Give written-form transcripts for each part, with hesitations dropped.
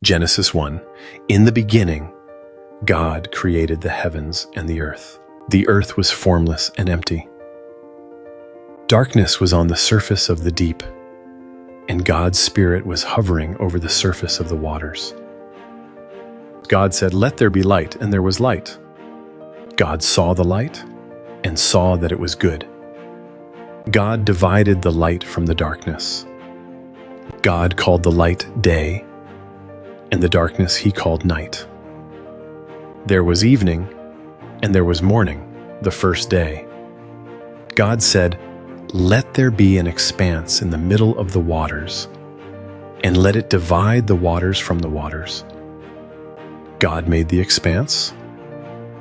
Genesis 1. In the beginning, God created the heavens and the earth. The earth was formless and empty. Darkness was on the surface of the deep, and God's Spirit was hovering over the surface of the waters. God said, "Let there be light," and there was light. God saw the light and saw that it was good. God divided the light from the darkness. God called the light day, and the darkness he called night. There was evening, and there was morning, the first day. God said, "Let there be an expanse in the middle of the waters, and let it divide the waters from the waters." God made the expanse,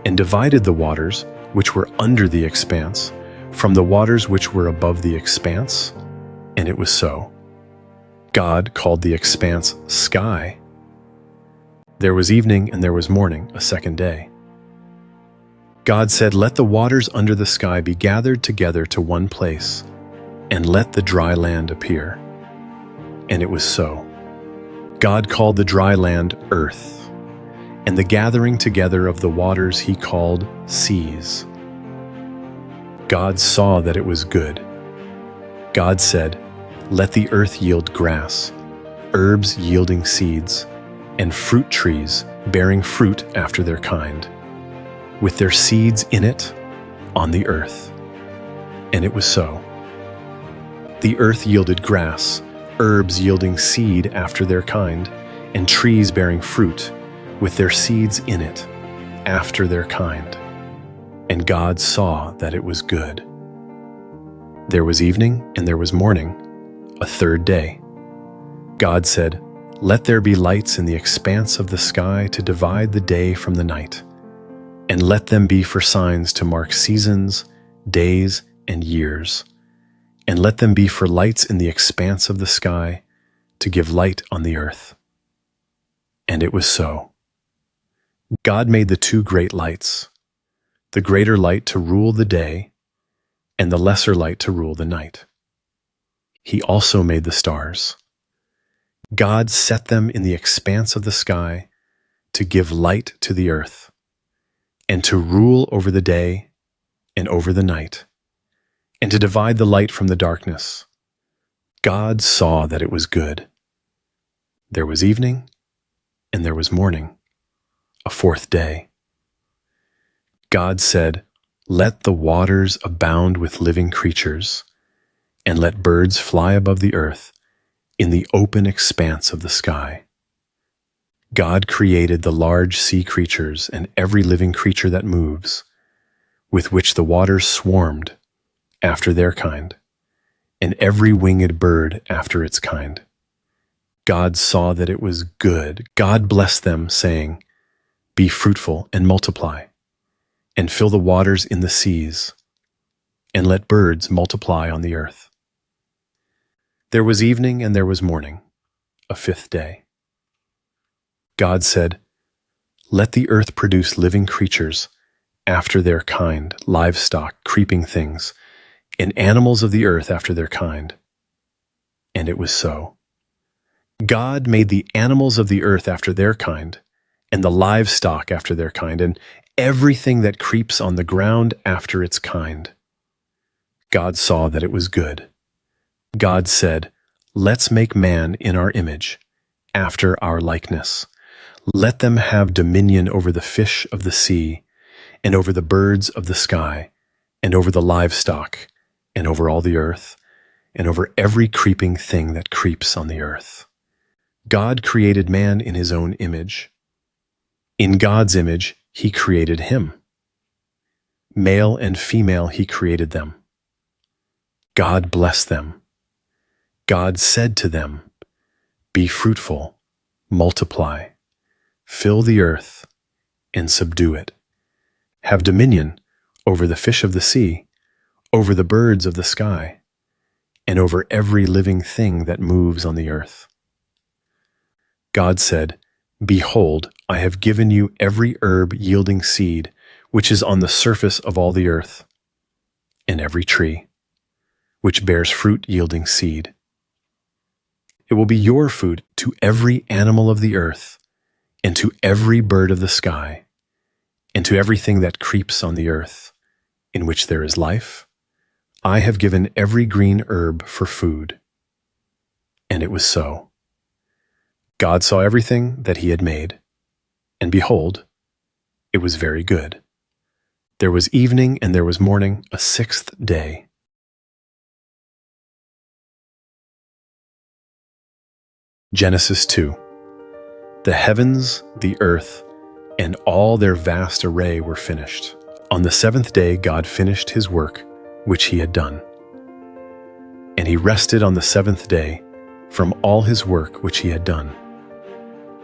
and divided the waters which were under the expanse from the waters which were above the expanse, and it was so. God called the expanse sky. There was evening and there was morning, a second day. God said, "Let the waters under the sky be gathered together to one place, and let the dry land appear." And it was so. God called the dry land earth, and the gathering together of the waters he called seas. God saw that it was good. God said, "Let the earth yield grass, herbs yielding seeds, and fruit trees bearing fruit after their kind, with their seeds in it on the earth." And it was so. The earth yielded grass, herbs yielding seed after their kind, and trees bearing fruit, with their seeds in it after their kind. And God saw that it was good. There was evening and there was morning, a third day. God said, "Let there be lights in the expanse of the sky to divide the day from the night, and let them be for signs to mark seasons, days, and years, and let them be for lights in the expanse of the sky to give light on the earth." And it was so. God made the two great lights, the greater light to rule the day, and the lesser light to rule the night. He also made the stars. God set them in the expanse of the sky to give light to the earth, and to rule over the day and over the night, and to divide the light from the darkness. God saw that it was good. There was evening, and there was morning, a fourth day. God said, "Let the waters abound with living creatures, and let birds fly above the earth in the open expanse of the sky." God created the large sea creatures and every living creature that moves, with which the waters swarmed after their kind, and every winged bird after its kind. God saw that it was good. God blessed them, saying, "Be fruitful and multiply, and fill the waters in the seas, and let birds multiply on the earth." There was evening and there was morning, a fifth day. God said, "Let the earth produce living creatures after their kind, livestock, creeping things, and animals of the earth after their kind." And it was so. God made the animals of the earth after their kind, and the livestock after their kind, and everything that creeps on the ground after its kind. God saw that it was good. God said, "Let's make man in our image, after our likeness. Let them have dominion over the fish of the sea, and over the birds of the sky, and over the livestock, and over all the earth, and over every creeping thing that creeps on the earth." God created man in his own image. In God's image, he created him. Male and female he created them. God blessed them. God said to them, "Be fruitful, multiply, fill the earth, and subdue it. Have dominion over the fish of the sea, over the birds of the sky, and over every living thing that moves on the earth." God said, "Behold, I have given you every herb yielding seed, which is on the surface of all the earth, and every tree, which bears fruit yielding seed. It will be your food to every animal of the earth, and to every bird of the sky, and to everything that creeps on the earth, in which there is life. I have given every green herb for food." And it was so. God saw everything that he had made, and behold, it was very good. There was evening and there was morning, a sixth day. Genesis 2. The heavens, the earth, and all their vast array were finished. On the seventh day God finished his work which he had done. And he rested on the seventh day from all his work which he had done.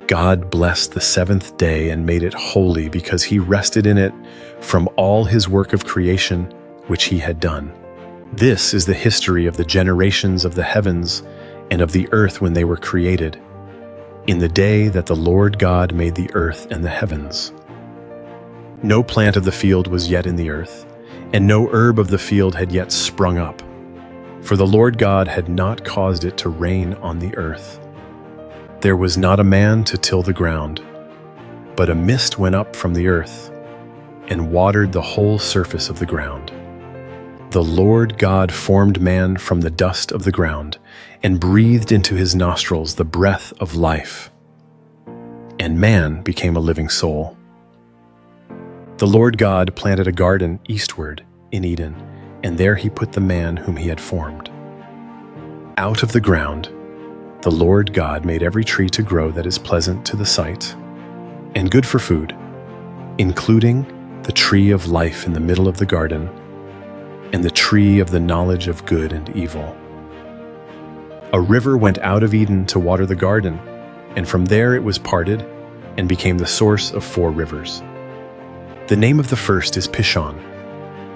God blessed the seventh day and made it holy, because he rested in it from all his work of creation which he had done. This is the history of the generations of the heavens and of the earth when they were created, in the day that the Lord God made the earth and the heavens. No plant of the field was yet in the earth, and no herb of the field had yet sprung up, for the Lord God had not caused it to rain on the earth. There was not a man to till the ground, but a mist went up from the earth and watered the whole surface of the ground. The Lord God formed man from the dust of the ground and breathed into his nostrils the breath of life, and man became a living soul. The Lord God planted a garden eastward in Eden, and there he put the man whom he had formed. Out of the ground the Lord God made every tree to grow that is pleasant to the sight and good for food, including the tree of life in the middle of the garden, and the tree of the knowledge of good and evil. A river went out of Eden to water the garden, and from there it was parted and became the source of 4 rivers. The name of the first is Pishon.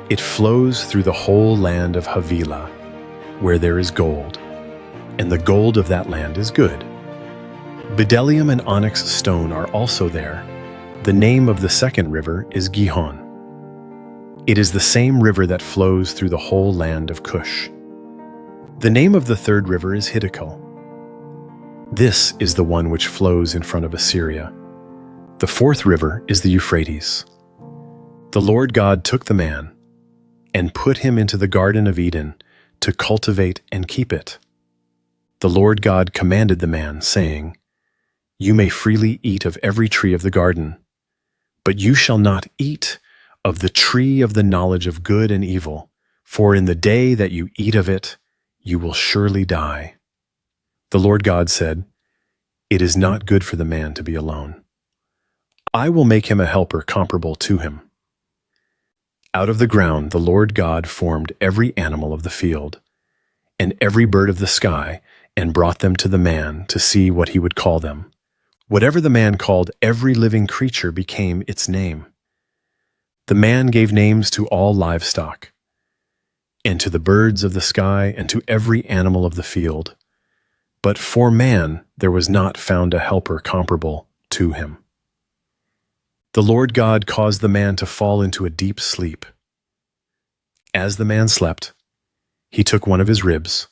It flows through the whole land of Havilah, where there is gold, and the gold of that land is good. Bdellium and onyx stone are also there. The name of the second river is Gihon. It is the same river that flows through the whole land of Cush. The name of the third river is Hiddekel. This is the one which flows in front of Assyria. The fourth river is the Euphrates. The Lord God took the man and put him into the Garden of Eden to cultivate and keep it. The Lord God commanded the man, saying, "You may freely eat of every tree of the garden, but you shall not eat of the tree of the knowledge of good and evil, for in the day that you eat of it, you will surely die." The Lord God said, "It is not good for the man to be alone. I will make him a helper comparable to him." Out of the ground the Lord God formed every animal of the field and every bird of the sky, and brought them to the man to see what he would call them. Whatever the man called every living creature became its name. The man gave names to all livestock, and to the birds of the sky, and to every animal of the field. But for man there was not found a helper comparable to him. The Lord God caused the man to fall into a deep sleep. As the man slept, he took one of his ribs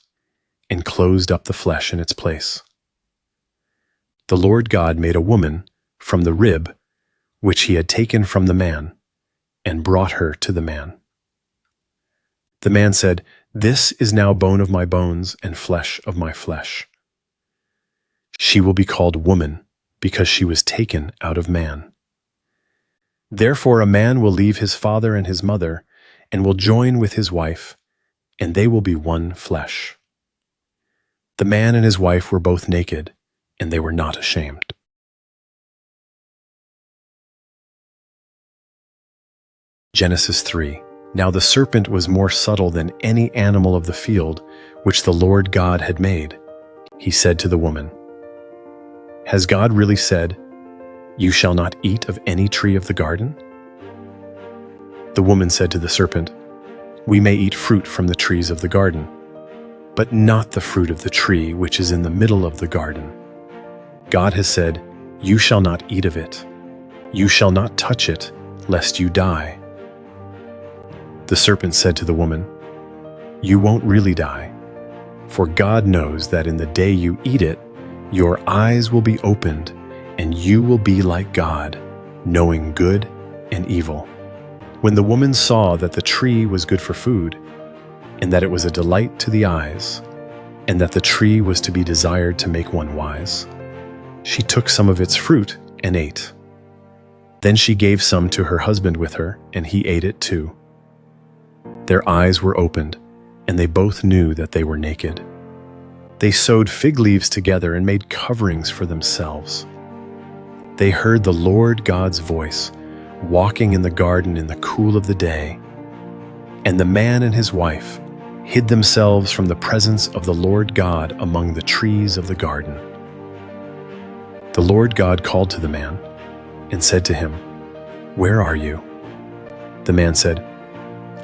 and closed up the flesh in its place. The Lord God made a woman from the rib which he had taken from the man, and brought her to the man. The man said, "This is now bone of my bones and flesh of my flesh. She will be called woman, because she was taken out of man. Therefore a man will leave his father and his mother, and will join with his wife, and they will be one flesh." The man and his wife were both naked, and they were not ashamed. Genesis 3. Now the serpent was more subtle than any animal of the field which the Lord God had made. He said to the woman, "Has God really said, 'You shall not eat of any tree of the garden'?" The woman said to the serpent, "We may eat fruit from the trees of the garden, but not the fruit of the tree which is in the middle of the garden. God has said, 'You shall not eat of it. You shall not touch it, lest you die.'" The serpent said to the woman, "You won't really die, For God knows that in the day you eat it, your eyes will be opened, and you will be like God, knowing good and evil." When the woman saw that the tree was good for food, and that it was a delight to the eyes, and that the tree was to be desired to make one wise, she took some of its fruit and ate. Then she gave some to her husband with her, and he ate it too. Their eyes were opened, and they both knew that they were naked. They sewed fig leaves together and made coverings for themselves. They heard the Lord God's voice, walking in the garden in the cool of the day. And the man and his wife hid themselves from the presence of the Lord God among the trees of the garden. The Lord God called to the man and said to him, "Where are you?" The man said,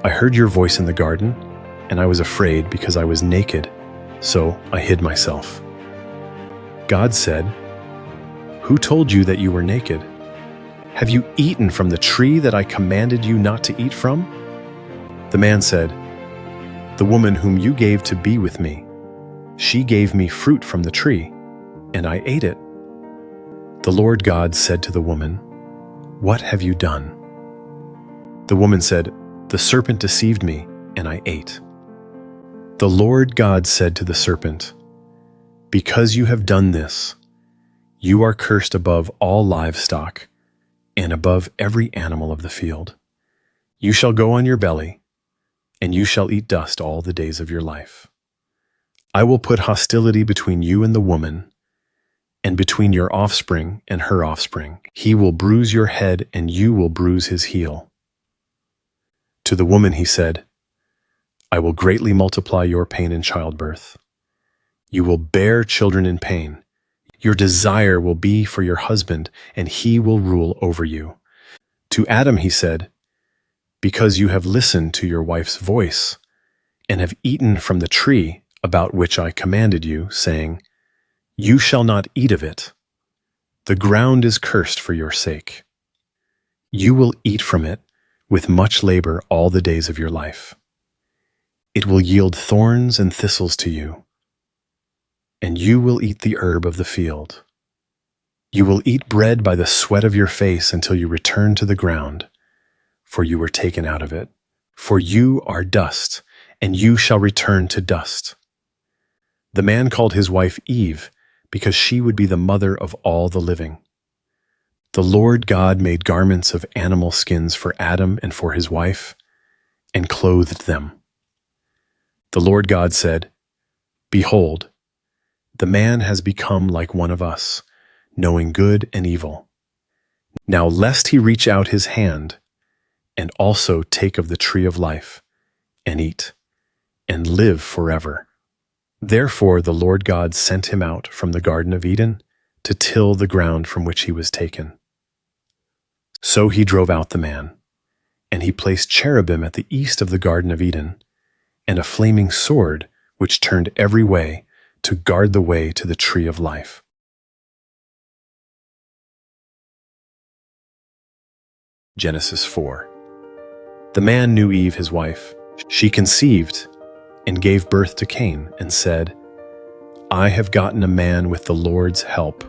"I heard your voice in the garden, and I was afraid because I was naked, so I hid myself." God said, "Who told you that you were naked? Have you eaten from the tree that I commanded you not to eat from?" The man said, "The woman whom you gave to be with me, she gave me fruit from the tree, and I ate it." The Lord God said to the woman, "What have you done?" The woman said, "The serpent deceived me, and I ate." The Lord God said to the serpent, "Because you have done this, you are cursed above all livestock and above every animal of the field. You shall go on your belly, and you shall eat dust all the days of your life. I will put hostility between you and the woman, and between your offspring and her offspring. He will bruise your head, and you will bruise his heel." To the woman he said, "I will greatly multiply your pain in childbirth. You will bear children in pain. Your desire will be for your husband, and he will rule over you." To Adam he said, "Because you have listened to your wife's voice, and have eaten from the tree about which I commanded you, saying, 'You shall not eat of it,' the ground is cursed for your sake. You will eat from it with much labor all the days of your life. It will yield thorns and thistles to you, and you will eat the herb of the field. You will eat bread by the sweat of your face until you return to the ground, for you were taken out of it. For you are dust, and you shall return to dust." The man called his wife Eve, because she would be the mother of all the living. The Lord God made garments of animal skins for Adam and for his wife, and clothed them. The Lord God said, "Behold, the man has become like one of us, knowing good and evil. Now lest he reach out his hand, and also take of the tree of life, and eat, and live forever." Therefore the Lord God sent him out from the Garden of Eden to till the ground from which he was taken. So he drove out the man, and he placed cherubim at the east of the Garden of Eden, and a flaming sword which turned every way to guard the way to the tree of life. Genesis 4. The man knew Eve his wife. She conceived and gave birth to Cain, and said, "I have gotten a man with the Lord's help."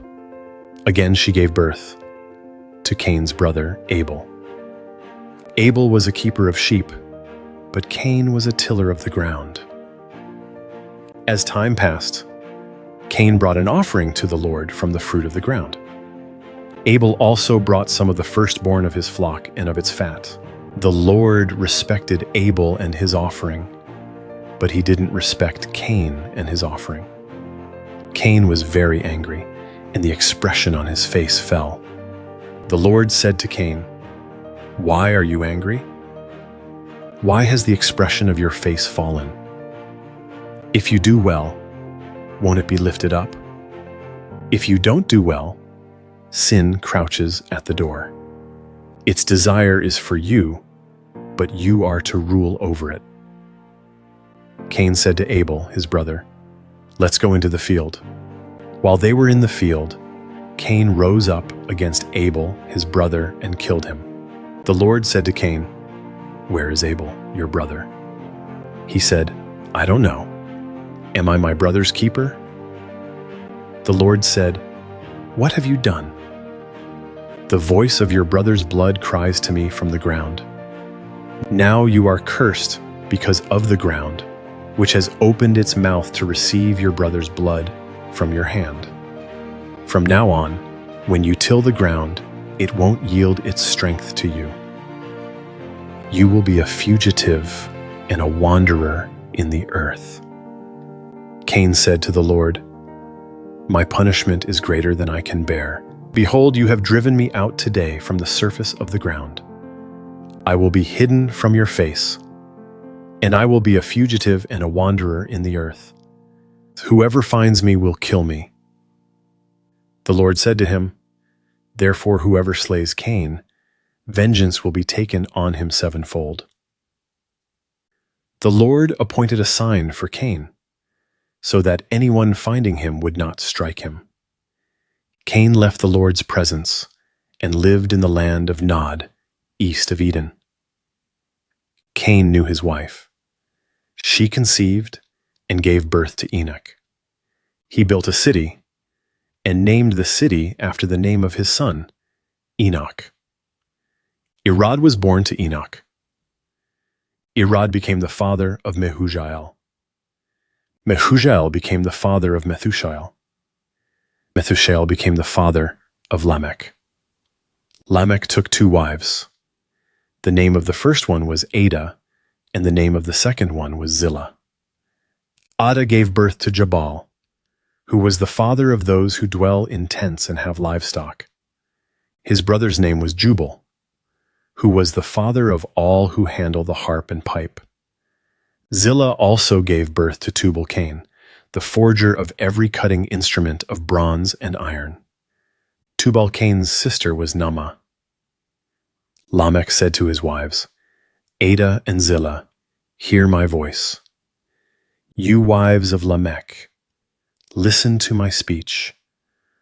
Again she gave birth to Cain's brother Abel. Abel was a keeper of sheep, but Cain was a tiller of the ground. As time passed, Cain brought an offering to the Lord from the fruit of the ground. Abel also brought some of the firstborn of his flock and of its fat. The Lord respected Abel and his offering, but he didn't respect Cain and his offering. Cain was very angry, and the expression on his face fell. The Lord said to Cain, "Why are you angry? Why has the expression of your face fallen? If you do well, won't it be lifted up? If you don't do well, sin crouches at the door. Its desire is for you, but you are to rule over it." Cain said to Abel, his brother, "Let's go into the field." While they were in the field, Cain rose up against Abel, his brother, and killed him. The Lord said to Cain, "Where is Abel, your brother?" He said, "I don't know." Am I my brother's keeper?" The Lord said, "What have you done?" "The voice of your brother's blood cries to me from the ground. Now you are cursed because of the ground, which has opened its mouth to receive your brother's blood from your hand. From now on, when you till the ground, it won't yield its strength to you. You will be a fugitive and a wanderer in the earth." Cain said to the Lord, "My punishment is greater than I can bear. Behold, you have driven me out today from the surface of the ground. I will be hidden from your face, and I will be a fugitive and a wanderer in the earth. Whoever finds me will kill me." The Lord said to him, "Therefore whoever slays Cain, vengeance will be taken on him sevenfold." The Lord appointed a sign for Cain, so that anyone finding him would not strike him. Cain left the Lord's presence and lived in the land of Nod, east of Eden. Cain knew his wife. She conceived and gave birth to Enoch. He built a city and named the city after the name of his son, Enoch. Irad was born to Enoch. Irad became the father of Mehujael. Mehujael became the father of Methushael. Methushael became the father of Lamech. Lamech took 2 wives. The name of the first one was Ada, and the name of the second one was Zillah. Ada gave birth to Jabal, who was the father of those who dwell in tents and have livestock. His brother's name was Jubal, who was the father of all who handle the harp and pipe. Zillah also gave birth to Tubal-Cain, the forger of every cutting instrument of bronze and iron. Tubal-Cain's sister was Naamah. Lamech said to his wives, "Ada and Zillah, hear my voice. You wives of Lamech, listen to my speech,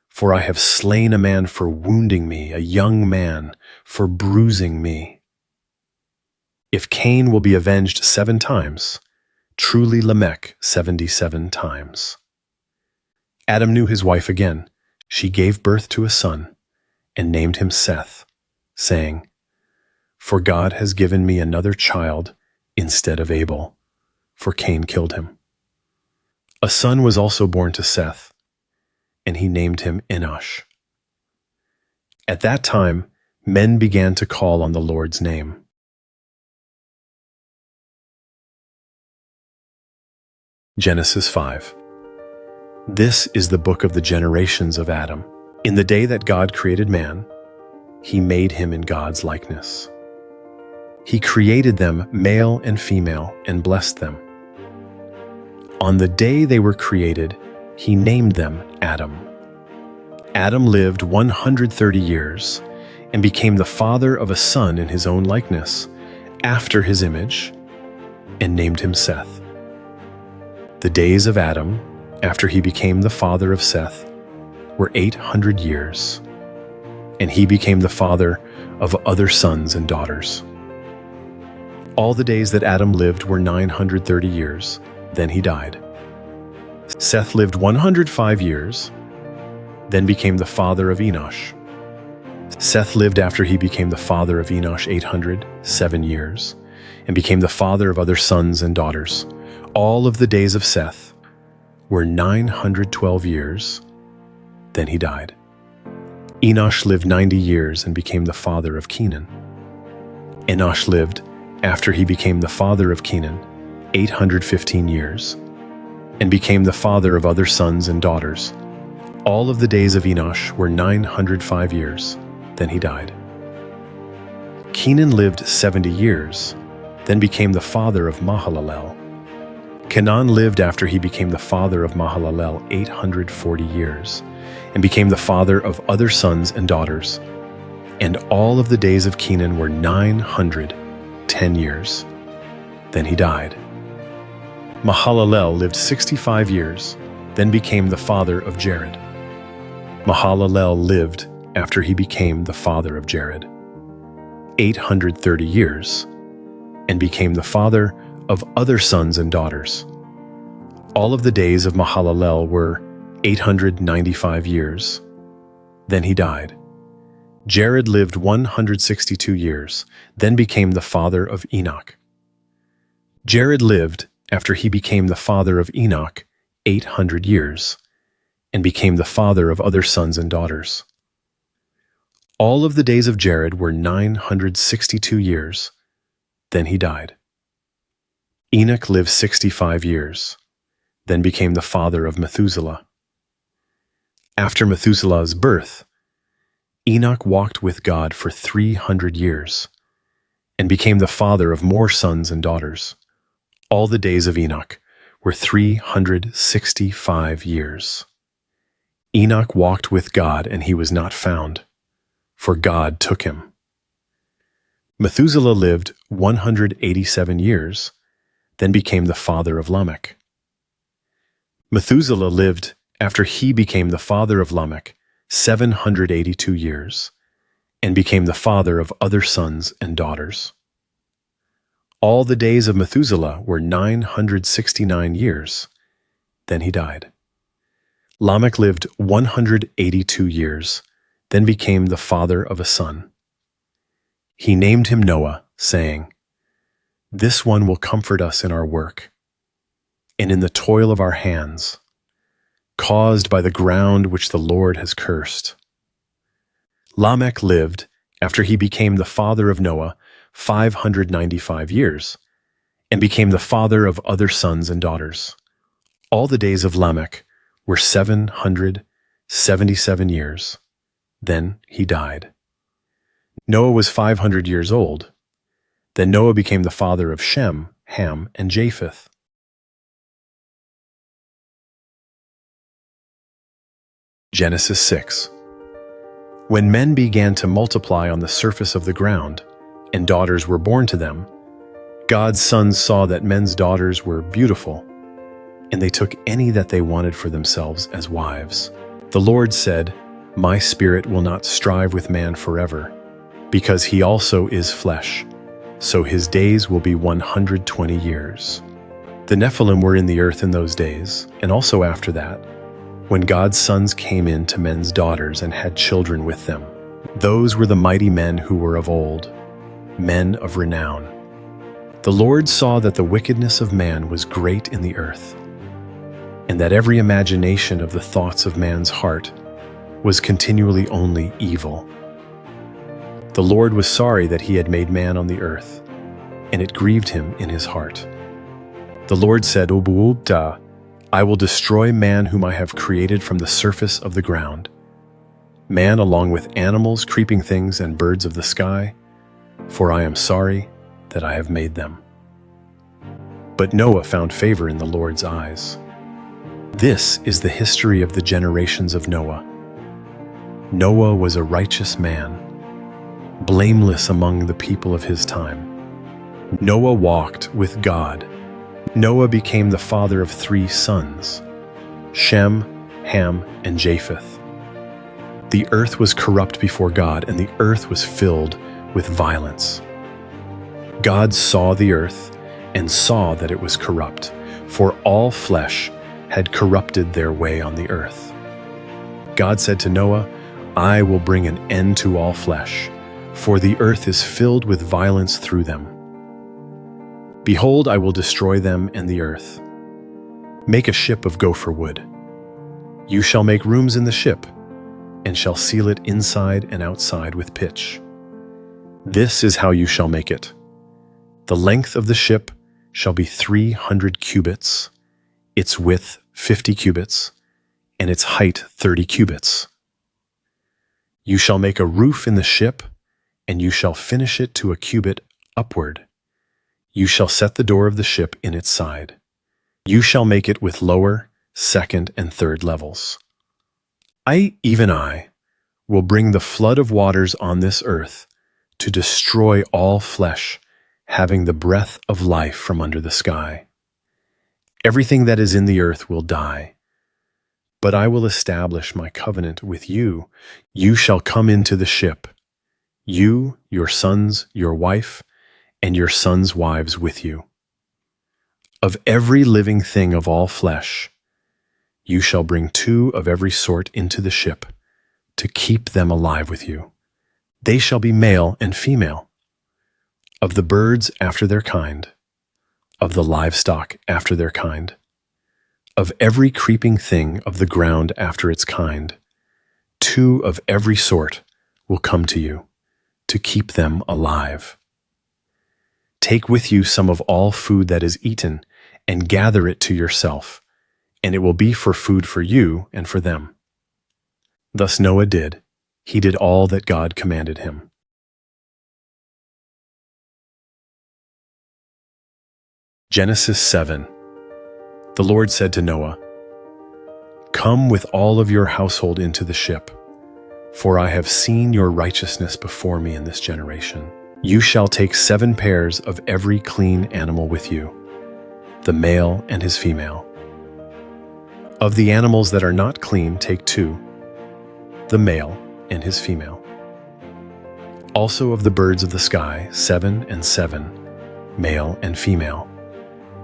for I have slain a man for wounding me, a young man for bruising me. If Cain will be avenged 7 times, truly Lamech 77 times. Adam knew his wife again. She gave birth to a son and named him Seth, saying, "For God has given me another child instead of Abel, for Cain killed him." A son was also born to Seth, and he named him Enosh. At that time, men began to call on the Lord's name. Genesis 5. This is the book of the generations of Adam. In the day that God created man, he made him in God's likeness. He created them male and female and blessed them. On the day they were created, he named them Adam. Adam lived 130 years and became the father of a son in his own likeness, after his image, and named him Seth. The days of Adam, after he became the father of Seth, were 800 years, and he became the father of other sons and daughters. All the days that Adam lived were 930 years, then he died. Seth lived 105 years, then became the father of Enosh. Seth lived after he became the father of Enosh 807 years, and became the father of other sons and daughters. All of the days of Seth were 912 years, then he died. Enosh lived 90 years and became the father of Kenan. Enosh lived, after he became the father of Kenan, 815 years, and became the father of other sons and daughters. All of the days of Enosh were 905 years, then he died. Kenan lived 70 years, then became the father of Mahalalel. Canaan lived after he became the father of Mahalalel 840 years, and became the father of other sons and daughters. And all of the days of Kenan were 910 years. Then he died. Mahalalel lived 65 years, then became the father of Jared. Mahalalel lived after he became the father of Jared 830 years, and became the father of other sons and daughters. All of the days of Mahalalel were 895 years. Then he died. Jared lived 162 years, then became the father of Enoch. Jared lived, after he became the father of Enoch, 800 years, and became the father of other sons and daughters. All of the days of Jared were 962 years. Then he died. Enoch lived 65 years, then became the father of Methuselah. After Methuselah's birth, Enoch walked with God for 300 years, and became the father of more sons and daughters. All the days of Enoch were 365 years. Enoch walked with God, and he was not found, for God took him. Methuselah lived 187 years, then became the father of Lamech. Methuselah lived, after he became the father of Lamech, 782 years, and became the father of other sons and daughters. All the days of Methuselah were 969 years. Then he died. Lamech lived 182 years, then became the father of a son. He named him Noah, saying, "This one will comfort us in our work, and in the toil of our hands, caused by the ground which the Lord has cursed." Lamech lived, after he became the father of Noah, 595 years, and became the father of other sons and daughters. All the days of Lamech were 777 years. Then he died. Noah was 500 years old. Then Noah became the father of Shem, Ham, and Japheth. Genesis 6. When men began to multiply on the surface of the ground, and daughters were born to them, God's sons saw that men's daughters were beautiful, and they took any that they wanted for themselves as wives. The Lord said, "My spirit will not strive with man forever, because he also is flesh, so his days will be 120 years. The Nephilim were in the earth in those days, and also after that, when God's sons came in to men's daughters and had children with them. Those were the mighty men who were of old, men of renown. The Lord saw that the wickedness of man was great in the earth, and that every imagination of the thoughts of man's heart was continually only evil. The Lord was sorry that he had made man on the earth, and it grieved him in his heart. The Lord said, "Ubuubta, I will destroy man whom I have created from the surface of the ground, man along with animals, creeping things, and birds of the sky, for I am sorry that I have made them." But Noah found favor in the Lord's eyes. This is the history of the generations of Noah. Noah was a righteous man, blameless among the people of his time. Noah walked with God. Noah became the father of 3 sons, Shem, Ham, and Japheth. The earth was corrupt before God, and the earth was filled with violence. God saw the earth and saw that it was corrupt, for all flesh had corrupted their way on the earth. God said to Noah, "I will bring an end to all flesh, for the earth is filled with violence through them. Behold, I will destroy them and the earth. Make a ship of gopher wood. You shall make rooms in the ship, and shall seal it inside and outside with pitch. This is how you shall make it. The length of the ship shall be 300 cubits, its width 50 cubits, and its height 30 cubits. You shall make a roof in the ship, and you shall finish it to a cubit upward. You shall set the door of the ship in its side. You shall make it with lower, second, and third levels. Even I, will bring the flood of waters on this earth to destroy all flesh, having the breath of life from under the sky. Everything that is in the earth will die. But I will establish my covenant with you. You shall come into the ship, you, your sons, your wife, and your sons' wives with you. Of every living thing of all flesh, you shall bring 2 of every sort into the ship, to keep them alive with you. They shall be male and female. Of the birds after their kind, of the livestock after their kind, of every creeping thing of the ground after its kind, 2 of every sort will come to you, to keep them alive. Take with you some of all food that is eaten, and gather it to yourself, and it will be for food for you and for them. Thus Noah did. He did all that God commanded him. Genesis 7. The Lord said to Noah, "Come with all of your household into the ship, for I have seen your righteousness before me in this generation. You shall take 7 pairs of every clean animal with you, the male and his female. Of the animals that are not clean, take 2, the male and his female. Also of the birds of the sky, 7 and 7, male and female,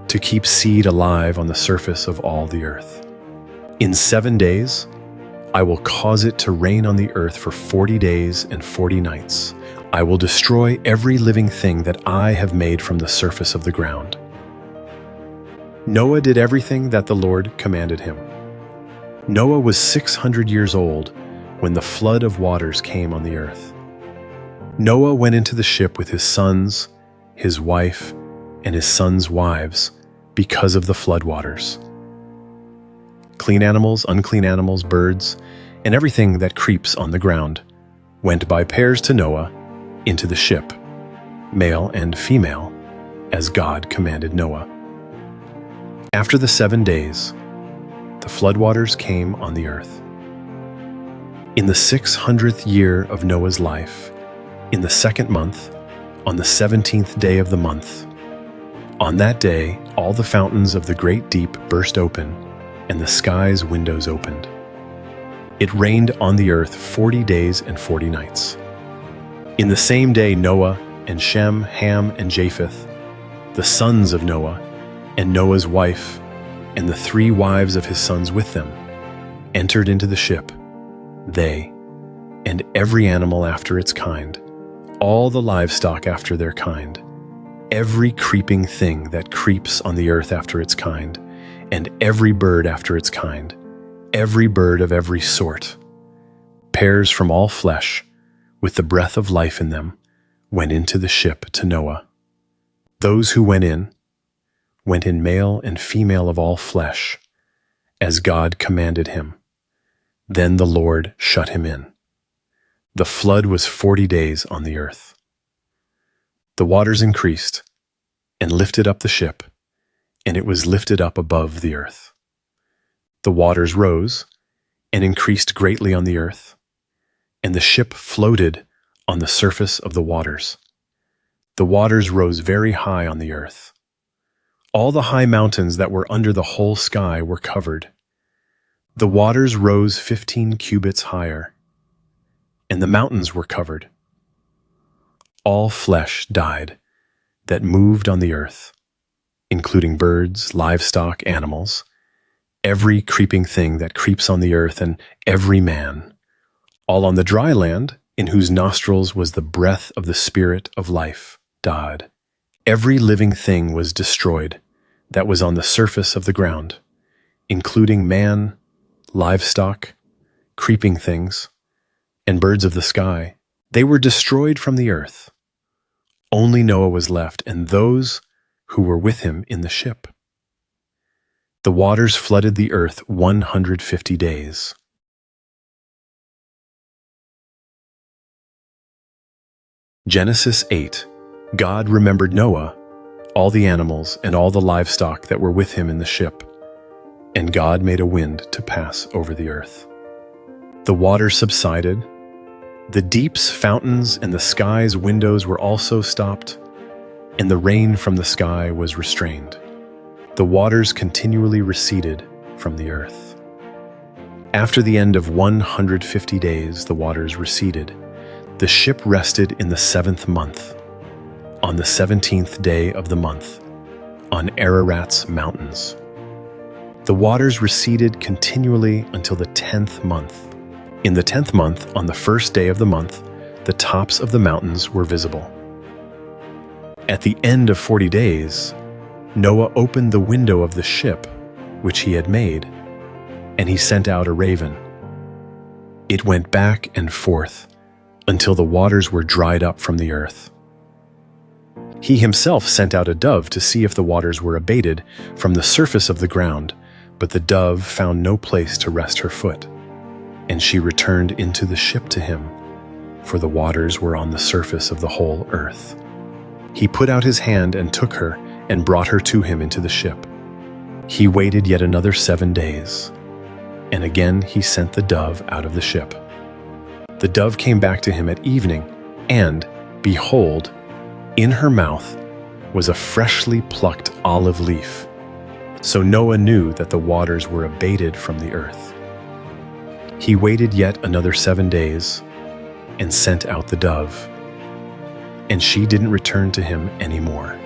to keep seed alive on the surface of all the earth. In 7 days, I will cause it to rain on the earth for 40 days and 40 nights. I will destroy every living thing that I have made from the surface of the ground." Noah did everything that the Lord commanded him. Noah was 600 years old when the flood of waters came on the earth. Noah went into the ship with his sons, his wife, and his sons' wives because of the flood waters. Clean animals, unclean animals, birds, and everything that creeps on the ground went by pairs to Noah into the ship, male and female, as God commanded Noah. After the 7 days, the floodwaters came on the earth. In the 600th year of Noah's life, in the 2nd month, on the 17th day of the month, on that day all the fountains of the great deep burst open, and the sky's windows opened. It rained on the earth 40 days and 40 nights. In the same day Noah and Shem, Ham, and Japheth, the sons of Noah, and Noah's wife, and the 3 wives of his sons with them, entered into the ship, they, and every animal after its kind, all the livestock after their kind, every creeping thing that creeps on the earth after its kind, and every bird after its kind, every bird of every sort, pairs from all flesh, with the breath of life in them, went into the ship to Noah. Those who went in male and female of all flesh, as God commanded him. Then the Lord shut him in. The flood was 40 days on the earth. The waters increased and lifted up the ship, and it was lifted up above the earth. The waters rose and increased greatly on the earth, and the ship floated on the surface of the waters. The waters rose very high on the earth. All the high mountains that were under the whole sky were covered. The waters rose 15 cubits higher, and the mountains were covered. All flesh died that moved on the earth, including birds, livestock, animals, every creeping thing that creeps on the earth, and every man, all on the dry land, in whose nostrils was the breath of the Spirit of life, died. Every living thing was destroyed that was on the surface of the ground, including man, livestock, creeping things, and birds of the sky. They were destroyed from the earth. Only Noah was left, and those who were with him in the ship. The waters flooded the earth 150 days. Genesis 8. God remembered Noah, all the animals and all the livestock that were with him in the ship, and God made a wind to pass over the earth. The waters subsided. The deep's fountains and the sky's windows were also stopped, and the rain from the sky was restrained. The waters continually receded from the earth. After the end of 150 days, the waters receded. The ship rested in the 7th month, on the 17th day of the month, on Ararat's mountains. The waters receded continually until the 10th month. In the 10th month, on the first day of the month, the tops of the mountains were visible. At the end of 40 days, Noah opened the window of the ship which he had made, and he sent out a raven. It went back and forth until the waters were dried up from the earth. He himself sent out a dove to see if the waters were abated from the surface of the ground, but the dove found no place to rest her foot, and she returned into the ship to him, for the waters were on the surface of the whole earth. He put out his hand and took her and brought her to him into the ship. He waited yet another 7 days, and again he sent the dove out of the ship. The dove came back to him at evening, and, behold, in her mouth was a freshly plucked olive leaf. So Noah knew that the waters were abated from the earth. He waited yet another 7 days and sent out the dove, and she didn't return to him anymore.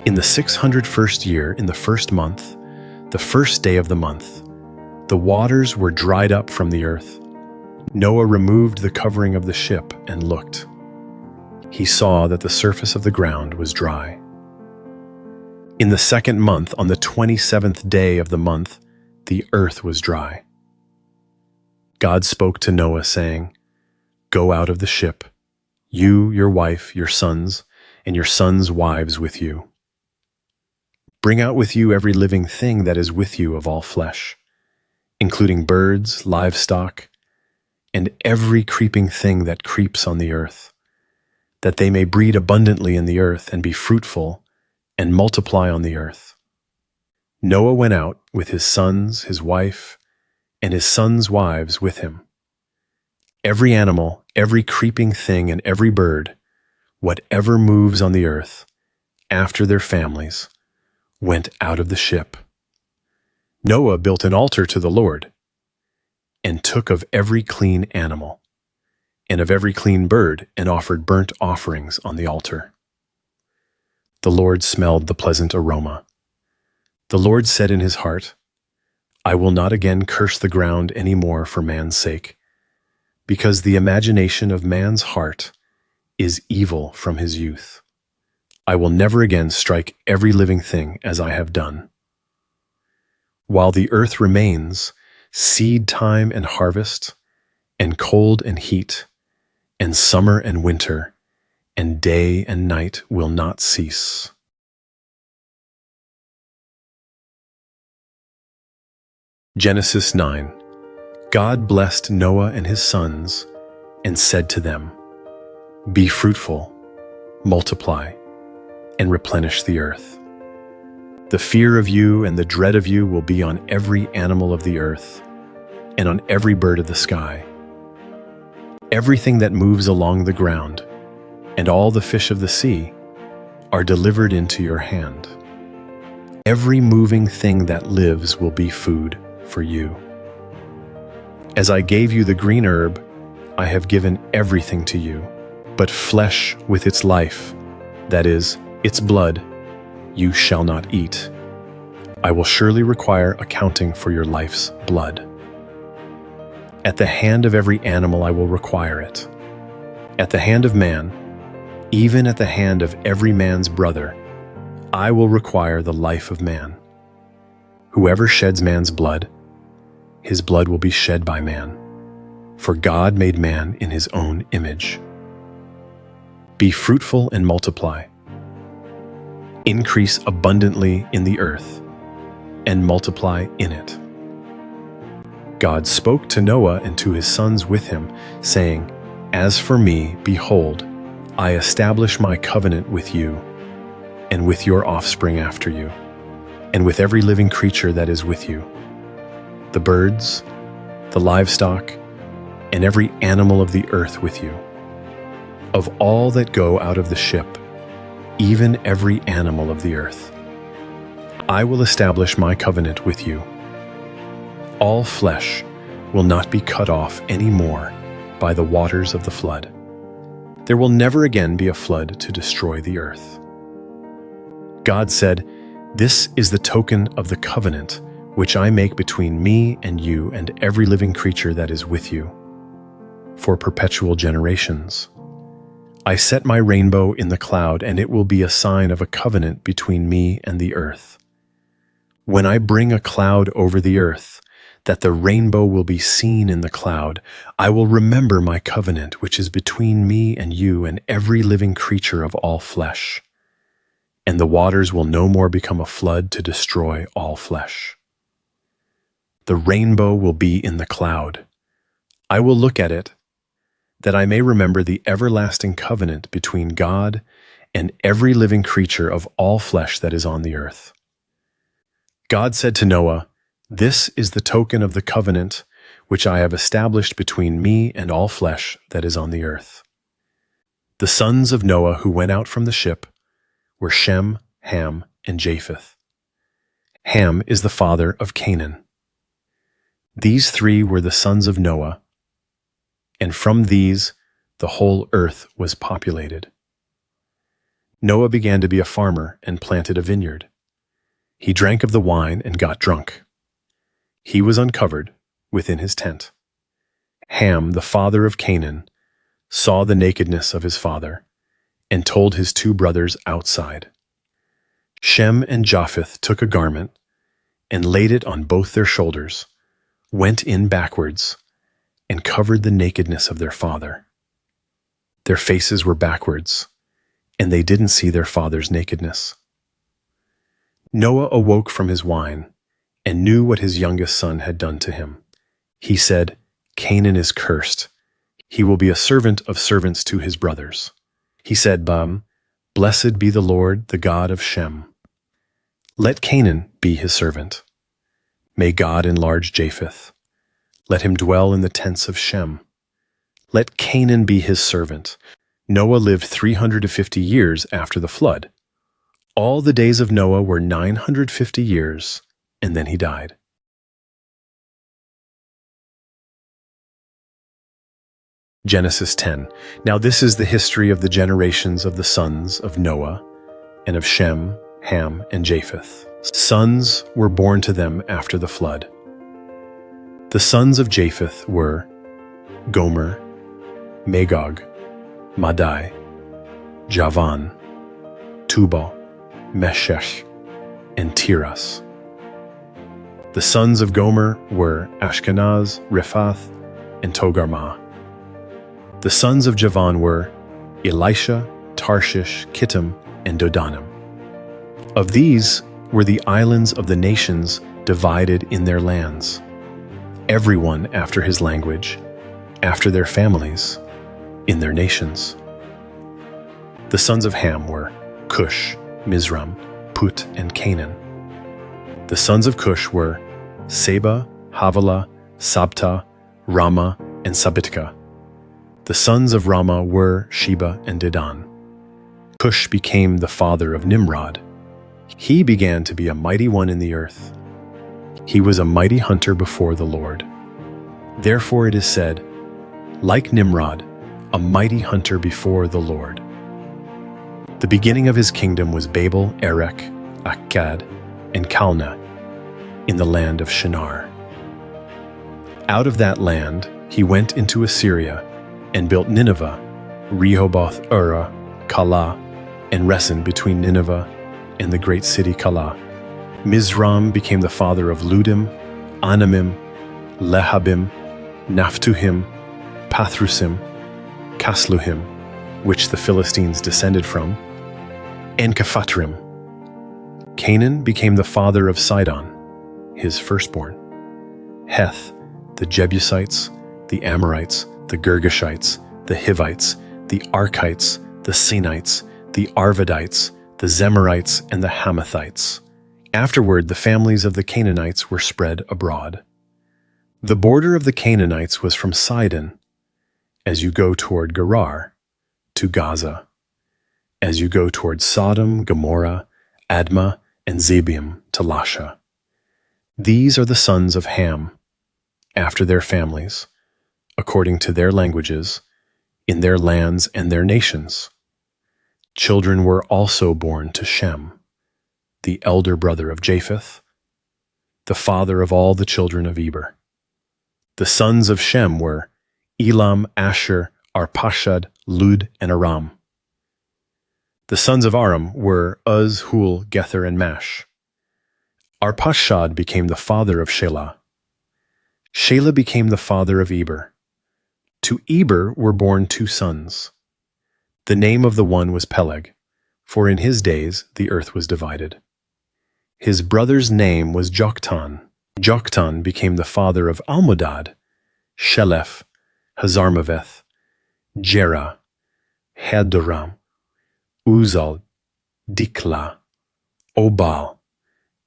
In the 601st year, in the first month, the first day of the month, the waters were dried up from the earth. Noah removed the covering of the ship and looked. He saw that the surface of the ground was dry. In the second month, on the 27th day of the month, the earth was dry. God spoke to Noah, saying, "Go out of the ship, you, your wife, your sons, and your sons' wives with you. Bring out with you every living thing that is with you of all flesh, including birds, livestock, and every creeping thing that creeps on the earth, that they may breed abundantly in the earth and be fruitful and multiply on the earth." Noah went out with his sons, his wife, and his sons' wives with him. Every animal, every creeping thing, and every bird, whatever moves on the earth, after their families, went out of the ship. Noah built an altar to the Lord, and took of every clean animal, and of every clean bird, and offered burnt offerings on the altar. The Lord smelled the pleasant aroma. The Lord said in his heart, "I will not again curse the ground any more for man's sake, because the imagination of man's heart is evil from his youth. I will never again strike every living thing as I have done. While the earth remains, seed time and harvest, and cold and heat, and summer and winter, and day and night will not cease." Genesis 9. God blessed Noah and his sons and said to them, "Be fruitful, multiply, and replenish the earth. The fear of you and the dread of you will be on every animal of the earth and on every bird of the sky. Everything that moves along the ground and all the fish of the sea are delivered into your hand. Every moving thing that lives will be food for you. As I gave you the green herb, I have given everything to you, but flesh with its life, that is, its blood, you shall not eat. I will surely require accounting for your life's blood. At the hand of every animal I will require it. At the hand of man, even at the hand of every man's brother, I will require the life of man. Whoever sheds man's blood, his blood will be shed by man, for God made man in his own image. Be fruitful and multiply. Increase abundantly in the earth, and multiply in it. God spoke to Noah and to his sons with him, saying, As for me, behold, I establish my covenant with you, and with your offspring after you, and with every living creature that is with you, the birds, the livestock, and every animal of the earth with you. Of all that go out of the ship, even every animal of the earth, I will establish my covenant with you. All flesh will not be cut off any more by the waters of the flood. There will never again be a flood to destroy the earth. God said, This is the token of the covenant which I make between me and you and every living creature that is with you, for perpetual generations. I set my rainbow in the cloud, and it will be a sign of a covenant between me and the earth. When I bring a cloud over the earth, that the rainbow will be seen in the cloud, I will remember my covenant which is between me and you and every living creature of all flesh. And the waters will no more become a flood to destroy all flesh. The rainbow will be in the cloud. I will look at it, that I may remember the everlasting covenant between God and every living creature of all flesh that is on the earth. God said to Noah, "This is the token of the covenant which I have established between me and all flesh that is on the earth." The sons of Noah who went out from the ship were Shem, Ham, and Japheth. Ham is the father of Canaan. These three were the sons of Noah, and from these the whole earth was populated. Noah began to be a farmer and planted a vineyard. He drank of the wine and got drunk. He was uncovered within his tent. Ham, the father of Canaan, saw the nakedness of his father and told his two brothers outside. Shem and Japheth took a garment and laid it on both their shoulders, went in backwards, and covered the nakedness of their father. Their faces were backwards, and they didn't see their father's nakedness. Noah awoke from his wine and knew what his youngest son had done to him. He said, "Canaan is cursed. He will be a servant of servants to his brothers." He said, "Blessed be the Lord, the God of Shem. Let Canaan be his servant. May God enlarge Japheth. Let him dwell in the tents of Shem. Let Canaan be his servant." Noah lived 350 years after the flood. All the days of Noah were 950 years, and then he died. Genesis 10. Now this is the history of the generations of the sons of Noah, and of Shem, Ham, and Japheth. Sons were born to them after the flood. The sons of Japheth were Gomer, Magog, Madai, Javan, Tubal, Meshech, and Tiras. The sons of Gomer were Ashkenaz, Riphath, and Togarmah. The sons of Javan were Elisha, Tarshish, Kittim, and Dodanim. Of these were the islands of the nations divided in their lands, everyone after his language, after their families, in their nations. The sons of Ham were Cush, Mizraim, Put, and Canaan. The sons of Cush were Seba, Havilah, Sabta, Rama, and Sabitka. The sons of Rama were Sheba and Dedan. Cush became the father of Nimrod. He began to be a mighty one in the earth. He was a mighty hunter before the Lord. Therefore it is said, like Nimrod, a mighty hunter before the Lord. The beginning of his kingdom was Babel, Erech, Akkad, and Calneh, in the land of Shinar. Out of that land he went into Assyria and built Nineveh, Rehoboth, Calah, and Resen between Nineveh and the great city Calah. Mizraim became the father of Ludim, Anamim, Lehabim, Naphtuhim, Pathrusim, Casluhim, which the Philistines descended from, and Caphatrim. Canaan became the father of Sidon, his firstborn. Heth, the Jebusites, the Amorites, the Girgashites, the Hivites, the Archites, the Sinites, the Arvadites, the Zemarites, and the Hamathites. Afterward, the families of the Canaanites were spread abroad. The border of the Canaanites was from Sidon, as you go toward Gerar, to Gaza, as you go toward Sodom, Gomorrah, Admah, and Zebim, to Lasha. These are the sons of Ham, after their families, according to their languages, in their lands and their nations. Children were also born to Shem. the elder brother of Japheth, the father of all the children of Eber. The sons of Shem were Elam, Asher, Arpachshad, Lud, and Aram. The sons of Aram were Uz, Hul, Gether, and Mash. Arpachshad became the father of Shelah. Shelah became the father of Eber. To Eber were born 2 sons. The name of the one was Peleg, for in his days the earth was divided. His brother's name was Joktan. Joktan became the father of Almodad, Sheleph, Hazarmaveth, Jerah, Hadoram, Uzal, Dikla, Obal,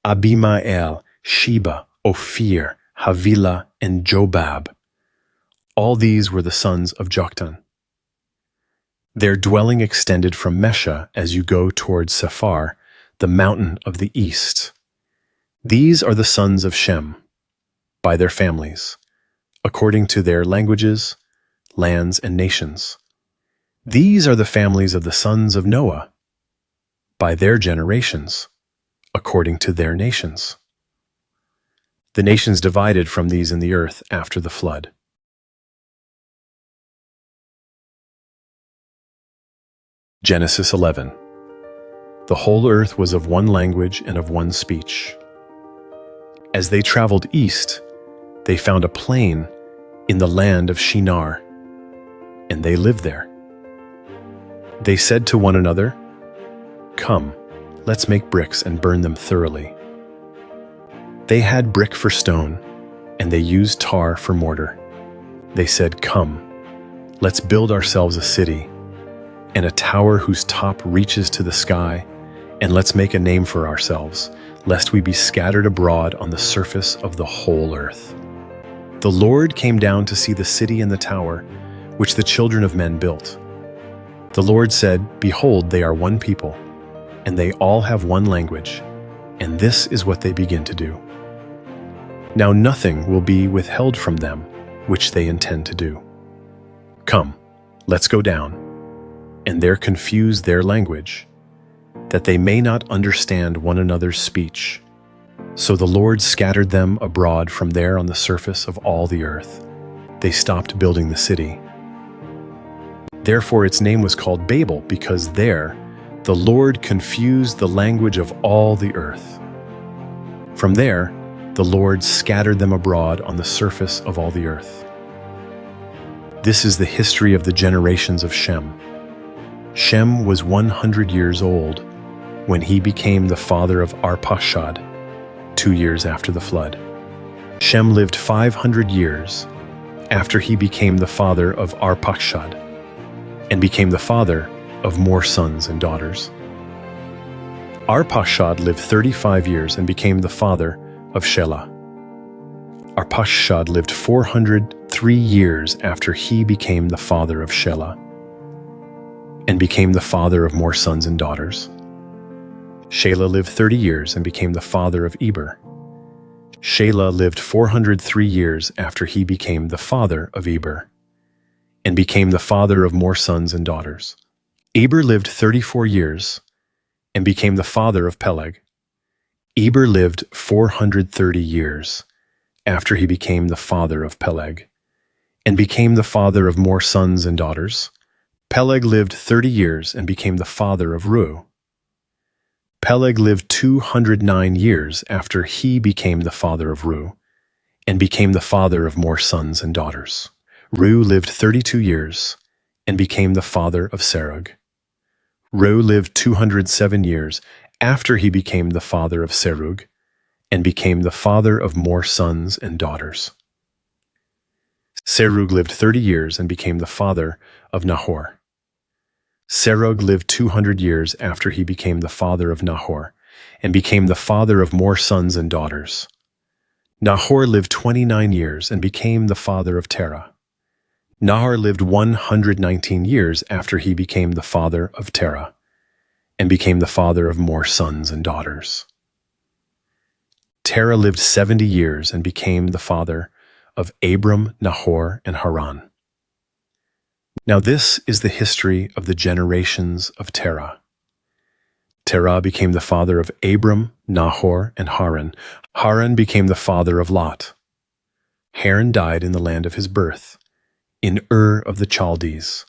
Abimael, Sheba, Ophir, Havilah, and Jobab. All these were the sons of Joktan. Their dwelling extended from Mesha as you go toward Sephar, the mountain of the east. These are the sons of Shem, by their families, according to their languages, lands, and nations. These are the families of the sons of Noah, by their generations, according to their nations. The nations divided from these in the earth after the flood. Genesis 11. The whole earth was of one language and of one speech. As they traveled east, they found a plain in the land of Shinar, and they lived there. They said to one another, "Come, let's make bricks and burn them thoroughly." They had brick for stone, and they used tar for mortar. They said, "Come, let's build ourselves a city, and a tower whose top reaches to the sky, and let's make a name for ourselves, lest we be scattered abroad on the surface of the whole earth." The Lord came down to see the city and the tower, which the children of men built. The Lord said, "Behold, they are one people, and they all have one language, and this is what they begin to do. Now nothing will be withheld from them, which they intend to do. Come, let's go down, and there confuse their language, that they may not understand one another's speech." So the Lord scattered them abroad from there on the surface of all the earth. They stopped building the city. Therefore its name was called Babel, because there the Lord confused the language of all the earth. From there the Lord scattered them abroad on the surface of all the earth. This is the history of the generations of Shem. Shem was 100 years old when he became the father of Arpachshad, 2 years after the flood. Shem lived 500 years after he became the father of Arpachshad, and became the father of more sons and daughters. Arpachshad lived 35 years and became the father of Shelah. Arpachshad lived 403 years after he became the father of Shelah, and became the father of more sons and daughters. Shelah lived 30 years and became the father of Eber. Shelah lived 403 years after he became the father of Eber, and became the father of more sons and daughters. Eber lived 34 years and became the father of Peleg. Eber lived 430 years after he became the father of Peleg, and became the father of more sons and daughters. Peleg lived 30 years and became the father of Reu. Peleg lived 209 years after he became the father of Reu, and became the father of more sons and daughters. Reu lived 32 years and became the father of Serug. Reu lived 207 years after he became the father of Serug, and became the father of more sons and daughters. Serug lived 30 years and became the father of Nahor. Serug lived 200 years after he became the father of Nahor, and became the father of more sons and daughters. Nahor lived 29 years and became the father of Terah. Nahor lived 119 years after he became the father of Terah, and became the father of more sons and daughters. Terah lived 70 years and became the father of Abram, Nahor, and Haran. Now this is the history of the generations of Terah. Terah became the father of Abram, Nahor, and Haran. Haran became the father of Lot. Haran died in the land of his birth, in Ur of the Chaldees,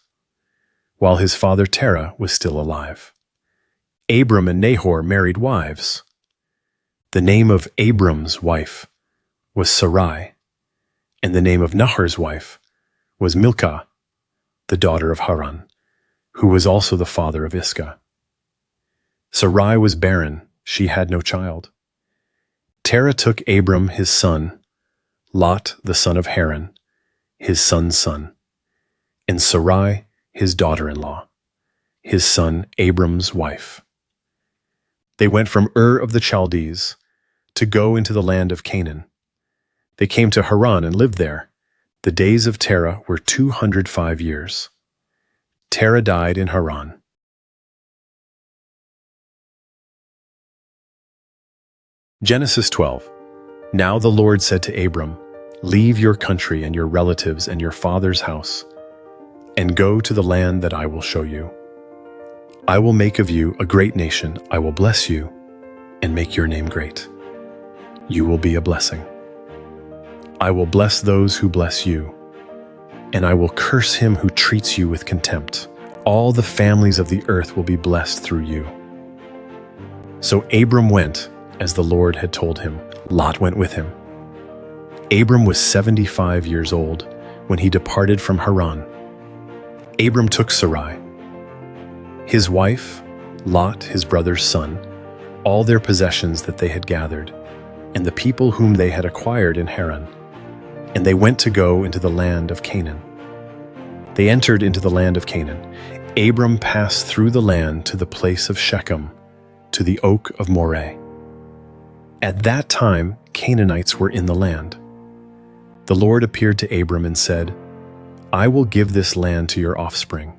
while his father Terah was still alive. Abram and Nahor married wives. The name of Abram's wife was Sarai, and the name of Nahor's wife was Milcah, the daughter of Haran, who was also the father of Iscah. Sarai was barren, she had no child. Terah took Abram his son, Lot the son of Haran, his son's son, and Sarai his daughter-in-law, his son Abram's wife. They went from Ur of the Chaldees to go into the land of Canaan. They came to Haran and lived there. The days of Terah were 205 years. Terah died in Haran. Genesis 12. Now the Lord said to Abram, "Leave your country and your relatives and your father's house, and go to the land that I will show you. I will make of you a great nation. I will bless you and make your name great. You will be a blessing. I will bless those who bless you, and I will curse him who treats you with contempt. All the families of the earth will be blessed through you." So Abram went as the Lord had told him. Lot went with him. Abram was 75 years old when he departed from Haran. Abram took Sarai, his wife, Lot, his brother's son, all their possessions that they had gathered, and the people whom they had acquired in Haran, and they went to go into the land of Canaan. They entered into the land of Canaan. Abram passed through the land to the place of Shechem, to the oak of Moreh. At that time, Canaanites were in the land. The Lord appeared to Abram and said, "I will give this land to your offspring."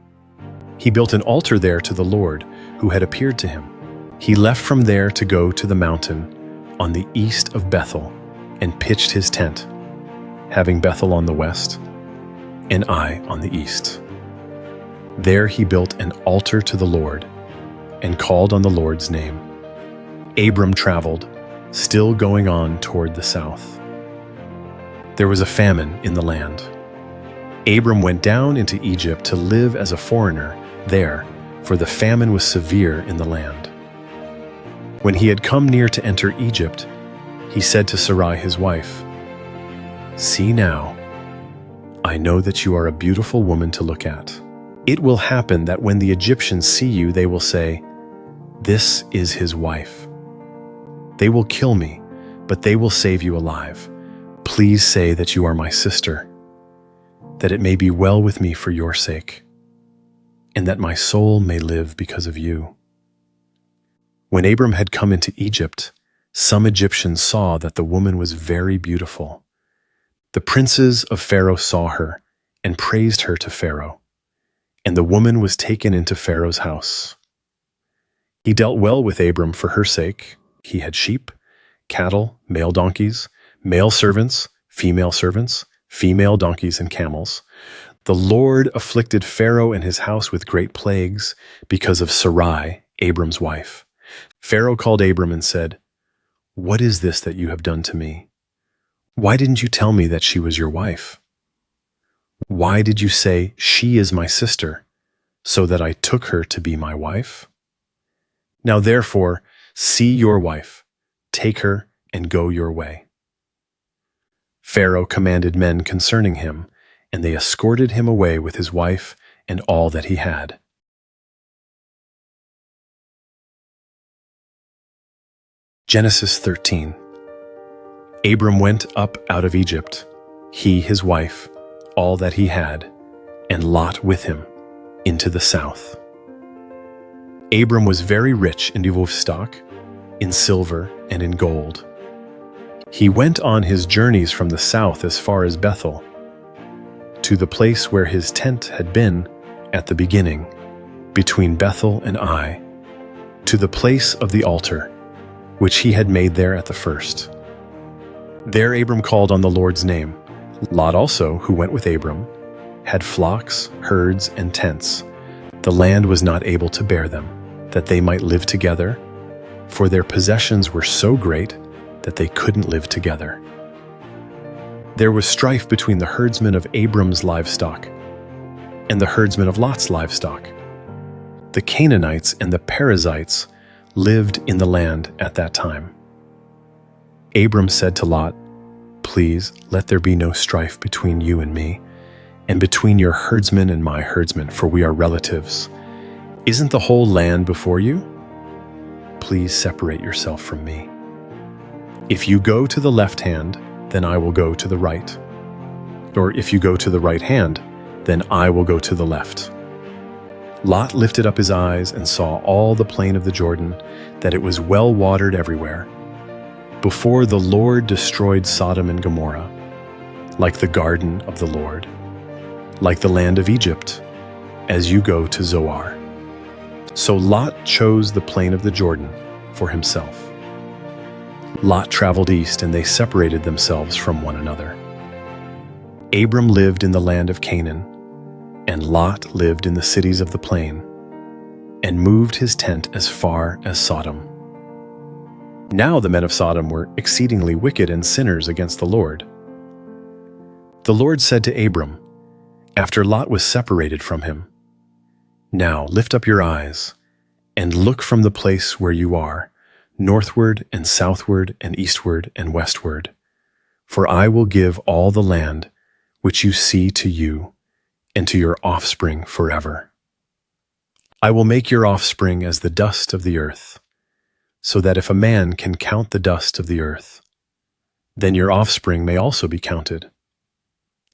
He built an altar there to the Lord, who had appeared to him. He left from there to go to the mountain on the east of Bethel and pitched his tent, having Bethel on the west and Ai on the east. There he built an altar to the Lord and called on the Lord's name. Abram traveled, still going on toward the south. There was a famine in the land. Abram went down into Egypt to live as a foreigner there, for the famine was severe in the land. When he had come near to enter Egypt, he said to Sarai his wife, "See now, I know that you are a beautiful woman to look at. It will happen that when the Egyptians see you, they will say, 'This is his wife.' They will kill me, but they will save you alive. Please say that you are my sister, that it may be well with me for your sake, and that my soul may live because of you." When Abram had come into Egypt, some Egyptians saw that the woman was very beautiful. The princes of Pharaoh saw her and praised her to Pharaoh, and the woman was taken into Pharaoh's house. He dealt well with Abram for her sake. He had sheep, cattle, male donkeys, male servants, female donkeys and camels. The Lord afflicted Pharaoh and his house with great plagues because of Sarai, Abram's wife. Pharaoh called Abram and said, "What is this that you have done to me? Why didn't you tell me that she was your wife? Why did you say, 'She is my sister,' so that I took her to be my wife? Now therefore, see your wife, take her, and go your way." Pharaoh commanded men concerning him, and they escorted him away with his wife and all that he had. Genesis 13. Abram went up out of Egypt, he, his wife, all that he had, and Lot with him, into the south. Abram was very rich in livestock, in silver, and in gold. He went on his journeys from the south as far as Bethel, to the place where his tent had been at the beginning, between Bethel and Ai, to the place of the altar, which he had made there at the first. There Abram called on the Lord's name. Lot also, who went with Abram, had flocks, herds, and tents. The land was not able to bear them. that they might live together, for their possessions were so great that they couldn't live together. There was strife between the herdsmen of Abram's livestock and the herdsmen of Lot's livestock. The Canaanites and the Perizzites lived in the land at that time. Abram said to Lot, "Please let there be no strife between you and me, and between your herdsmen and my herdsmen, for we are relatives. Isn't the whole land before you? Please separate yourself from me. If you go to the left hand, then I will go to the right. Or if you go to the right hand, then I will go to the left." Lot lifted up his eyes and saw all the plain of the Jordan, that it was well watered everywhere, before the Lord destroyed Sodom and Gomorrah, like the garden of the Lord, like the land of Egypt, as you go to Zoar. So Lot chose the plain of the Jordan for himself. Lot traveled east, and they separated themselves from one another. Abram lived in the land of Canaan, and Lot lived in the cities of the plain, and moved his tent as far as Sodom. Now the men of Sodom were exceedingly wicked and sinners against the Lord. The Lord said to Abram, after Lot was separated from him, "Now lift up your eyes, and look from the place where you are, northward and southward and eastward and westward, for I will give all the land which you see to you and to your offspring forever. I will make your offspring as the dust of the earth, so that if a man can count the dust of the earth, then your offspring may also be counted.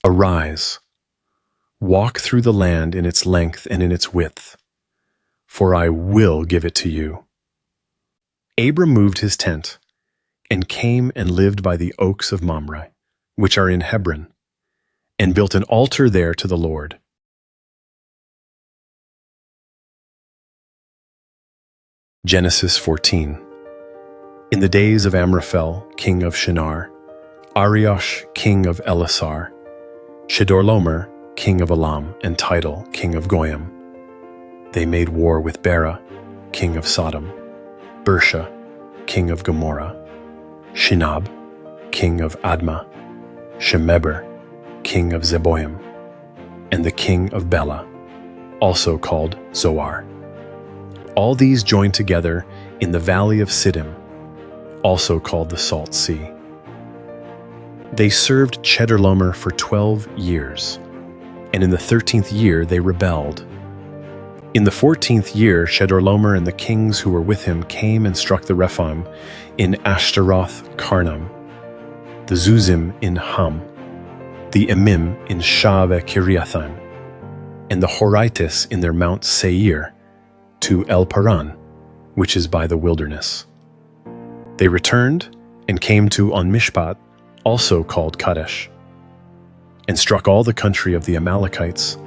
Arise, walk through the land in its length and in its width, for I will give it to you." Abram moved his tent, and came and lived by the oaks of Mamre, which are in Hebron, and built an altar there to the Lord. Genesis 14. In the days of Amraphel, king of Shinar, Ariosh, king of Elasar, Chedorlaomer, king of Elam, and Tidal, king of Goyim, they made war with Bera, king of Sodom, Bersha, king of Gomorrah, Shinab, king of Admah, Shemeber, king of Zeboim, and the king of Bela, also called Zoar. All these joined together in the valley of Siddim, also called the Salt Sea. They served Chedorlaomer for 12 years, and in the 13th year they rebelled. In the 14th year, Chedorlaomer and the kings who were with him came and struck the Rephaim in Ashtaroth Karnam, the Zuzim in Ham, the Emim in Shave Kiriathaim, and the Horites in their Mount Seir, to El Paran, which is by the wilderness. They returned and came to On Mishpat, also called Kadesh, and struck all the country of the Amalekites,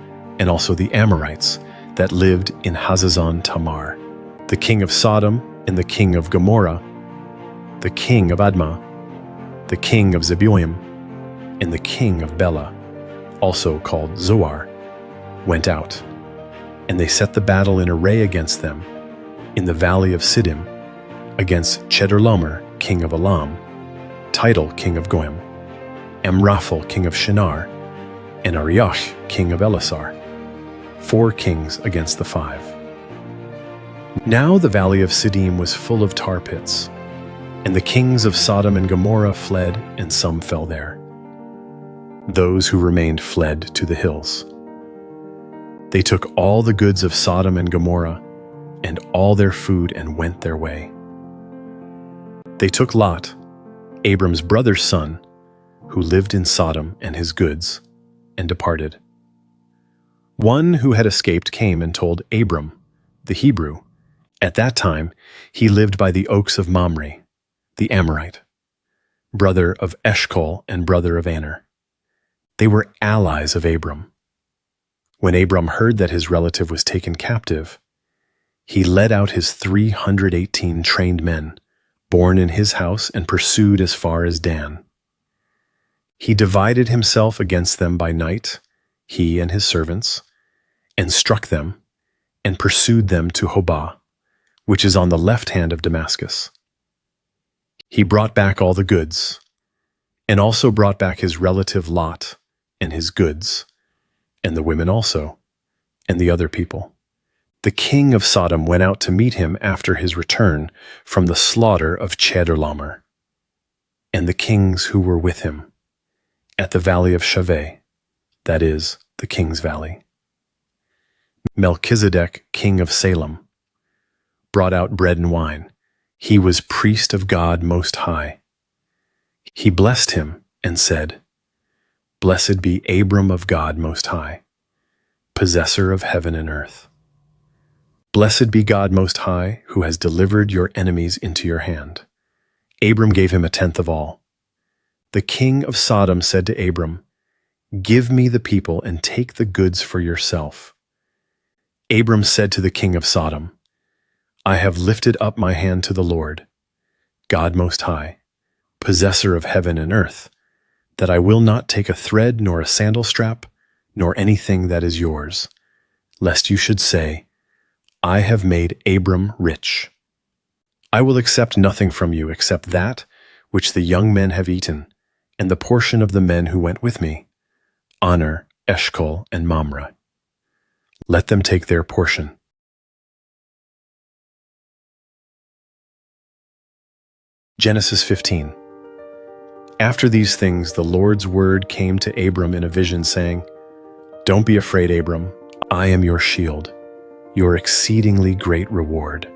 and also the Amorites that lived in Hazazon Tamar, the king of Sodom and the king of Gomorrah, the king of Admah, the king of Zeboim, and the king of Bela, also called Zoar, went out, and they set the battle in array against them in the valley of Siddim, against Chedorlaomer, king of Elam, Tidal, king of Goyim, Amraphel, king of Shinar, and Ariosh, king of Elasar, 4 kings against the 5. Now the valley of Siddim was full of tar pits, and the kings of Sodom and Gomorrah fled, and some fell there. Those who remained fled to the hills. They took all the goods of Sodom and Gomorrah, and all their food, and went their way. They took Lot, Abram's brother's son, who lived in Sodom, and his goods, and departed. One who had escaped came and told Abram, the Hebrew. At that time he lived by the oaks of Mamre, the Amorite, brother of Eshcol and brother of Aner. They were allies of Abram. When Abram heard that his relative was taken captive, he led out his 318 trained men, born in his house, and pursued as far as Dan. He divided himself against them by night, he and his servants, and struck them, and pursued them to Hobah, which is on the left hand of Damascus. He brought back all the goods, and also brought back his relative Lot and his goods, and the women also, and the other people. The king of Sodom went out to meet him after his return from the slaughter of Chedorlaomer, and the kings who were with him, at the valley of Shaveh, that is, the king's valley. Melchizedek, king of Salem, brought out bread and wine. He was priest of God Most High. He blessed him and said, Blessed be Abram of God Most High, possessor of heaven and earth. Blessed be God Most High, who has delivered your enemies into your hand. Abram gave him a tenth of all. The king of Sodom said to Abram, Give me the people and take the goods for yourself. Abram said to the king of Sodom, I have lifted up my hand to the Lord, God Most High, possessor of heaven and earth, that I will not take a thread nor a sandal strap, nor anything that is yours, lest you should say, I have made Abram rich. I will accept nothing from you except that which the young men have eaten, and the portion of the men who went with me, Aner, Eshcol, and Mamre. Let them take their portion. Genesis 15. After these things, the Lord's word came to Abram in a vision, saying, Don't be afraid, Abram. I am your shield, your exceedingly great reward.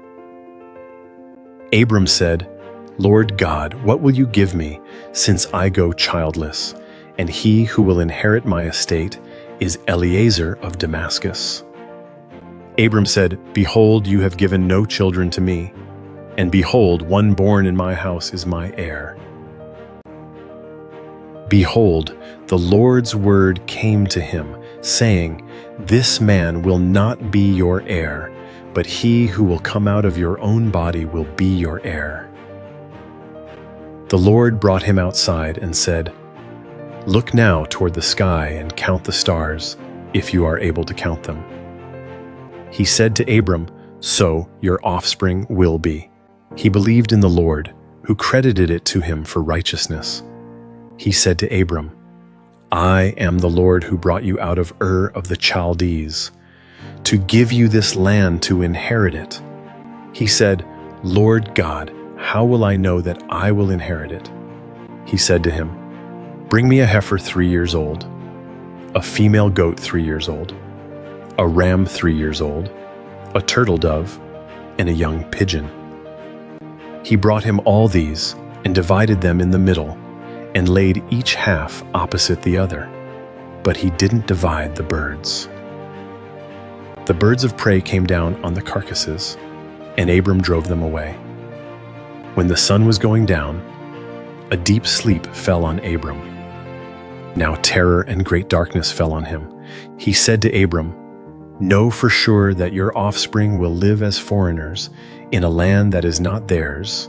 Abram said, Lord God, what will you give me, since I go childless, and he who will inherit my estate is Eliezer of Damascus? Abram said, Behold, you have given no children to me, and behold, one born in my house is my heir. Behold, the Lord's word came to him, saying, This man will not be your heir, but he who will come out of your own body will be your heir. The Lord brought him outside and said, Look now toward the sky and count the stars, if you are able to count them. He said to Abram, So your offspring will be. He believed in the Lord, who credited it to him for righteousness. He said to Abram, I am the Lord who brought you out of Ur of the Chaldees, to give you this land to inherit it. He said, Lord God, how will I know that I will inherit it? He said to him, Bring me a heifer 3 years old, a female goat 3 years old, a ram 3 years old, a turtle dove, and a young pigeon. He brought him all these and divided them in the middle and laid each half opposite the other, but he didn't divide the birds. The birds of prey came down on the carcasses, and Abram drove them away. When the sun was going down, a deep sleep fell on Abram. Now terror and great darkness fell on him. He said to Abram, Know for sure that your offspring will live as foreigners in a land that is not theirs,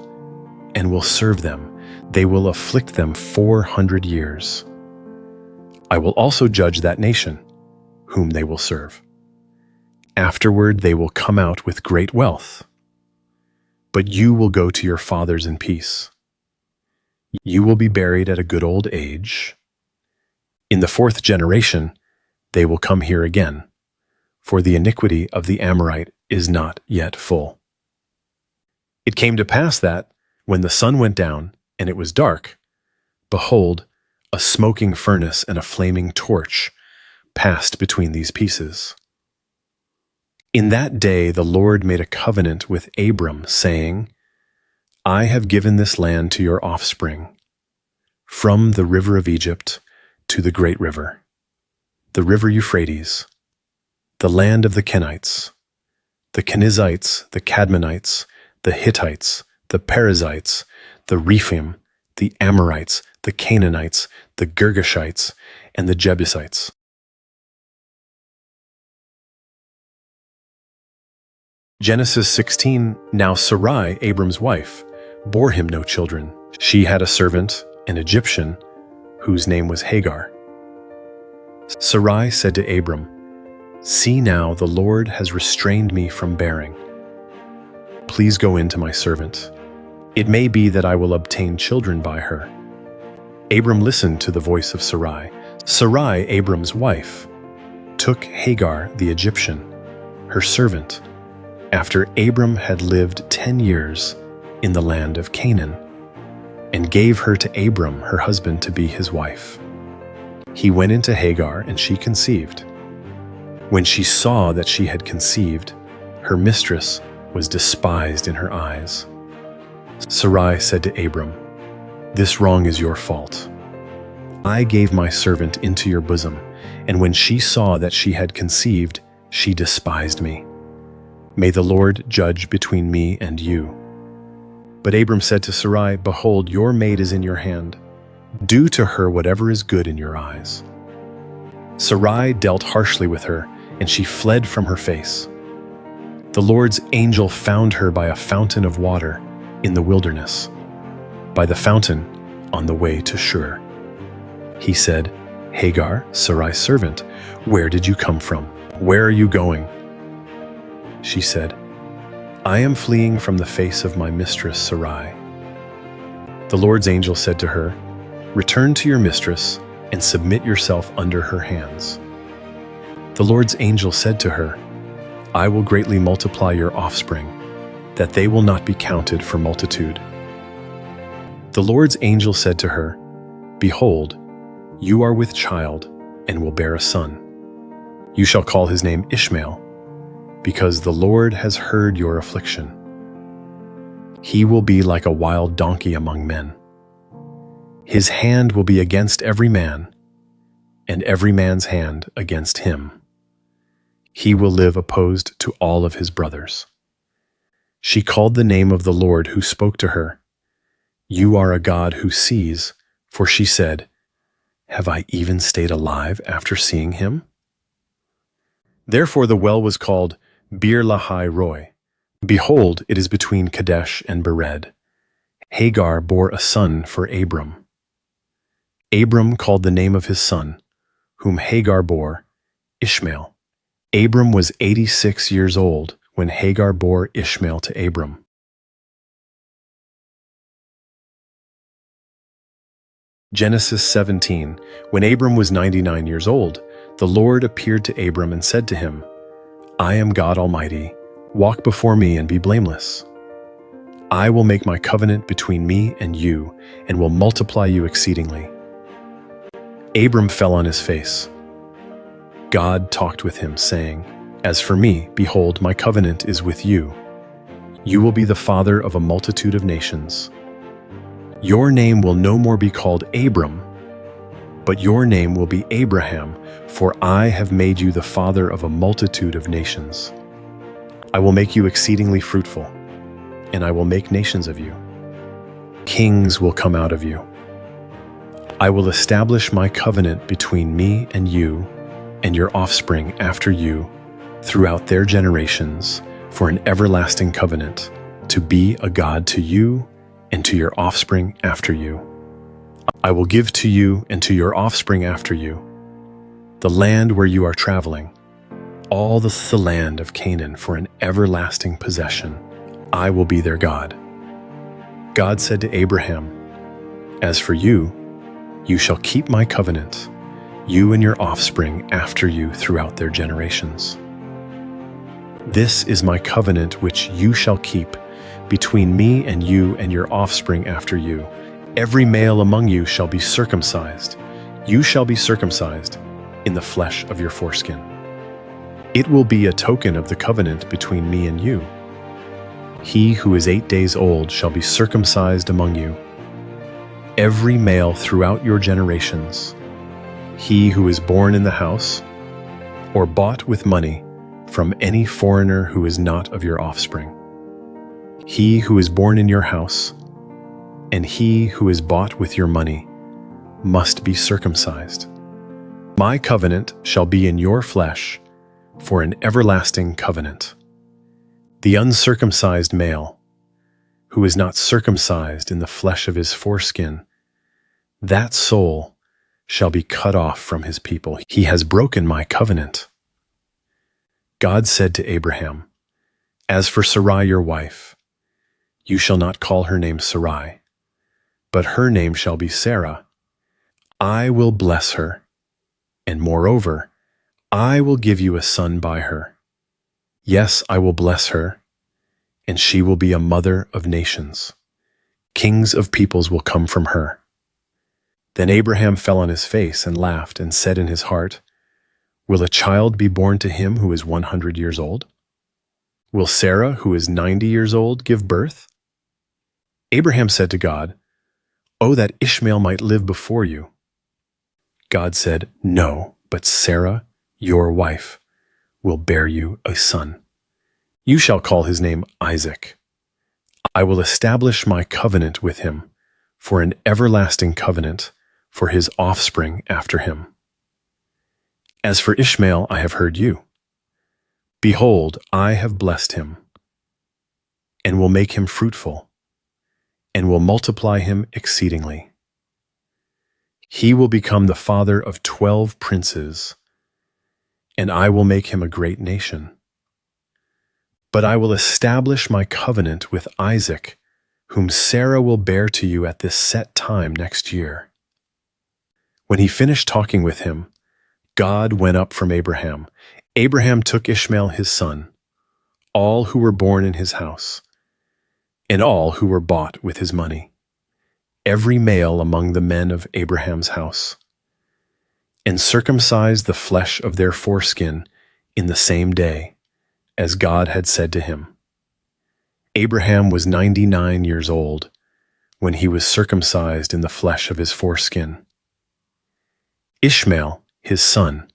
and will serve them. They will afflict them 400 years. I will also judge that nation, whom they will serve. Afterward they will come out with great wealth. But you will go to your fathers in peace. You will be buried at a good old age. In the 4th generation they will come here again, for the iniquity of the Amorite is not yet full. It came to pass that, when the sun went down and it was dark, behold, a smoking furnace and a flaming torch passed between these pieces. In that day the Lord made a covenant with Abram, saying, I have given this land to your offspring, from the river of Egypt to the great river, the river Euphrates, the land of the Kenites, the Kenizzites, the Cadmonites, the Hittites, the Perizzites, the Rephaim, the Amorites, the Canaanites, the Girgashites, and the Jebusites. Genesis 16. Now Sarai, Abram's wife, bore him no children. She had a servant, an Egyptian, whose name was Hagar. Sarai said to Abram, See now, the Lord has restrained me from bearing. Please go in to my servant. It may be that I will obtain children by her." Abram listened to the voice of Sarai. Sarai, Abram's wife, took Hagar the Egyptian, her servant, after Abram had lived 10 years in the land of Canaan, and gave her to Abram, her husband, to be his wife. He went into Hagar, and she conceived. When she saw that she had conceived, her mistress was despised in her eyes. Sarai said to Abram, "This wrong is your fault. I gave my servant into your bosom, and when she saw that she had conceived, she despised me. May the Lord judge between me and you." But Abram said to Sarai, "Behold, your maid is in your hand. Do to her whatever is good in your eyes." Sarai dealt harshly with her, and she fled from her face. The Lord's angel found her by a fountain of water in the wilderness, by the fountain on the way to Shur. He said, "Hagar, Sarai's servant, where did you come from? Where are you going?" She said, "I am fleeing from the face of my mistress Sarai." The Lord's angel said to her, "Return to your mistress and submit yourself under her hands." The Lord's angel said to her, "I will greatly multiply your offspring, that they will not be counted for multitude." The Lord's angel said to her, "Behold, you are with child and will bear a son. You shall call his name Ishmael, because the Lord has heard your affliction. He will be like a wild donkey among men. His hand will be against every man, and every man's hand against him. He will live opposed to all of his brothers." She called the name of the Lord who spoke to her, "You are a God who sees," for she said, "Have I even stayed alive after seeing him?" Therefore the well was called Bir Lahai Roi. Behold, it is between Kadesh and Bered. Hagar bore a son for Abram. Abram called the name of his son, whom Hagar bore, Ishmael. Abram was 86 years old when Hagar bore Ishmael to Abram. Genesis 17. When Abram was 99 years old, the Lord appeared to Abram and said to him, "I am God Almighty. Walk before me and be blameless. I will make my covenant between me and you, and will multiply you exceedingly." Abram fell on his face. God talked with him, saying, "As for me, behold, my covenant is with you. You will be the father of a multitude of nations. Your name will no more be called Abram, but your name will be Abraham, for I have made you the father of a multitude of nations. I will make you exceedingly fruitful, and I will make nations of you. Kings will come out of you. I will establish my covenant between me and you and your offspring after you throughout their generations for an everlasting covenant, to be a God to you and to your offspring after you. I will give to you and to your offspring after you the land where you are traveling, all the land of Canaan for an everlasting possession. I will be their God." God said to Abraham, "As for you, you shall keep my covenant, you and your offspring after you throughout their generations. This is my covenant which you shall keep between me and you and your offspring after you. Every male among you shall be circumcised. You shall be circumcised in the flesh of your foreskin. It will be a token of the covenant between me and you. He who is 8 days old shall be circumcised among you. Every male throughout your generations, he who is born in the house or bought with money from any foreigner who is not of your offspring. He who is born in your house and he who is bought with your money must be circumcised. My covenant shall be in your flesh for an everlasting covenant. The uncircumcised male, who is not circumcised in the flesh of his foreskin, that soul shall be cut off from his people. He has broken my covenant." God said to Abraham, "As for Sarai your wife, You shall not call her name Sarai, but her name shall be Sarah. I will bless her, and moreover, I will give you a son by her. Yes, I will bless her, and she will be a mother of nations. Kings of peoples will come from her. Then Abraham fell on his face and laughed and said in his heart, Will a child be born to him who is 100 years old? Will Sarah, who is 90 years old, give birth? Abraham said to God, Oh, that Ishmael might live before you. God said, No, but Sarah, your wife, will bear you a son. You shall call his name Isaac. I will establish my covenant with him for an everlasting covenant for his offspring after him. As for Ishmael, I have heard you. Behold, I have blessed him, and will make him fruitful, and will multiply him exceedingly. He will become the father of 12 princes, and I will make him a great nation. But I will establish my covenant with Isaac, whom Sarah will bear to you at this set time next year. When he finished talking with him, God went up from Abraham. Abraham took Ishmael his son, all who were born in his house, and all who were bought with his money, every male among the men of Abraham's house, and circumcised the flesh of their foreskin in the same day, as God had said to him. Abraham was 99 years old when he was circumcised in the flesh of his foreskin. Ishmael, his son,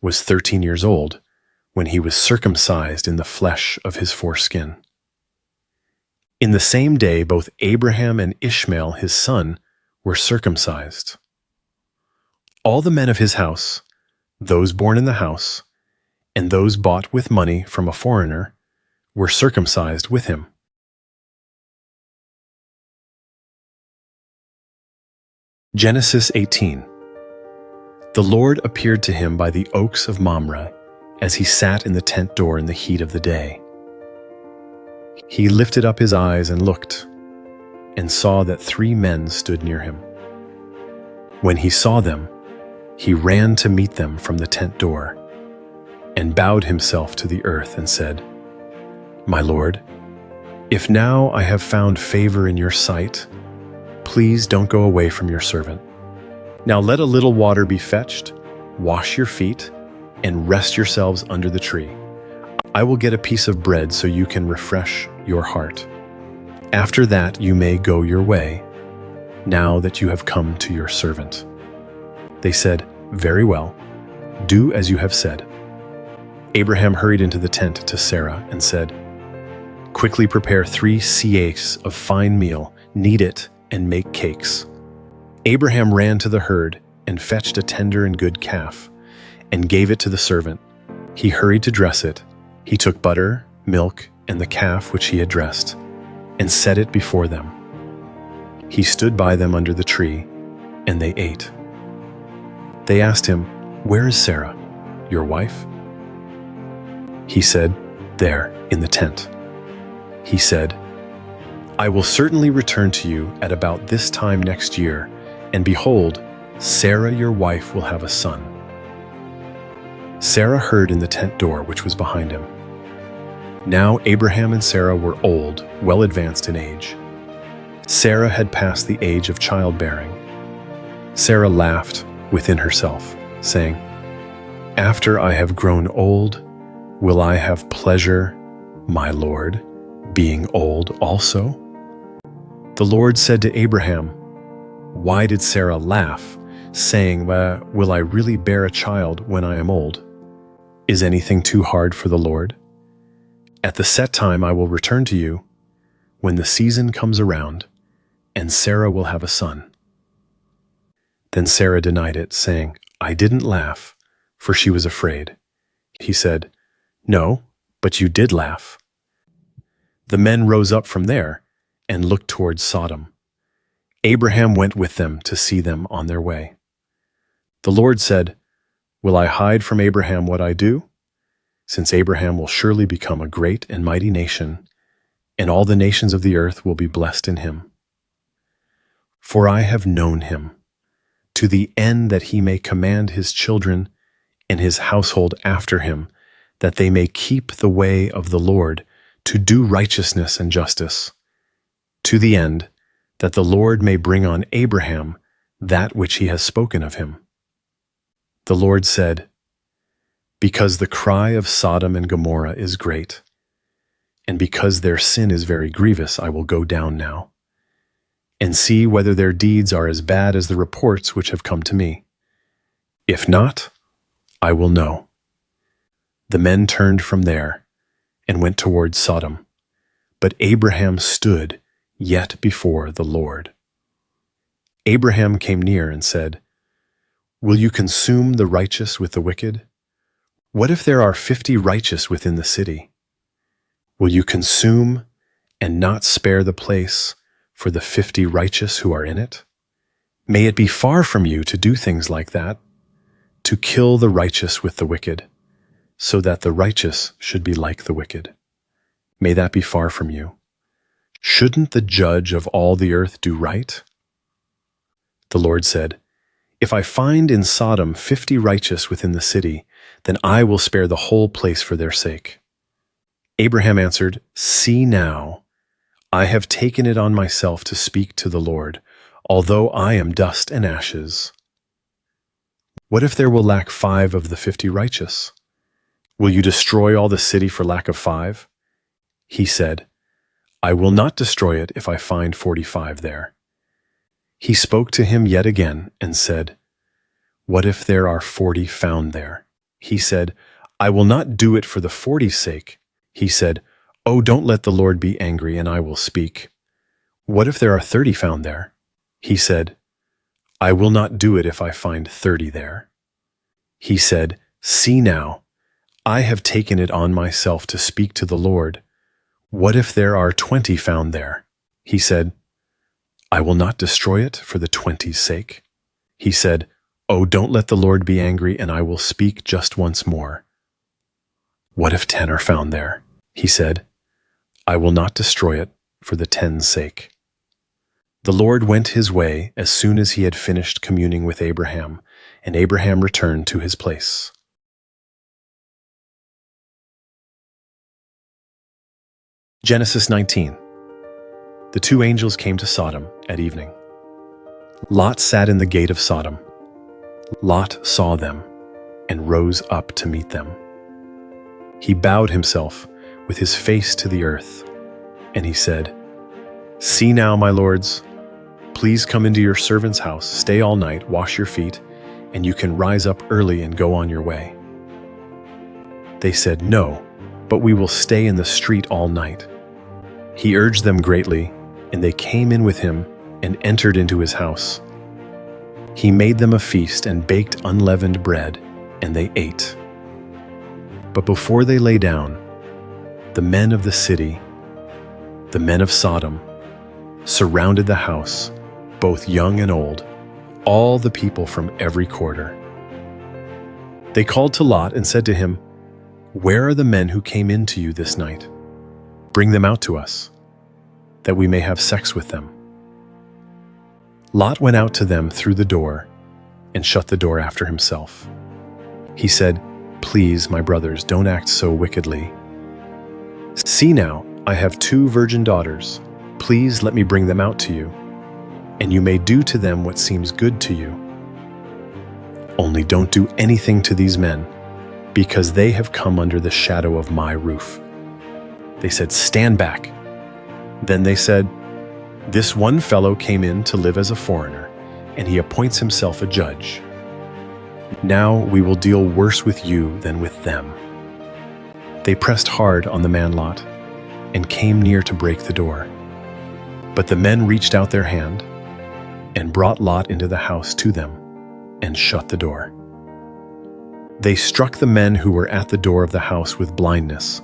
was 13 years old when he was circumcised in the flesh of his foreskin. In the same day, both Abraham and Ishmael, his son, were circumcised. All the men of his house, those born in the house, and those bought with money from a foreigner, were circumcised with him. Genesis 18. The Lord appeared to him by the oaks of Mamre as he sat in the tent door in the heat of the day. He lifted up his eyes and looked, and saw that 3 men stood near him. When he saw them, he ran to meet them from the tent door, and bowed himself to the earth and said, My Lord, if now I have found favor in your sight, please don't go away from your servant. Now let a little water be fetched, wash your feet, and rest yourselves under the tree. I will get a piece of bread so you can refresh your heart. After that you may go your way, now that you have come to your servant. They said, Very well, do as you have said. Abraham hurried into the tent to Sarah and said, Quickly prepare 3 seahs of fine meal, knead it, and make cakes. Abraham ran to the herd and fetched a tender and good calf, and gave it to the servant. He hurried to dress it. He took butter, milk, and the calf which he had dressed, and set it before them. He stood by them under the tree, and they ate. They asked him, Where is Sarah, your wife? He said, There, in the tent. He said, I will certainly return to you at about this time next year, and behold, Sarah your wife will have a son. Sarah heard in the tent door which was behind him. Now Abraham and Sarah were old, well advanced in age. Sarah had passed the age of childbearing. Sarah laughed within herself, saying, After I have grown old, will I have pleasure, my Lord, being old also? The Lord said to Abraham, Why did Sarah laugh, saying, Will I really bear a child when I am old? Is anything too hard for the Lord? At the set time I will return to you, when the season comes around, and Sarah will have a son. Then Sarah denied it, saying, I didn't laugh, for she was afraid. He said, No, but you did laugh. The men rose up from there and looked towards Sodom. Abraham went with them to see them on their way. The Lord said, Will I hide from Abraham what I do? Since Abraham will surely become a great and mighty nation, and all the nations of the earth will be blessed in him. For I have known him, to the end that he may command his children and his household after him, that they may keep the way of the Lord, to do righteousness and justice, to the end that the Lord may bring on Abraham that which he has spoken of him. The Lord said, because the cry of Sodom and Gomorrah is great, and because their sin is very grievous, I will go down now, and see whether their deeds are as bad as the reports which have come to me. If not, I will know. The men turned from there and went towards Sodom, but Abraham stood yet before the Lord. Abraham came near and said, will you consume the righteous with the wicked? What if there are 50 righteous within the city? Will you consume and not spare the place for the 50 righteous who are in it? May it be far from you to do things like that, to kill the righteous with the wicked, so that the righteous should be like the wicked. May that be far from you. Shouldn't the judge of all the earth do right? The Lord said, if I find in Sodom 50 righteous within the city, then I will spare the whole place for their sake. Abraham answered, see now, I have taken it on myself to speak to the Lord, although I am dust and ashes. What if there will lack 5 of the 50 righteous? Will you destroy all the city for lack of 5? He said, I will not destroy it if I find 45 there. He spoke to him yet again and said, what if there are 40 found there? He said, I will not do it for the 40's sake. He said, oh, don't let the Lord be angry, and I will speak. What if there are 30 found there? He said, I will not do it if I find 30 there. He said, see now, I have taken it on myself to speak to the Lord. What if there are 20 found there? He said, I will not destroy it for the 20's sake. He said, oh, don't let the Lord be angry, and I will speak just once more. What if 10 are found there? He said, I will not destroy it for the 10's sake. The Lord went his way as soon as he had finished communing with Abraham, and Abraham returned to his place. Genesis 19. The 2 angels came to Sodom at evening. Lot sat in the gate of Sodom. Lot saw them and rose up to meet them. He bowed himself with his face to the earth, and he said, see now, my lords, please come into your servant's house, stay all night, wash your feet, and you can rise up early and go on your way. They said, no, but we will stay in the street all night. He urged them greatly, and they came in with him and entered into his house. He made them a feast and baked unleavened bread, and they ate. But before they lay down, the men of the city, the men of Sodom, surrounded the house, both young and old, all the people from every quarter. They called to Lot and said to him, where are the men who came in to you this night? Bring them out to us, that we may have sex with them. Lot went out to them through the door and shut the door after himself. He said, please, my brothers, don't act so wickedly. See now, I have 2 virgin daughters. Please let me bring them out to you, and you may do to them what seems good to you. Only don't do anything to these men, because they have come under the shadow of my roof. They said, stand back. Then they said, this one fellow came in to live as a foreigner, and he appoints himself a judge. Now we will deal worse with you than with them. They pressed hard on the man Lot, and came near to break the door. But the men reached out their hand, and brought Lot into the house to them, and shut the door. They struck the men who were at the door of the house with blindness,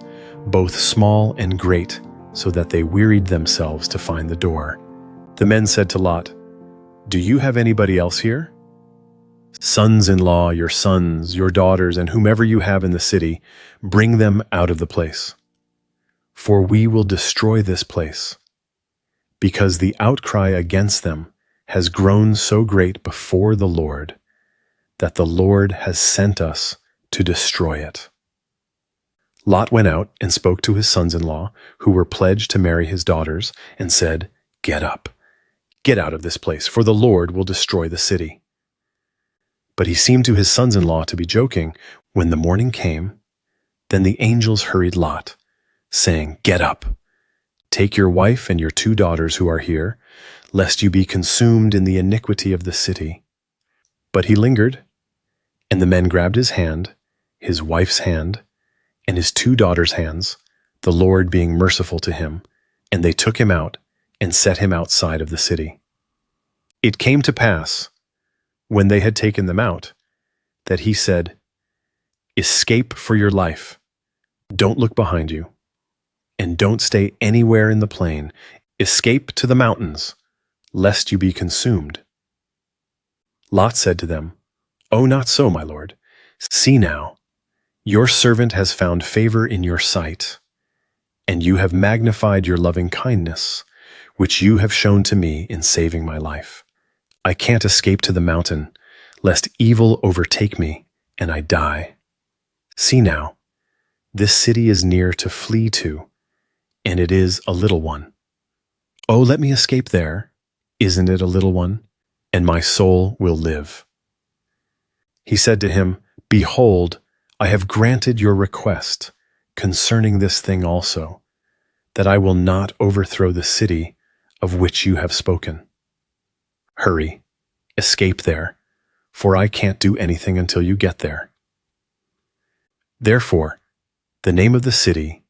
both small and great, so that they wearied themselves to find the door. The men said to Lot, do you have anybody else here? Sons-in-law, your sons, your daughters, and whomever you have in the city, bring them out of the place. for we will destroy this place, because the outcry against them has grown so great before the Lord, that the Lord has sent us to destroy it." Lot went out and spoke to his sons-in-law, who were pledged to marry his daughters, and said, "Get up, get out of this place, for the Lord will destroy the city." But he seemed to his sons-in-law to be joking. When the morning came, then the angels hurried Lot, saying, "Get up, take your wife and your 2 daughters who are here, lest you be consumed in the iniquity of the city." But he lingered, and the men grabbed his hand, his wife's hand, and his 2 daughters' hands, the Lord being merciful to him, and they took him out and set him outside of the city. It came to pass, when they had taken them out, that he said, "Escape for your life. Don't look behind you, and don't stay anywhere in the plain. Escape to the mountains, lest you be consumed." Lot said to them, "Oh, not so, my lord. See now, your servant has found favor in your sight, and you have magnified your loving kindness, which you have shown to me in saving my life. I can't escape to the mountain, lest evil overtake me and I die. See now, this city is near to flee to, and it is a little one. Oh, let me escape there. Isn't it a little one? And my soul will live." He said to him, "Behold, I have granted your request concerning this thing also, that I will not overthrow the city of which you have spoken. Hurry, escape there, for I can't do anything until you get there." Therefore, the name of the city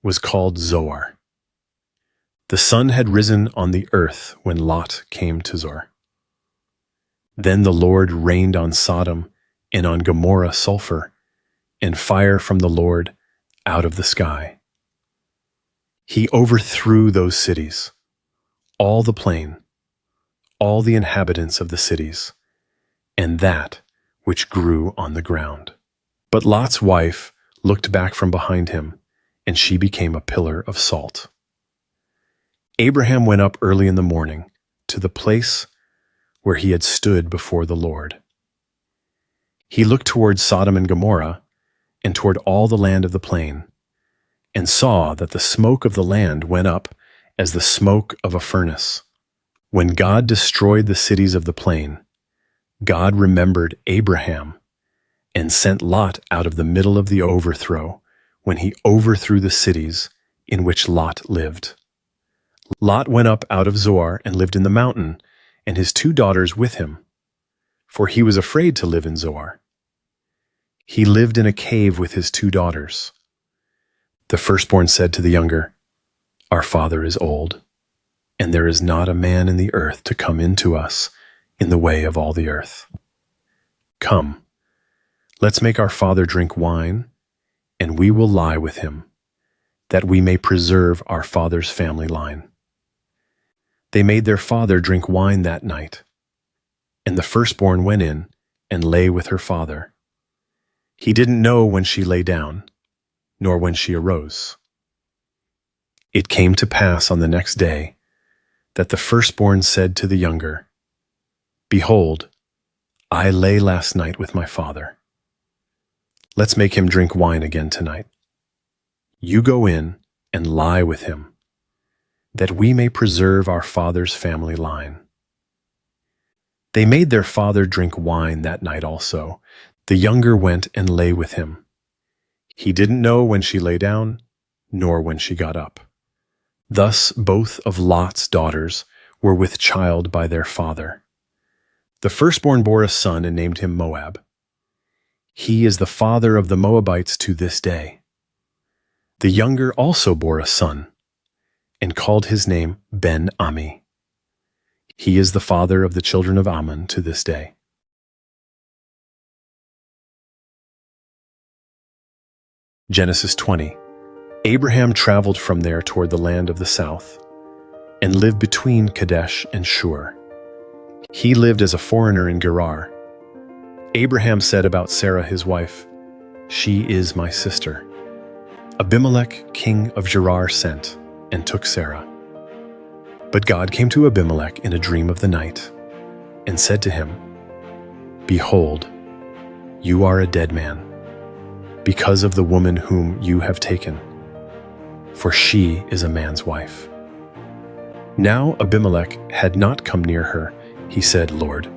was called Zoar. The sun had risen on the earth when Lot came to Zoar. Then the Lord rained on Sodom and on Gomorrah sulfur and fire from the Lord out of the sky. He overthrew those cities, all the plain, all the inhabitants of the cities, and that which grew on the ground. But Lot's wife looked back from behind him, and she became a pillar of salt. Abraham went up early in the morning to the place where he had stood before the Lord. He looked toward Sodom and Gomorrah, and toward all the land of the plain, and saw that the smoke of the land went up as the smoke of a furnace. When God destroyed the cities of the plain, God remembered Abraham and sent Lot out of the middle of the overthrow when he overthrew the cities in which Lot lived. Lot went up out of Zoar and lived in the mountain, and his 2 daughters with him, for he was afraid to live in Zoar. He lived in a cave with his 2 daughters. The firstborn said to the younger, "Our father is old, and there is not a man in the earth to come into us in the way of all the earth. Come, let's make our father drink wine, and we will lie with him, that we may preserve our father's family line." They made their father drink wine that night, and the firstborn went in and lay with her father. He didn't know when she lay down, nor when she arose. It came to pass on the next day that the firstborn said to the younger, "Behold, I lay last night with my father. Let's make him drink wine again tonight. You go in and lie with him, that we may preserve our father's family line." They made their father drink wine that night also. The younger went and lay with him. He didn't know when she lay down, nor when she got up. Thus both of Lot's daughters were with child by their father. The firstborn bore a son and named him Moab. He is the father of the Moabites to this day. The younger also bore a son, and called his name Ben-Ami. He is the father of the children of Ammon to this day. Genesis 20. Abraham traveled from there toward the land of the south, and lived between Kadesh and Shur. He lived as a foreigner in Gerar. Abraham said about Sarah his wife, "She is my sister." Abimelech, king of Gerar, sent and took Sarah. But God came to Abimelech in a dream of the night and said to him, "Behold, you are a dead man, because of the woman whom you have taken, for she is a man's wife." Now Abimelech had not come near her. He said, "Lord,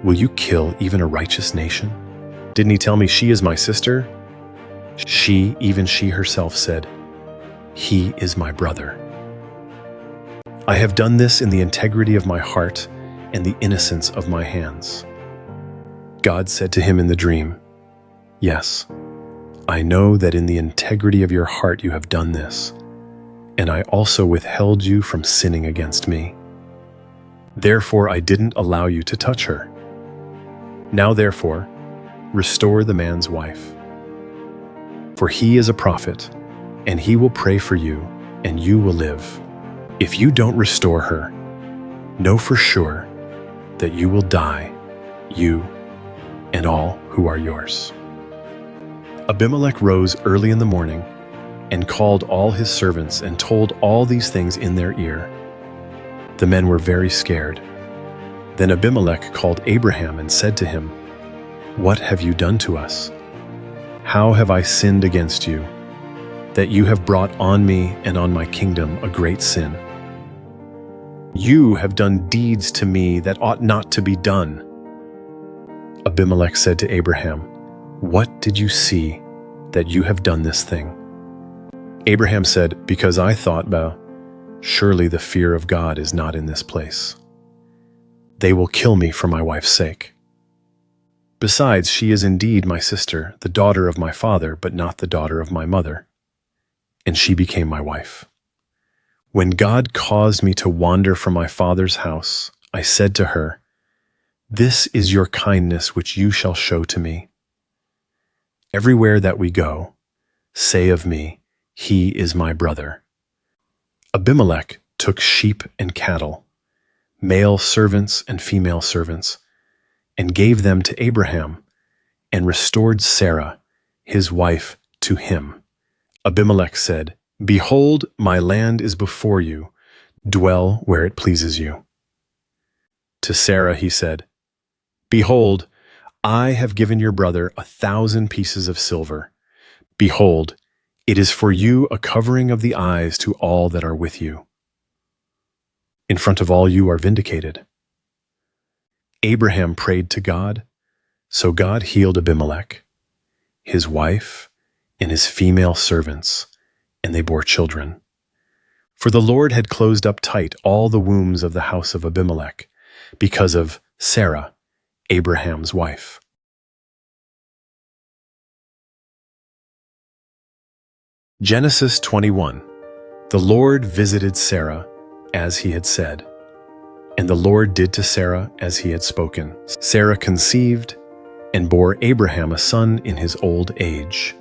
will you kill even a righteous nation? Didn't he tell me she is my sister?" She, even she herself, said, "He is my brother." I have done this in the integrity of my heart and the innocence of my hands. God said to him in the dream, "Yes, I know that in the integrity of your heart you have done this, and I also withheld you from sinning against me. Therefore I didn't allow you to touch her. Now therefore, restore the man's wife. For he is a prophet, and he will pray for you, and you will live. If you don't restore her, know for sure that you will die, you and all who are yours." Abimelech rose early in the morning and called all his servants and told all these things in their ear. The men were very scared. Then Abimelech called Abraham and said to him, "What have you done to us? How have I sinned against you, that you have brought on me and on my kingdom a great sin? You have done deeds to me that ought not to be done." Abimelech said to Abraham, "What did you see that you have done this thing?" Abraham said, "Because I thought, surely the fear of God is not in this place. They will kill me for my wife's sake. Besides, she is indeed my sister, the daughter of my father, but not the daughter of my mother. And she became my wife. When God caused me to wander from my father's house, I said to her, 'This is your kindness which you shall show to me. Everywhere that we go, say of me, he is my brother.' Abimelech took sheep and cattle, male servants and female servants, and gave them to Abraham, and restored Sarah, his wife, to him. Abimelech said, 'Behold, my land is before you. Dwell where it pleases you.' To Sarah he said, 'Behold, I have given your brother 1,000 pieces of silver. Behold, it is for you a covering of the eyes to all that are with you. In front of all you are vindicated.' Abraham prayed to God, so God healed Abimelech, his wife, and his female servants, and they bore children. For the Lord had closed up tight all the wombs of the house of Abimelech, because of Sarah, Abraham's wife. Genesis 21. The Lord visited Sarah as he had said, and the Lord did to Sarah as he had spoken. Sarah conceived and bore Abraham a son in his old age,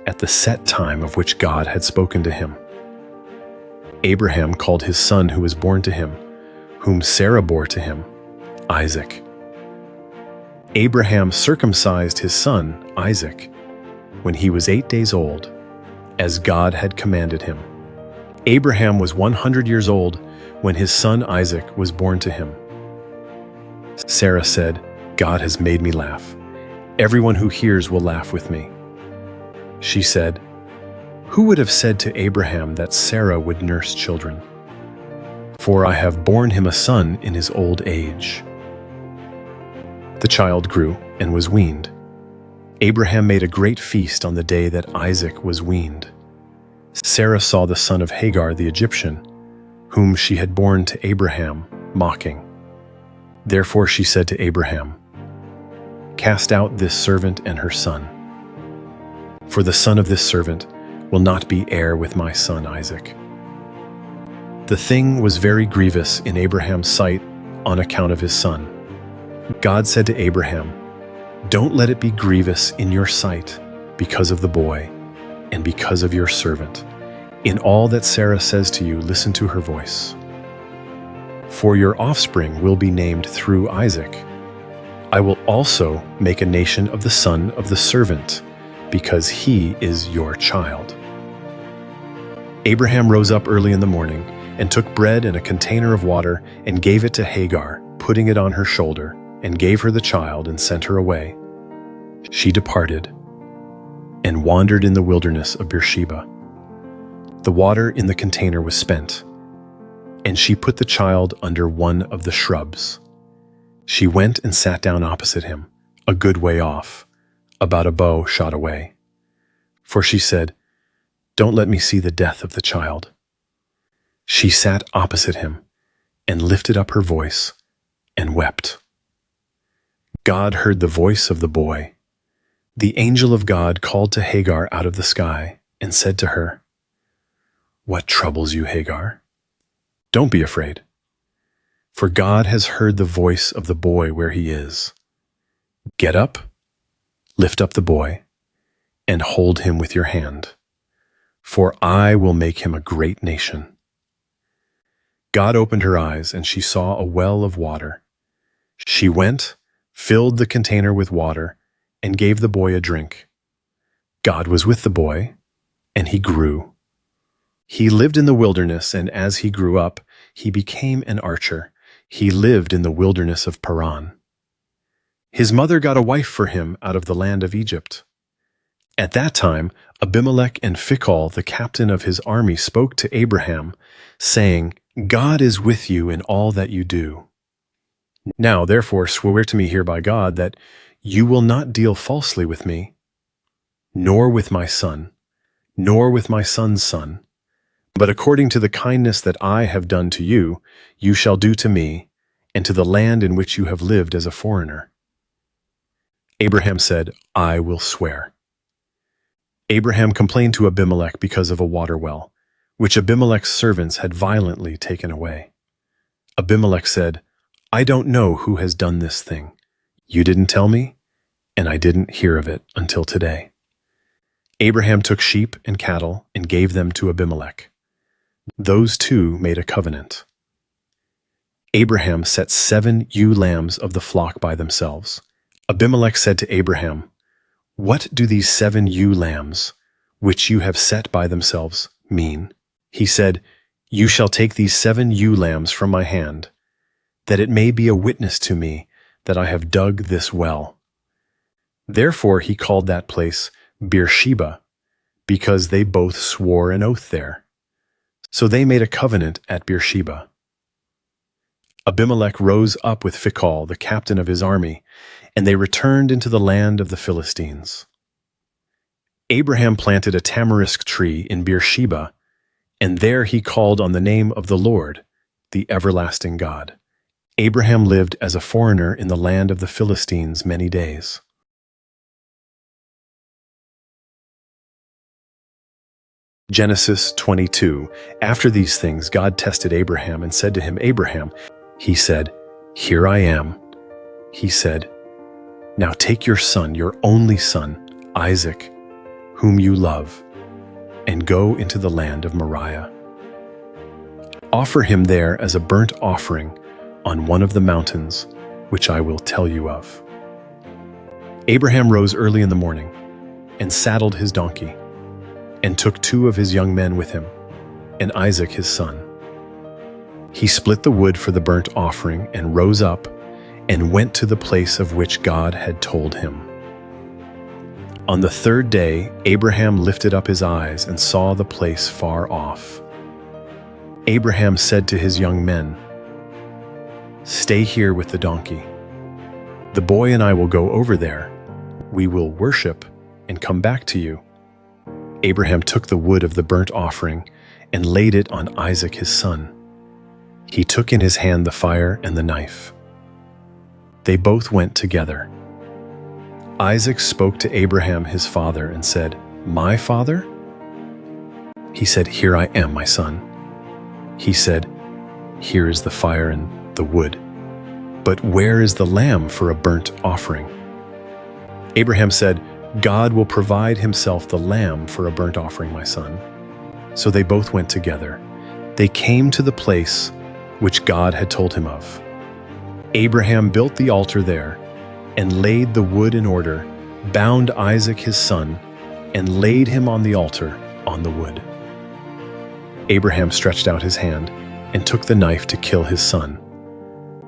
at the set time of which God had spoken to him. Abraham called his son who was born to him, whom Sarah bore to him, Isaac. Abraham circumcised his son, Isaac, when he was 8 days old, as God had commanded him. Abraham was 100 years old when his son Isaac was born to him. Sarah said, "God has made me laugh. Everyone who hears will laugh with me." She said, "Who would have said to Abraham that Sarah would nurse children? For I have borne him a son in his old age." The child grew and was weaned. Abraham made a great feast on the day that Isaac was weaned. Sarah saw the son of Hagar the Egyptian, whom she had borne to Abraham, mocking. Therefore she said to Abraham, "Cast out this servant and her son, for the son of this servant will not be heir with my son Isaac." The thing was very grievous in Abraham's sight on account of his son. God said to Abraham, "Don't let it be grievous in your sight because of the boy and because of your servant. In all that Sarah says to you, listen to her voice. For your offspring will be named through Isaac. I will also make a nation of the son of the servant, because he is your child." Abraham rose up early in the morning and took bread and a container of water and gave it to Hagar, putting it on her shoulder, and gave her the child and sent her away. She departed and wandered in the wilderness of Beersheba. The water in the container was spent, and she put the child under one of the shrubs. She went and sat down opposite him, a good way off, about a bow shot away. For she said, "Don't let me see the death of the child." She sat opposite him and lifted up her voice and wept. God heard the voice of the boy. The angel of God called to Hagar out of the sky and said to her, "What troubles you, Hagar? Don't be afraid, for God has heard the voice of the boy where he is. Get up, lift up the boy, and hold him with your hand, for I will make him a great nation." God opened her eyes, and she saw a well of water. She went, filled the container with water, and gave the boy a drink. God was with the boy, and he grew. He lived in the wilderness, and as he grew up, he became an archer. He lived in the wilderness of Paran. His mother got a wife for him out of the land of Egypt. At that time, Abimelech and Phicol, the captain of his army, spoke to Abraham, saying, "God is with you in all that you do. Now, therefore, swear to me here by God that you will not deal falsely with me, nor with my son, nor with my son's son, but according to the kindness that I have done to you, you shall do to me, and to the land in which you have lived as a foreigner." Abraham said, "I will swear." Abraham complained to Abimelech because of a water well, which Abimelech's servants had violently taken away. Abimelech said, "I don't know who has done this thing. You didn't tell me, and I didn't hear of it until today." Abraham took sheep and cattle and gave them to Abimelech. Those two made a covenant. Abraham set 7 ewe lambs of the flock by themselves. Abimelech said to Abraham, "What do these 7 ewe lambs, which you have set by themselves, mean?" He said, "You shall take these 7 ewe lambs from my hand, that it may be a witness to me that I have dug this well." Therefore he called that place Beersheba, because they both swore an oath there. So they made a covenant at Beersheba. Abimelech rose up with Phicol, the captain of his army, and they returned into the land of the Philistines. Abraham planted a tamarisk tree in Beersheba, and there he called on the name of the Lord, the everlasting God. Abraham lived as a foreigner in the land of the Philistines many days. Genesis 22. After these things, God tested Abraham and said to him, "Abraham." He said, "Here I am." He said, "Now take your son, your only son, Isaac, whom you love, and go into the land of Moriah. Offer him there as a burnt offering on one of the mountains, which I will tell you of." Abraham rose early in the morning and saddled his donkey, and took 2 of his young men with him, and Isaac his son. He split the wood for the burnt offering and rose up and went to the place of which God had told him. On the 3rd day, Abraham lifted up his eyes and saw the place far off. Abraham said to his young men, "Stay here with the donkey. The boy and I will go over there. We will worship and come back to you." Abraham took the wood of the burnt offering and laid it on Isaac his son. He took in his hand the fire and the knife. They both went together. Isaac spoke to Abraham his father and said, "My father?" He said, "Here I am, my son." He said, "Here is the fire and the wood, but where is the lamb for a burnt offering?" Abraham said, "God will provide himself the lamb for a burnt offering, my son." So they both went together. They came to the place which God had told him of. Abraham built the altar there and laid the wood in order, bound Isaac his son, and laid him on the altar on the wood. Abraham stretched out his hand and took the knife to kill his son.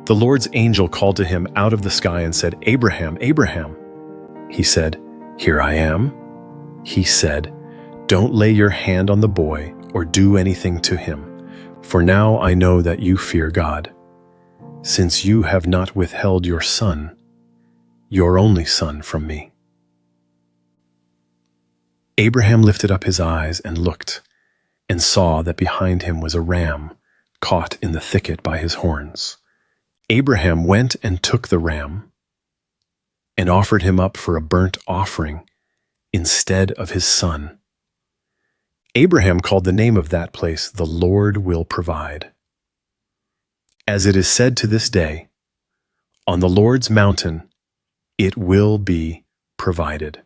The Lord's angel called to him out of the sky and said, "Abraham, Abraham." He said, "Here I am." He said, "Don't lay your hand on the boy or do anything to him, for now I know that you fear God, since you have not withheld your son, your only son, from me." Abraham lifted up his eyes and looked, and saw that behind him was a ram caught in the thicket by his horns. Abraham went and took the ram and offered him up for a burnt offering instead of his son. Abraham called the name of that place, "The Lord will provide." As it is said to this day, on the Lord's mountain it will be provided.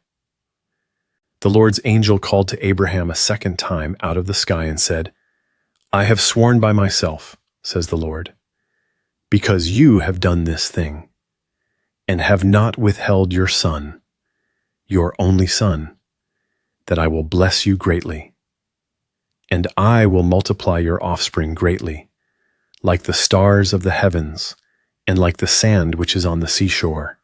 The Lord's angel called to Abraham a second time out of the sky and said, "I have sworn by myself, says the Lord, because you have done this thing, and have not withheld your son, your only son, that I will bless you greatly. And I will multiply your offspring greatly, like the stars of the heavens, and like the sand which is on the seashore.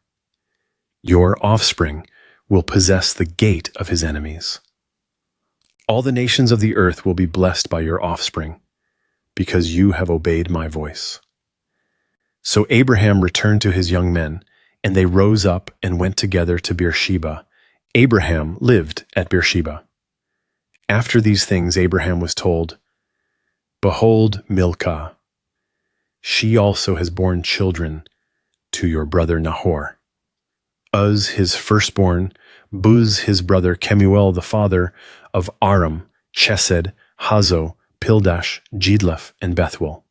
Your offspring will possess the gate of his enemies. All the nations of the earth will be blessed by your offspring, because you have obeyed my voice." So Abraham returned to his young men, and they rose up and went together to Beersheba. Abraham lived at Beersheba. After these things Abraham was told, "Behold Milcah, she also has borne children to your brother Nahor. Uz his firstborn, Buz his brother, Kemuel the father of Aram, Chesed, Hazo, Pildash, Jidlaph, and Bethuel.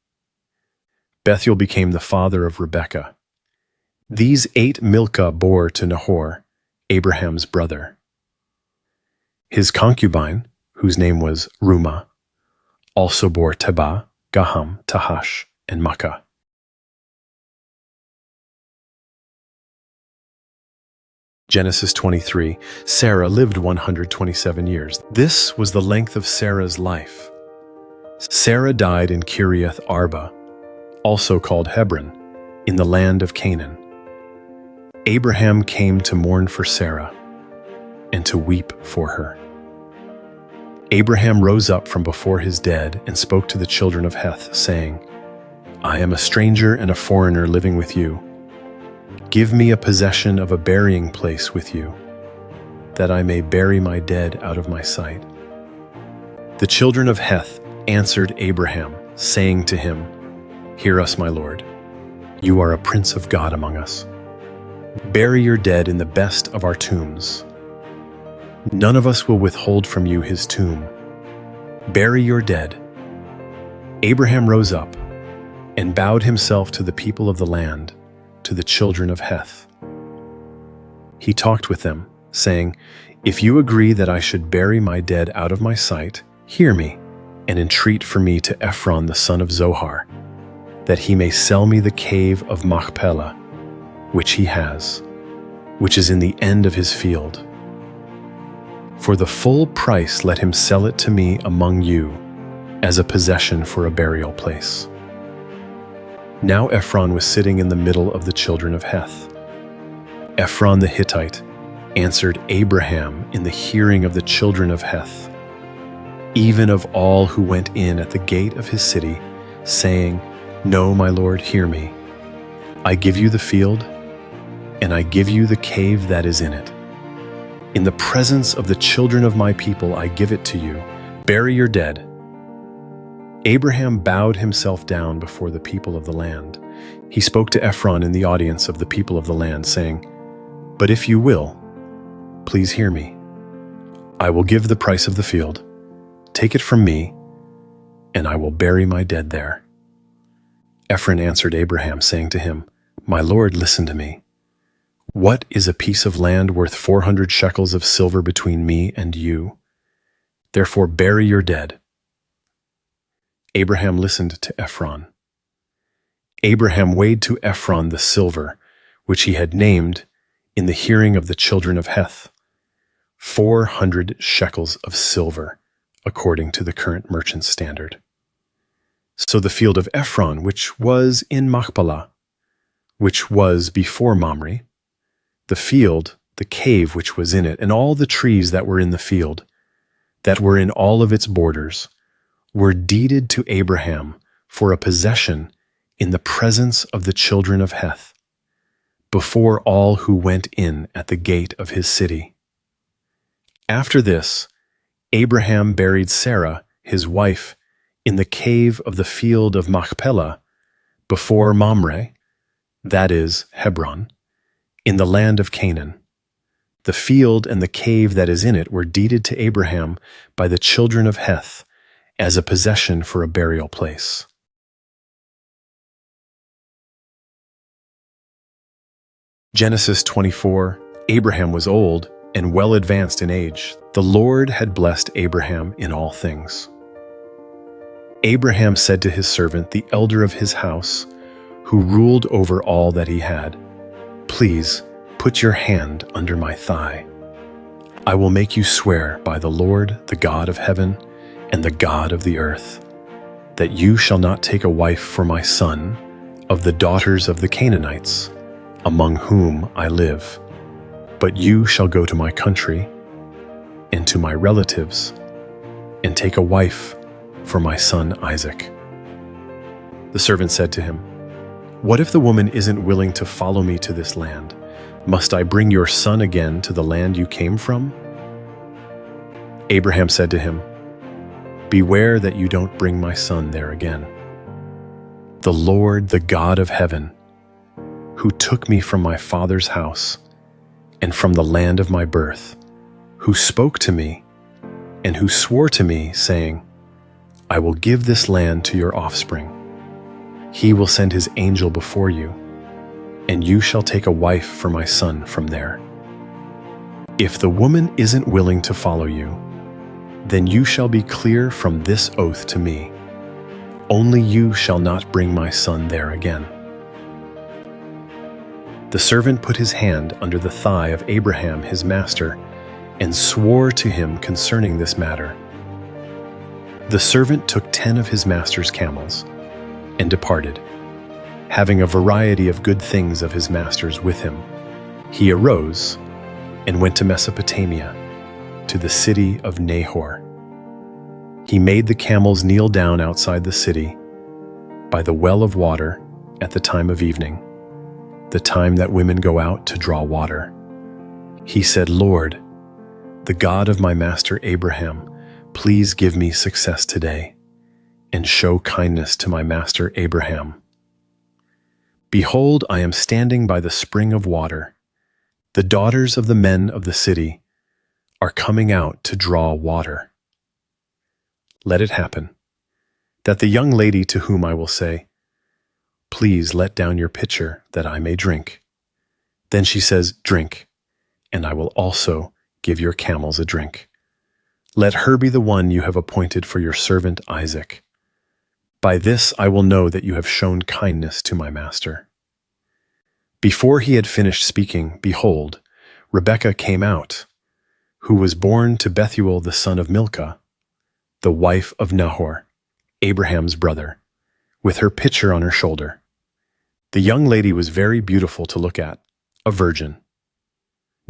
Bethuel became the father of Rebekah. These 8 Milcah bore to Nahor, Abraham's brother. His concubine, whose name was Rumah, also bore Tebah, Gaham, Tahash, and Makkah. Genesis 23. Sarah lived 127 years. This was the length of Sarah's life. Sarah died in Kiriath Arba, also called Hebron, in the land of Canaan. Abraham came to mourn for Sarah and to weep for her. Abraham rose up from before his dead and spoke to the children of Heth, saying, "I am a stranger and a foreigner living with you. Give me a possession of a burying place with you, that I may bury my dead out of my sight." The children of Heth answered Abraham, saying to him, "Hear us, my lord. You are a prince of God among us. Bury your dead in the best of our tombs. None of us will withhold from you his tomb. Bury your dead." Abraham rose up and bowed himself to the people of the land, to the children of Heth. He talked with them, saying, "If you agree that I should bury my dead out of my sight, hear me, and entreat for me to Ephron the son of Zohar, that he may sell me the cave of Machpelah, which he has, which is in the end of his field. For the full price let him sell it to me among you, as a possession for a burial place." Now Ephron was sitting in the middle of the children of Heth. Ephron the Hittite answered Abraham in the hearing of the children of Heth, even of all who went in at the gate of his city, saying, "No, my lord, hear me. I give you the field, and I give you the cave that is in it. In the presence of the children of my people I give it to you. Bury your dead." Abraham bowed himself down before the people of the land. He spoke to Ephron in the audience of the people of the land, saying, "But if you will, please hear me. I will give the price of the field. Take it from me, and I will bury my dead there." Ephron answered Abraham, saying to him, "My lord, listen to me. What is a piece of land worth 400 shekels of silver between me and you? Therefore bury your dead." Abraham listened to Ephron. Abraham weighed to Ephron the silver, which he had named in the hearing of the children of Heth, 400 shekels of silver, according to the current merchant standard. So the field of Ephron, which was in Machpelah, which was before Mamre, the field, the cave which was in it, and all the trees that were in the field, that were in all of its borders, were deeded to Abraham for a possession in the presence of the children of Heth, before all who went in at the gate of his city. After this, Abraham buried Sarah, his wife, in the cave of the field of Machpelah, before Mamre, that is, Hebron, in the land of Canaan. The field and the cave that is in it were deeded to Abraham by the children of Heth as a possession for a burial place. Genesis 24. Abraham was old and well advanced in age. The Lord had blessed Abraham in all things. Abraham said to his servant, the elder of his house, who ruled over all that he had, "Please put your hand under my thigh. I will make you swear by the Lord, the God of heaven and the God of the earth, that you shall not take a wife for my son of the daughters of the Canaanites, among whom I live, but you shall go to my country and to my relatives and take a wife for my son Isaac." The servant said to him, "What if the woman isn't willing to follow me to this land? Must I bring your son again to the land you came from?" Abraham said to him, "Beware that you don't bring my son there again. The Lord, the God of heaven, who took me from my father's house and from the land of my birth, who spoke to me and who swore to me, saying, 'I will give this land to your offspring.' He will send his angel before you, and you shall take a wife for my son from there. If the woman isn't willing to follow you, then you shall be clear from this oath to me. Only you shall not bring my son there again." The servant put his hand under the thigh of Abraham his master and swore to him concerning this matter. The servant took 10 of his master's camels and departed, having a variety of good things of his master's with him. He arose and went to Mesopotamia, to the city of Nahor. He made the camels kneel down outside the city, by the well of water at the time of evening, the time that women go out to draw water. He said, "Lord, the God of my master Abraham, please give me success today, and show kindness to my master Abraham. Behold, I am standing by the spring of water. The daughters of the men of the city are coming out to draw water. Let it happen, that the young lady to whom I will say, 'Please let down your pitcher that I may drink,' then she says, 'Drink, and I will also give your camels a drink.' Let her be the one you have appointed for your servant Isaac. By this I will know that you have shown kindness to my master." Before he had finished speaking, behold, Rebekah came out, who was born to Bethuel the son of Milcah, the wife of Nahor, Abraham's brother, with her pitcher on her shoulder. The young lady was very beautiful to look at, a virgin.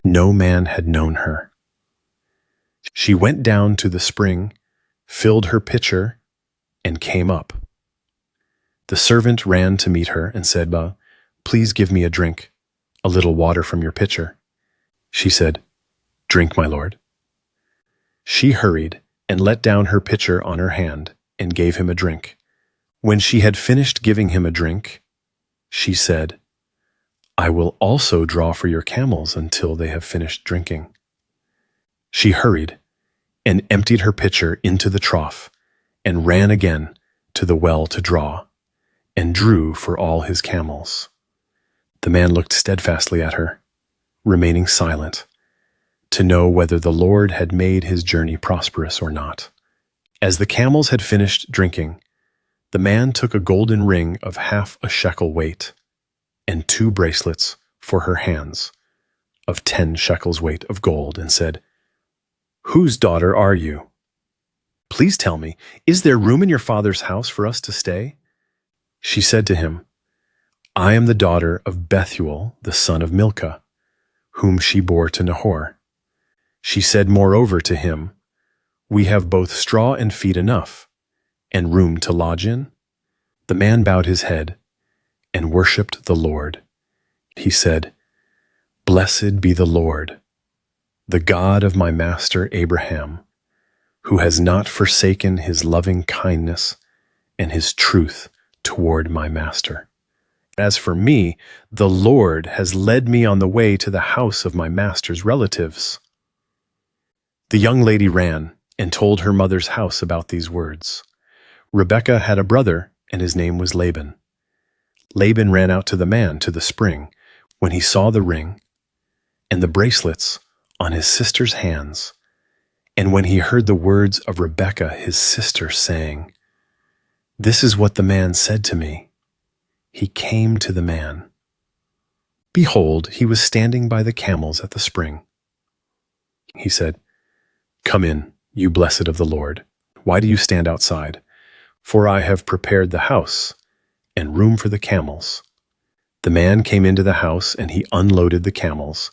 No man had known her. She went down to the spring, filled her pitcher, and came up. The servant ran to meet her and said, "Please give me a drink, a little water from your pitcher." She said, "Drink, my lord." She hurried and let down her pitcher on her hand and gave him a drink. When she had finished giving him a drink, she said, "I will also draw for your camels until they have finished drinking." She hurried and emptied her pitcher into the trough and ran again to the well to draw, and drew for all his camels. The man looked steadfastly at her, remaining silent, to know whether the Lord had made his journey prosperous or not. As the camels had finished drinking, the man took a golden ring of 1/2 shekel weight, and 2 bracelets for her hands, of 10 shekels weight of gold, and said, "Whose daughter are you?" Please tell me, is there room in your father's house for us to stay?" She said to him, "I am the daughter of Bethuel, the son of Milcah, whom she bore to Nahor." She said moreover to him, "We have both straw and feed enough, and room to lodge in." The man bowed his head and worshipped the Lord. He said, "Blessed be the Lord, the God of my master Abraham, who has not forsaken his loving kindness and his truth toward my master. As for me, the Lord has led me on the way to the house of my master's relatives." The young lady ran and told her mother's house about these words. Rebekah had a brother, and his name was Laban. Laban ran out to the man to the spring when he saw the ring and the bracelets on his sister's hands, and when he heard the words of Rebekah his sister saying, "This is what the man said to me," he came to the man. Behold, he was standing by the camels at the spring. He said, "Come in, you blessed of the Lord. Why do you stand outside? For I have prepared the house and room for the camels." The man came into the house, and he unloaded the camels.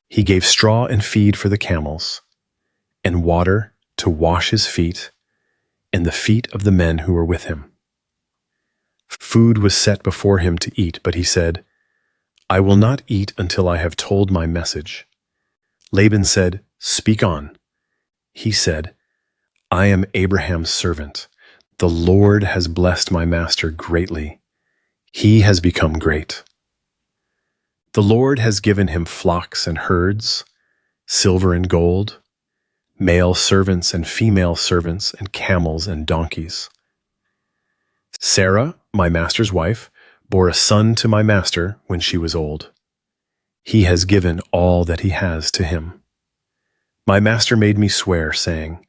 He gave straw and feed for the camels, and water to wash his feet and the feet of the men who were with him. Food was set before him to eat, but he said, "I will not eat until I have told my message." Laban said, "Speak on." He said, "I am Abraham's servant. The Lord has blessed my master greatly. He has become great. The Lord has given him flocks and herds, silver and gold, male servants and female servants, and camels and donkeys. Sarah, my master's wife, bore a son to my master when she was old. He has given all that he has to him. My master made me swear, saying,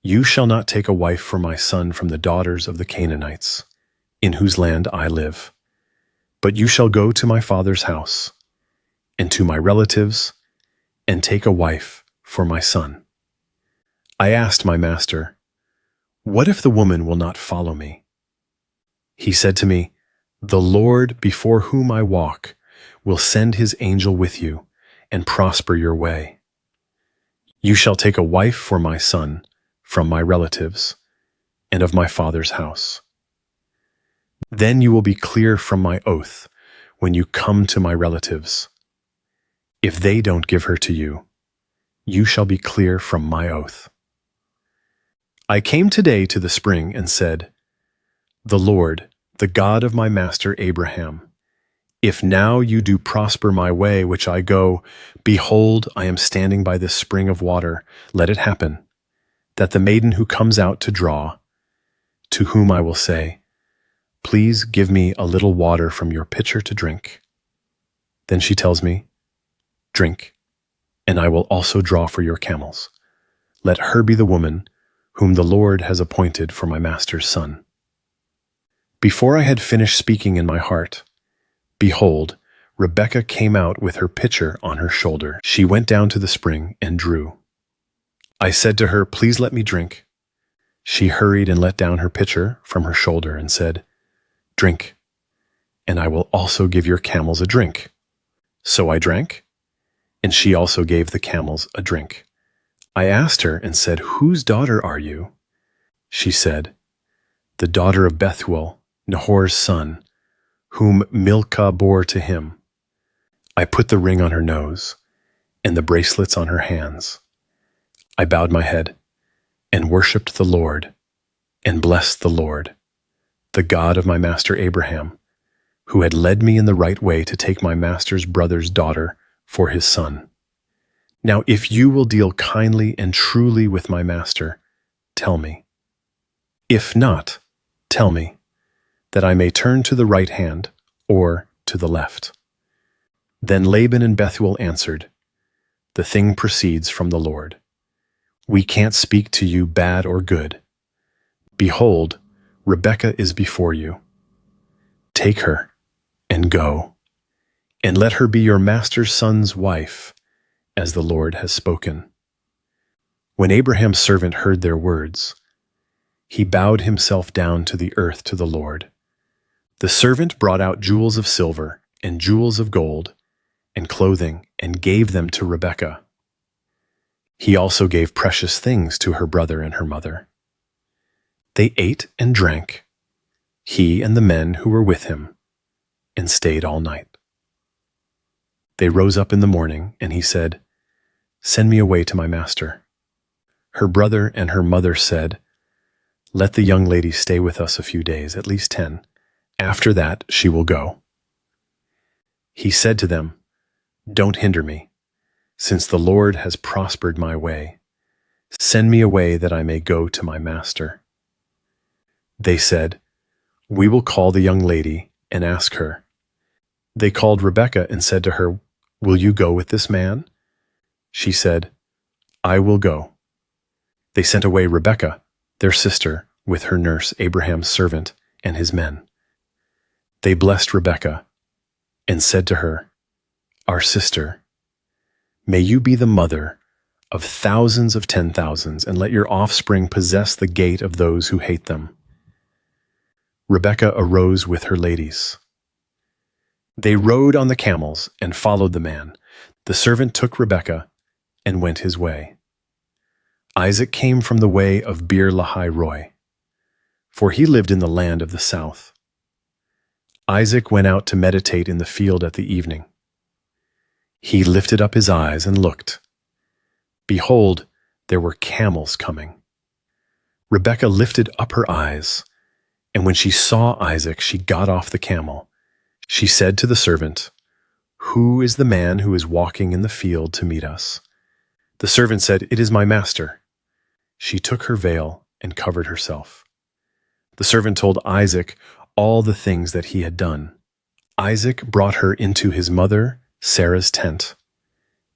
'You shall not take a wife for my son from the daughters of the Canaanites, in whose land I live, but you shall go to my father's house and to my relatives and take a wife for my son.' I asked my master, 'What if the woman will not follow me?' He said to me, 'The Lord before whom I walk will send his angel with you and prosper your way. You shall take a wife for my son from my relatives and of my father's house. Then you will be clear from my oath when you come to my relatives. If they don't give her to you, you shall be clear from my oath.' I came today to the spring and said, 'The Lord, the God of my master Abraham, if now you do prosper my way which I go, behold, I am standing by this spring of water. Let it happen, that the maiden who comes out to draw, to whom I will say, "Please give me a little water from your pitcher to drink." Then she tells me, "Drink, and I will also draw for your camels." Let her be the woman whom the Lord has appointed for my master's son." Before I had finished speaking in my heart, behold, Rebekah came out with her pitcher on her shoulder. She went down to the spring and drew. I said to her, "Please let me drink." She hurried and let down her pitcher from her shoulder and said, "Drink, and I will also give your camels a drink." So I drank, and she also gave the camels a drink. I asked her and said, "Whose daughter are you?" She said, "The daughter of Bethuel, Nahor's son, whom Milcah bore to him." I put the ring on her nose and the bracelets on her hands. I bowed my head and worshipped the Lord and blessed the Lord, the God of my master Abraham, who had led me in the right way to take my master's brother's daughter for his son. Now if you will deal kindly and truly with my master, tell me. If not, tell me, that I may turn to the right hand or to the left." Then Laban and Bethuel answered, "The thing proceeds from the Lord. We can't speak to you bad or good. Behold, Rebekah is before you. Take her and go, and let her be your master's son's wife, as the Lord has spoken." When Abraham's servant heard their words, he bowed himself down to the earth to the Lord. The servant brought out jewels of silver and jewels of gold and clothing and gave them to Rebekah. He also gave precious things to her brother and her mother. They ate and drank, he and the men who were with him, and stayed all night. They rose up in the morning, and he said, "Send me away to my master." Her brother and her mother said, "Let the young lady stay with us a few days, at least 10. After that, she will go." He said to them, "Don't hinder me, since the Lord has prospered my way. Send me away that I may go to my master." They said, "We will call the young lady and ask her." They called Rebekah and said to her, "Will you go with this man?" She said, "I will go." They sent away Rebekah, their sister, with her nurse Abraham's servant and his men. They blessed Rebekah and said to her, "Our sister, may you be the mother of thousands of 10,000s, and let your offspring possess the gate of those who hate them." Rebekah arose with her ladies. They rode on the camels and followed the man. The servant took Rebekah and went his way. Isaac came from the way of Beer-lahai-roi, for he lived in the land of the south. Isaac went out to meditate in the field at the evening. He lifted up his eyes and looked. Behold, there were camels coming. Rebekah lifted up her eyes, and when she saw Isaac, she got off the camel. She said to the servant, "Who is the man who is walking in the field to meet us?" The servant said, "It is my master." She took her veil and covered herself. The servant told Isaac all the things that he had done. Isaac brought her into his mother Sarah's tent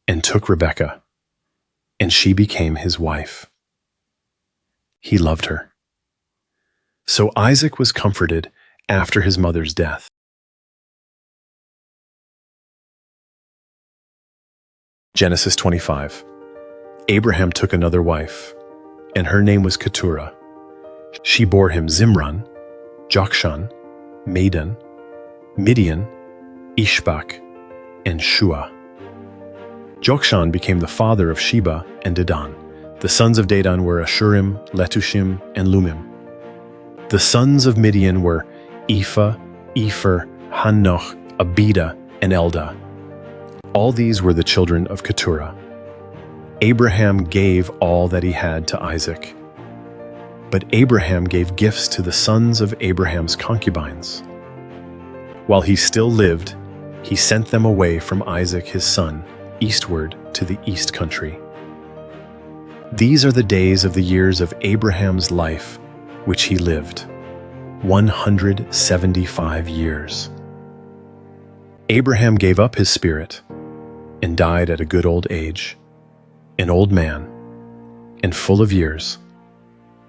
and took Rebekah, and she became his wife. He loved her. So Isaac was comforted after his mother's death. Genesis 25. Abraham took another wife, and her name was Keturah. She bore him Zimran, Jokshan, Medan, Midian, Ishbak, and Shua. Jokshan became the father of Sheba and Dedan. The sons of Dedan were Ashurim, Letushim, and Lumim. The sons of Midian were Ephah, Epher, Hanoch, Abida, and Eldah. All these were the children of Keturah. Abraham gave all that he had to Isaac. But Abraham gave gifts to the sons of Abraham's concubines. While he still lived, he sent them away from Isaac his son, eastward to the east country. These are the days of the years of Abraham's life, which he lived, 175 years. Abraham gave up his spirit and died at a good old age, an old man and full of years,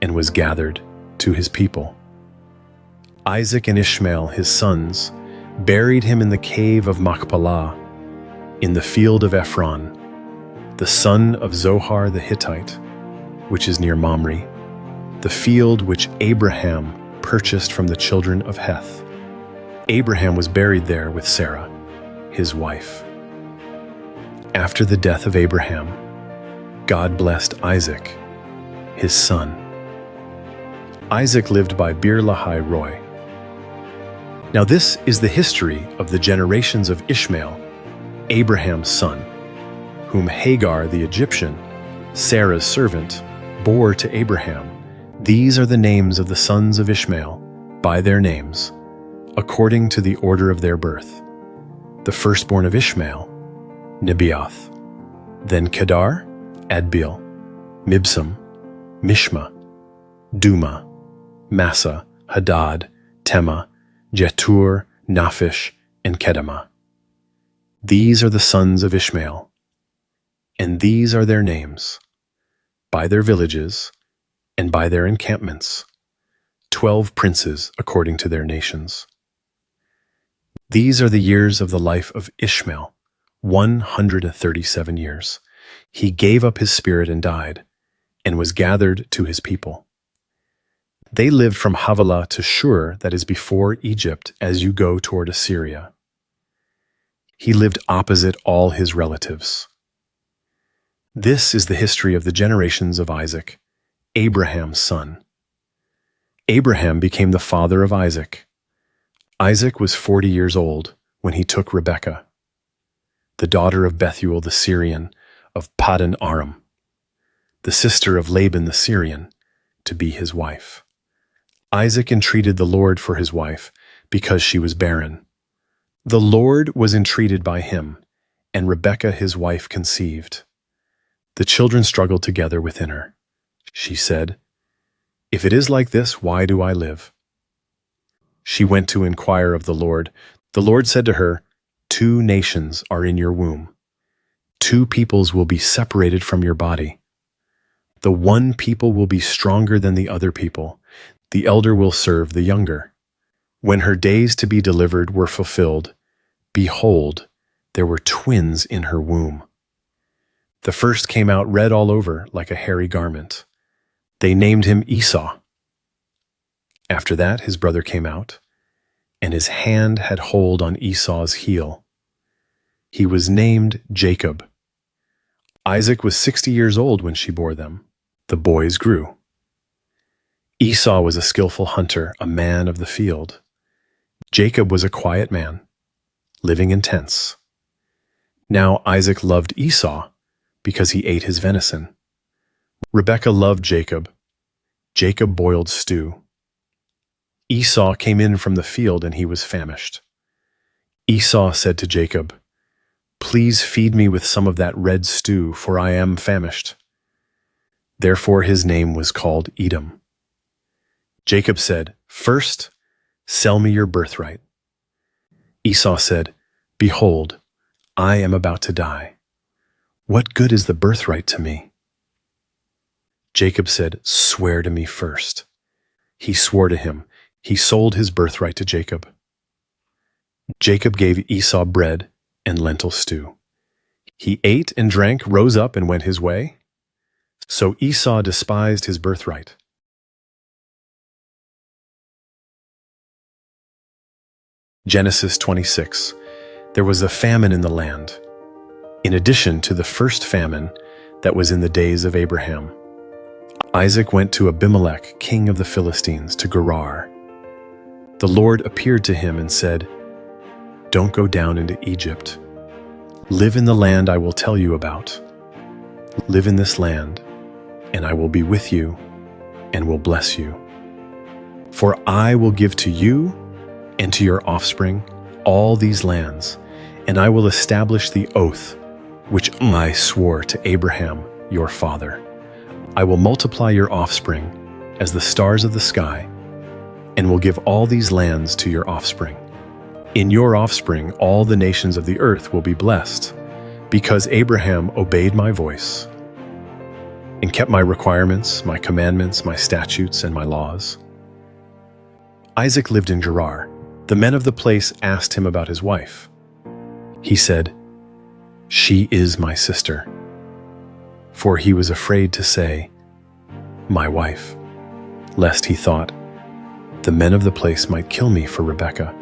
and was gathered to his people. Isaac and Ishmael, his sons, buried him in the cave of Machpelah, in the field of Ephron, the son of Zohar the Hittite, which is near Mamre, the field which Abraham purchased from the children of Heth. Abraham was buried there with Sarah, his wife. After the death of Abraham, God blessed Isaac, his son. Isaac lived by Beer-lahai-roi. Now this is the history of the generations of Ishmael, Abraham's son, whom Hagar the Egyptian, Sarah's servant, bore to Abraham. These are the names of the sons of Ishmael, by their names, according to the order of their birth. The firstborn of Ishmael, Nebaioth, then Kedar, Adbeel, Mibsam, Mishma, Duma, Massa, Hadad, Tema, Jetur, Naphish, and Kedemah. These are the sons of Ishmael, and these are their names, by their villages and by their encampments, 12 princes according to their nations. These are the years of the life of Ishmael, 137 years. He gave up his spirit and died, and was gathered to his people. They lived from Havilah to Shur, that is before Egypt, as you go toward Assyria. He lived opposite all his relatives. This is the history of the generations of Isaac, Abraham's son. Abraham became the father of Isaac. Isaac was 40 years old when he took Rebekah, the daughter of Bethuel the Syrian of Paddan Aram, the sister of Laban the Syrian, to be his wife. Isaac entreated the Lord for his wife because she was barren. The Lord was entreated by him, and Rebekah his wife conceived. The children struggled together within her. She said, "If it is like this, why do I live?" She went to inquire of the Lord. The Lord said to her, "Two nations are in your womb. Two peoples will be separated from your body. The one people will be stronger than the other people. The elder will serve the younger." When her days to be delivered were fulfilled, behold, there were twins in her womb. The first came out red all over like a hairy garment. They named him Esau. After that, his brother came out, and his hand had hold on Esau's heel. He was named Jacob. Isaac was 60 years old when she bore them. The boys grew. Esau was a skillful hunter, a man of the field. Jacob was a quiet man, living in tents. Now Isaac loved Esau because he ate his venison. Rebekah loved Jacob. Jacob boiled stew. Esau came in from the field and he was famished. Esau said to Jacob, "Please feed me with some of that red stew, for I am famished." Therefore his name was called Edom. Jacob said, "First, sell me your birthright." Esau said, "Behold, I am about to die. What good is the birthright to me?" Jacob said, "Swear to me first." He swore to him. He sold his birthright to Jacob. Jacob gave Esau bread and lentil stew. He ate and drank, rose up, and went his way. So Esau despised his birthright. Genesis 26. There was a famine in the land, in addition to the first famine that was in the days of Abraham. Isaac went to Abimelech, king of the Philistines, to Gerar. The Lord appeared to him and said, "Don't go down into Egypt. Live in the land I will tell you about. Live in this land, and I will be with you and will bless you. For I will give to you and to your offspring all these lands, and I will establish the oath which I swore to Abraham your father. I will multiply your offspring as the stars of the sky, and will give all these lands to your offspring. In your offspring all the nations of the earth will be blessed, because Abraham obeyed my voice and kept my requirements, my commandments, my statutes, and my laws." Isaac lived in Gerar. The men of the place asked him about his wife. He said, "She is my sister." For he was afraid to say, "My wife," lest he thought, "The men of the place might kill me for Rebekah,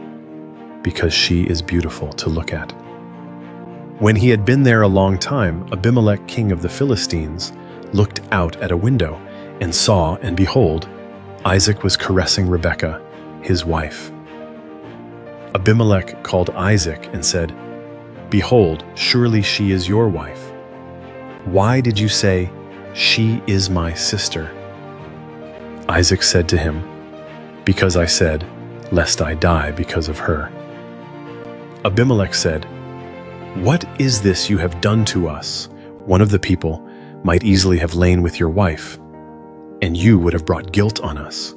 because she is beautiful to look at." When he had been there a long time, Abimelech, king of the Philistines, looked out at a window and saw, and behold, Isaac was caressing Rebekah, his wife. Abimelech called Isaac and said, "Behold, surely she is your wife. Why did you say, 'She is my sister'?" Isaac said to him, "Because I said, 'Lest I die because of her.'" Abimelech said, "What is this you have done to us? One of the people might easily have lain with your wife, and you would have brought guilt on us."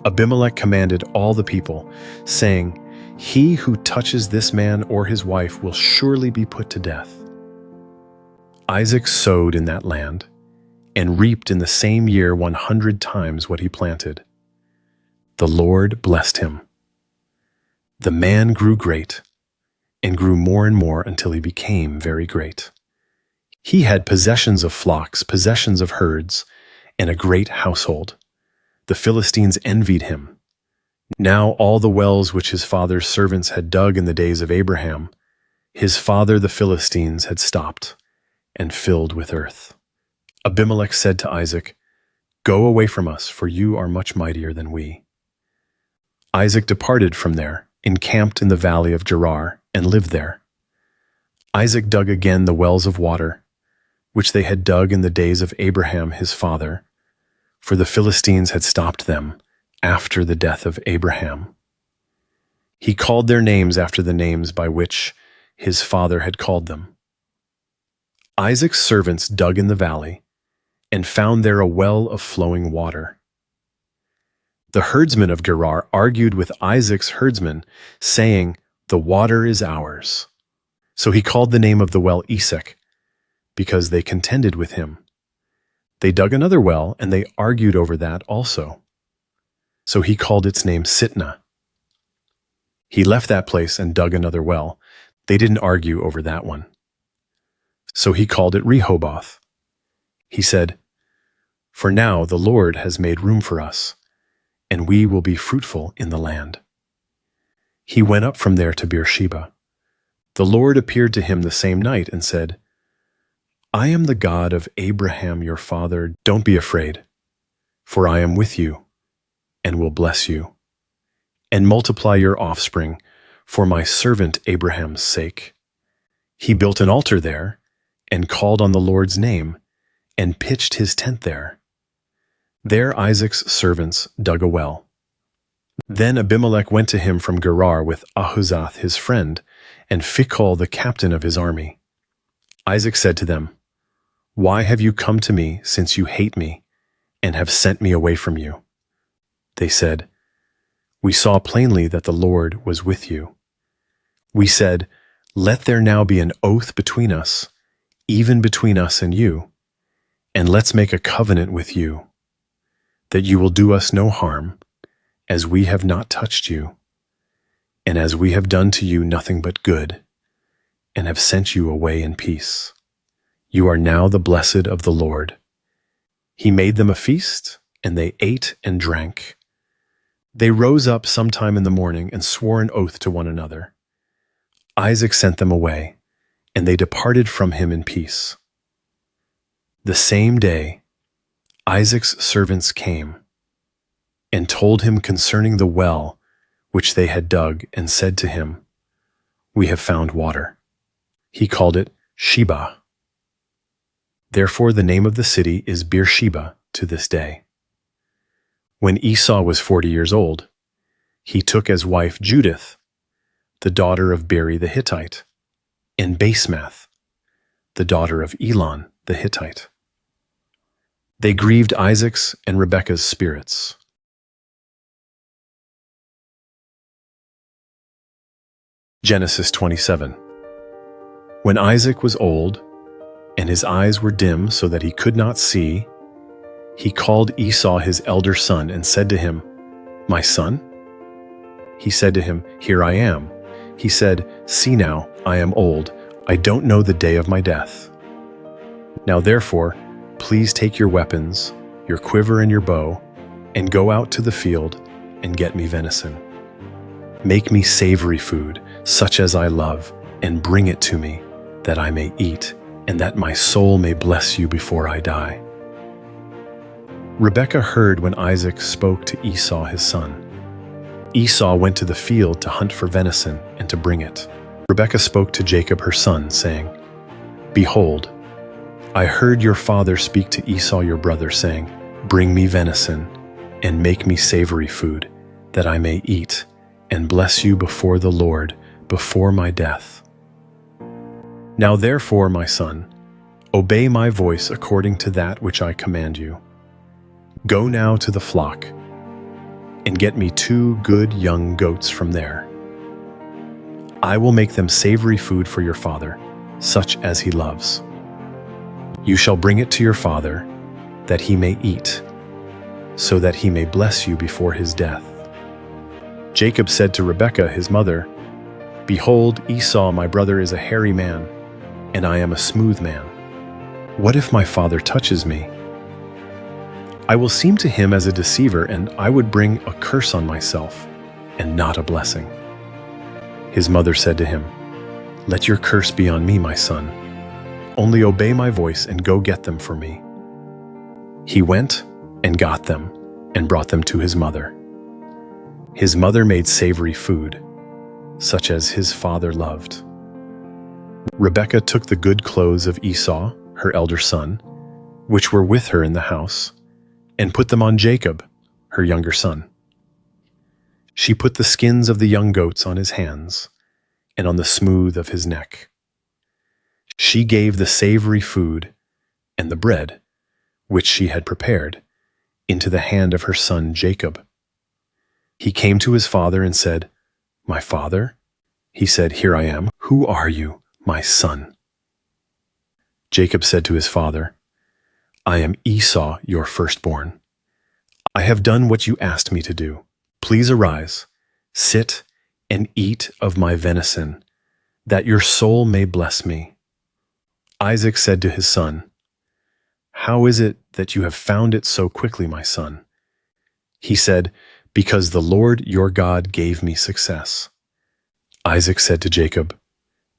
Abimelech commanded all the people, saying, "He who touches this man or his wife will surely be put to death." Isaac sowed in that land, and reaped in the same year 100 times what he planted. The Lord blessed him. The man grew great, and grew more and more until he became very great. He had possessions of flocks, possessions of herds, and a great household. The Philistines envied him. Now all the wells which his father's servants had dug in the days of Abraham, his father the Philistines had stopped and filled with earth. Abimelech said to Isaac, "Go away from us, for you are much mightier than we." Isaac departed from there, encamped in the valley of Gerar, and lived there. Isaac dug again the wells of water, which they had dug in the days of Abraham his father, for the Philistines had stopped them after the death of Abraham. He called their names after the names by which his father had called them. Isaac's servants dug in the valley and found there a well of flowing water. The herdsmen of Gerar argued with Isaac's herdsmen, saying, "The water is ours." So he called the name of the well Esek, because they contended with him. They dug another well, and they argued over that also. So he called its name Sitnah. He left that place and dug another well. They didn't argue over that one. So he called it Rehoboth. He said, "For now the Lord has made room for us, and we will be fruitful in the land." He went up from there to Beersheba. The Lord appeared to him the same night and said, "I am the God of Abraham your father. Don't be afraid, for I am with you and will bless you, and multiply your offspring for my servant Abraham's sake." He built an altar there and called on the Lord's name and pitched his tent there. There Isaac's servants dug a well. Then Abimelech went to him from Gerar with Ahuzath his friend and Phicol the captain of his army. Isaac said to them, "Why have you come to me, since you hate me and have sent me away from you?" They said, "We saw plainly that the Lord was with you." We said, "Let there now be an oath between us, even between us and you, and let's make a covenant with you, that you will do us no harm, as we have not touched you, and as we have done to you nothing but good, and have sent you away in peace. You are now the blessed of the Lord." He made them a feast, and they ate and drank. They rose up sometime in the morning and swore an oath to one another. Isaac sent them away, and they departed from him in peace. The same day, Isaac's servants came and told him concerning the well which they had dug, and said to him, "We have found water." He called it Sheba. Therefore the name of the city is Beersheba to this day. When Esau was 40 years old, he took as wife Judith, the daughter of Beri the Hittite, and Basemath, the daughter of Elon the Hittite. They grieved Isaac's and Rebekah's spirits. Genesis 27. When Isaac was old, and his eyes were dim so that he could not see, he called Esau his elder son and said to him, "My son?" He said to him, "Here I am." He said, "See now, I am old. I don't know the day of my death. Now therefore, please take your weapons, your quiver and your bow, and go out to the field and get me venison. Make me savory food, such as I love, and bring it to me, that I may eat, and that my soul may bless you before I die." Rebekah heard when Isaac spoke to Esau his son. Esau went to the field to hunt for venison and to bring it. Rebekah spoke to Jacob her son, saying, "Behold, I heard your father speak to Esau your brother, saying, 'Bring me venison, and make me savory food, that I may eat, and bless you before the Lord, before my death.' Now therefore, my son, obey my voice according to that which I command you. Go now to the flock, and get me 2 good young goats from there. I will make them savory food for your father, such as he loves. You shall bring it to your father, that he may eat, so that he may bless you before his death." Jacob said to Rebekah his mother, "Behold, Esau my brother is a hairy man, and I am a smooth man. What if my father touches me?" I will seem to him as a deceiver, and I would bring a curse on myself, and not a blessing." His mother said to him, "Let your curse be on me, my son. Only obey my voice and go get them for me." He went and got them and brought them to his mother. His mother made savory food, such as his father loved. Rebekah took the good clothes of Esau, her elder son, which were with her in the house, and put them on Jacob, her younger son. She put the skins of the young goats on his hands and on the smooth of his neck. She gave the savory food and the bread, which she had prepared, into the hand of her son Jacob. He came to his father and said, "My father?" He said, "Here I am. Who are you, my son?" Jacob said to his father, "I am Esau, your firstborn. I have done what you asked me to do. Please arise, sit, and eat of my venison, that your soul may bless me." Isaac said to his son, "How is it that you have found it so quickly, my son?" He said, "Because the Lord your God gave me success." Isaac said to Jacob,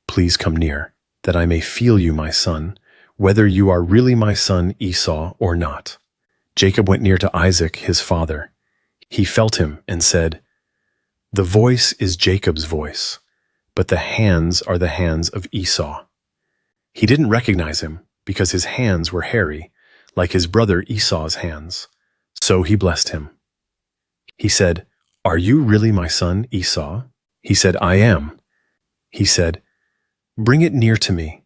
"Please come near, that I may feel you, my son, whether you are really my son Esau or not." Jacob went near to Isaac, his father. He felt him and said, "The voice is Jacob's voice, but the hands are the hands of Esau." He didn't recognize him because his hands were hairy, like his brother Esau's hands. So he blessed him. He said, "Are you really my son Esau?" He said, "I am." He said, "Bring it near to me,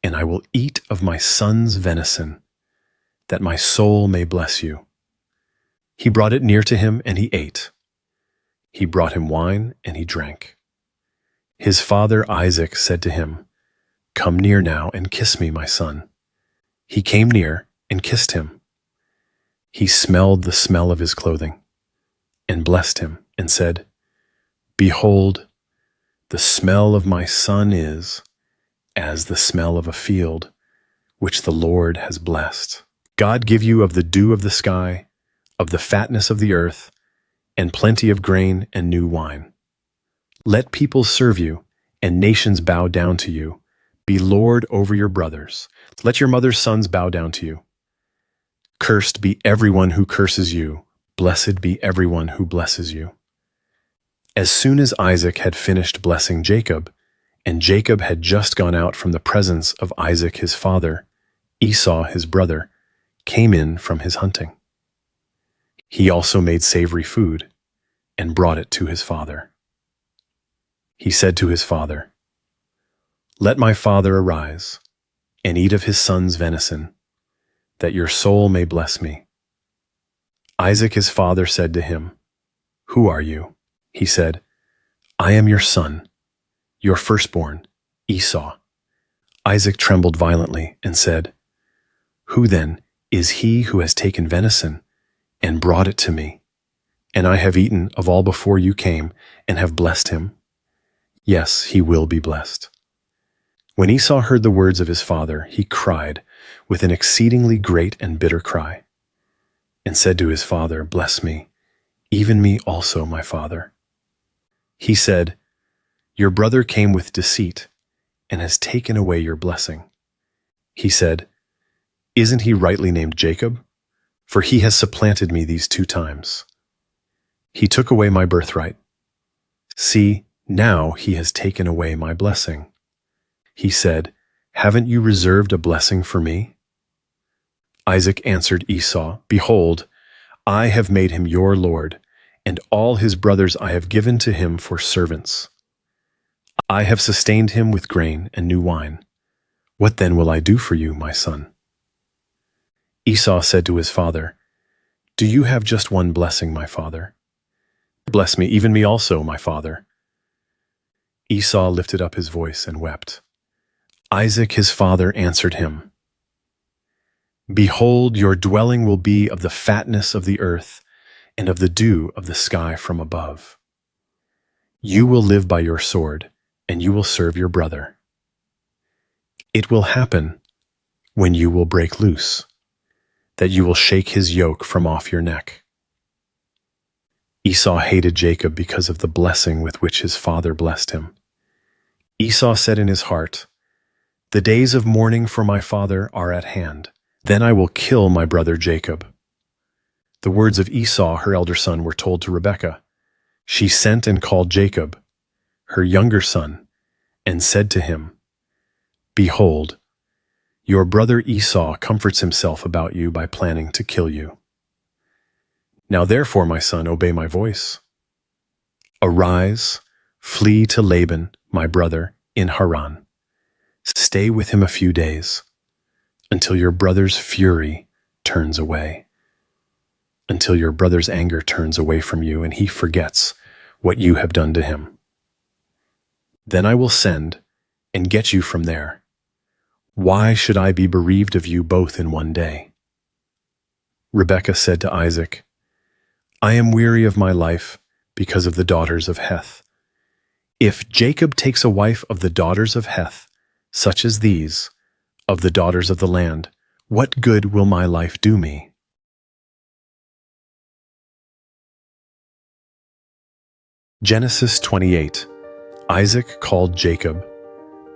and I will eat of my son's venison, that my soul may bless you." He brought it near to him, and he ate. He brought him wine, and he drank. His father Isaac said to him, "Come near now and kiss me, my son." He came near and kissed him. He smelled the smell of his clothing, and blessed him, and said, "Behold, the smell of my son is as the smell of a field, which the Lord has blessed. God give you of the dew of the sky, of the fatness of the earth, and plenty of grain and new wine. Let peoples serve you, and nations bow down to you. Be Lord over your brothers. Let your mother's sons bow down to you. Cursed be everyone who curses you. Blessed be everyone who blesses you." As soon as Isaac had finished blessing Jacob, and Jacob had just gone out from the presence of Isaac his father, Esau his brother came in from his hunting. He also made savory food and brought it to his father. He said to his father, "Let my father arise and eat of his son's venison, that your soul may bless me." Isaac his father said to him, "Who are you?" He said, "I am your son, your firstborn, Esau." Isaac trembled violently and said, "Who then is he who has taken venison and brought it to me? And I have eaten of all before you came and have blessed him. Yes, he will be blessed." When Esau heard the words of his father, he cried with an exceedingly great and bitter cry, and said to his father, "Bless me, even me also, my father." He said, "Your brother came with deceit and has taken away your blessing." He said, "Isn't he rightly named Jacob? For he has supplanted me these 2 times. He took away my birthright. See, now he has taken away my blessing." He said, "Haven't you reserved a blessing for me?" Isaac answered Esau, "Behold, I have made him your lord, and all his brothers I have given to him for servants. I have sustained him with grain and new wine. What then will I do for you, my son?" Esau said to his father, "Do you have just one blessing, my father? Bless me, even me also, my father." Esau lifted up his voice and wept. Isaac his father answered him, "Behold, your dwelling will be of the fatness of the earth and of the dew of the sky from above. You will live by your sword, and you will serve your brother. It will happen when you will break loose, that you will shake his yoke from off your neck." Esau hated Jacob because of the blessing with which his father blessed him. Esau said in his heart, "The days of mourning for my father are at hand. Then I will kill my brother Jacob." The words of Esau, her elder son, were told to Rebekah. She sent and called Jacob, her younger son, and said to him, "Behold, your brother Esau comforts himself about you by planning to kill you. Now therefore, my son, obey my voice. Arise, flee to Laban, my brother, in Haran. Stay with him a few days, until your brother's fury turns away, until your brother's anger turns away from you and he forgets what you have done to him. Then I will send and get you from there. Why should I be bereaved of you both in one day?" Rebekah said to Isaac, "I am weary of my life because of the daughters of Heth. If Jacob takes a wife of the daughters of Heth, such as these, of the daughters of the land, what good will my life do me?" Genesis 28. Isaac called Jacob,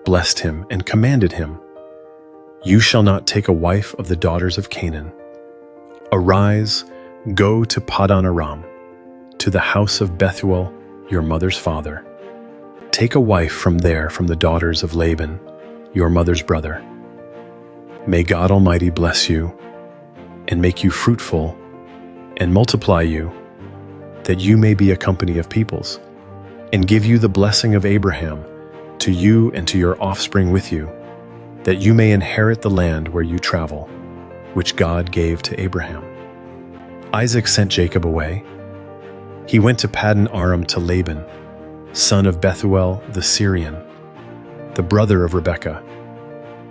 blessed him, and commanded him, "You shall not take a wife of the daughters of Canaan. Arise, go to Paddan Aram, to the house of Bethuel, your mother's father. Take a wife from there from the daughters of Laban, your mother's brother. May God Almighty bless you, and make you fruitful, and multiply you, that you may be a company of peoples, and give you the blessing of Abraham, to you and to your offspring with you, that you may inherit the land where you travel, which God gave to Abraham." Isaac sent Jacob away. He went to Paddan Aram to Laban, son of Bethuel the Syrian, the brother of Rebekah,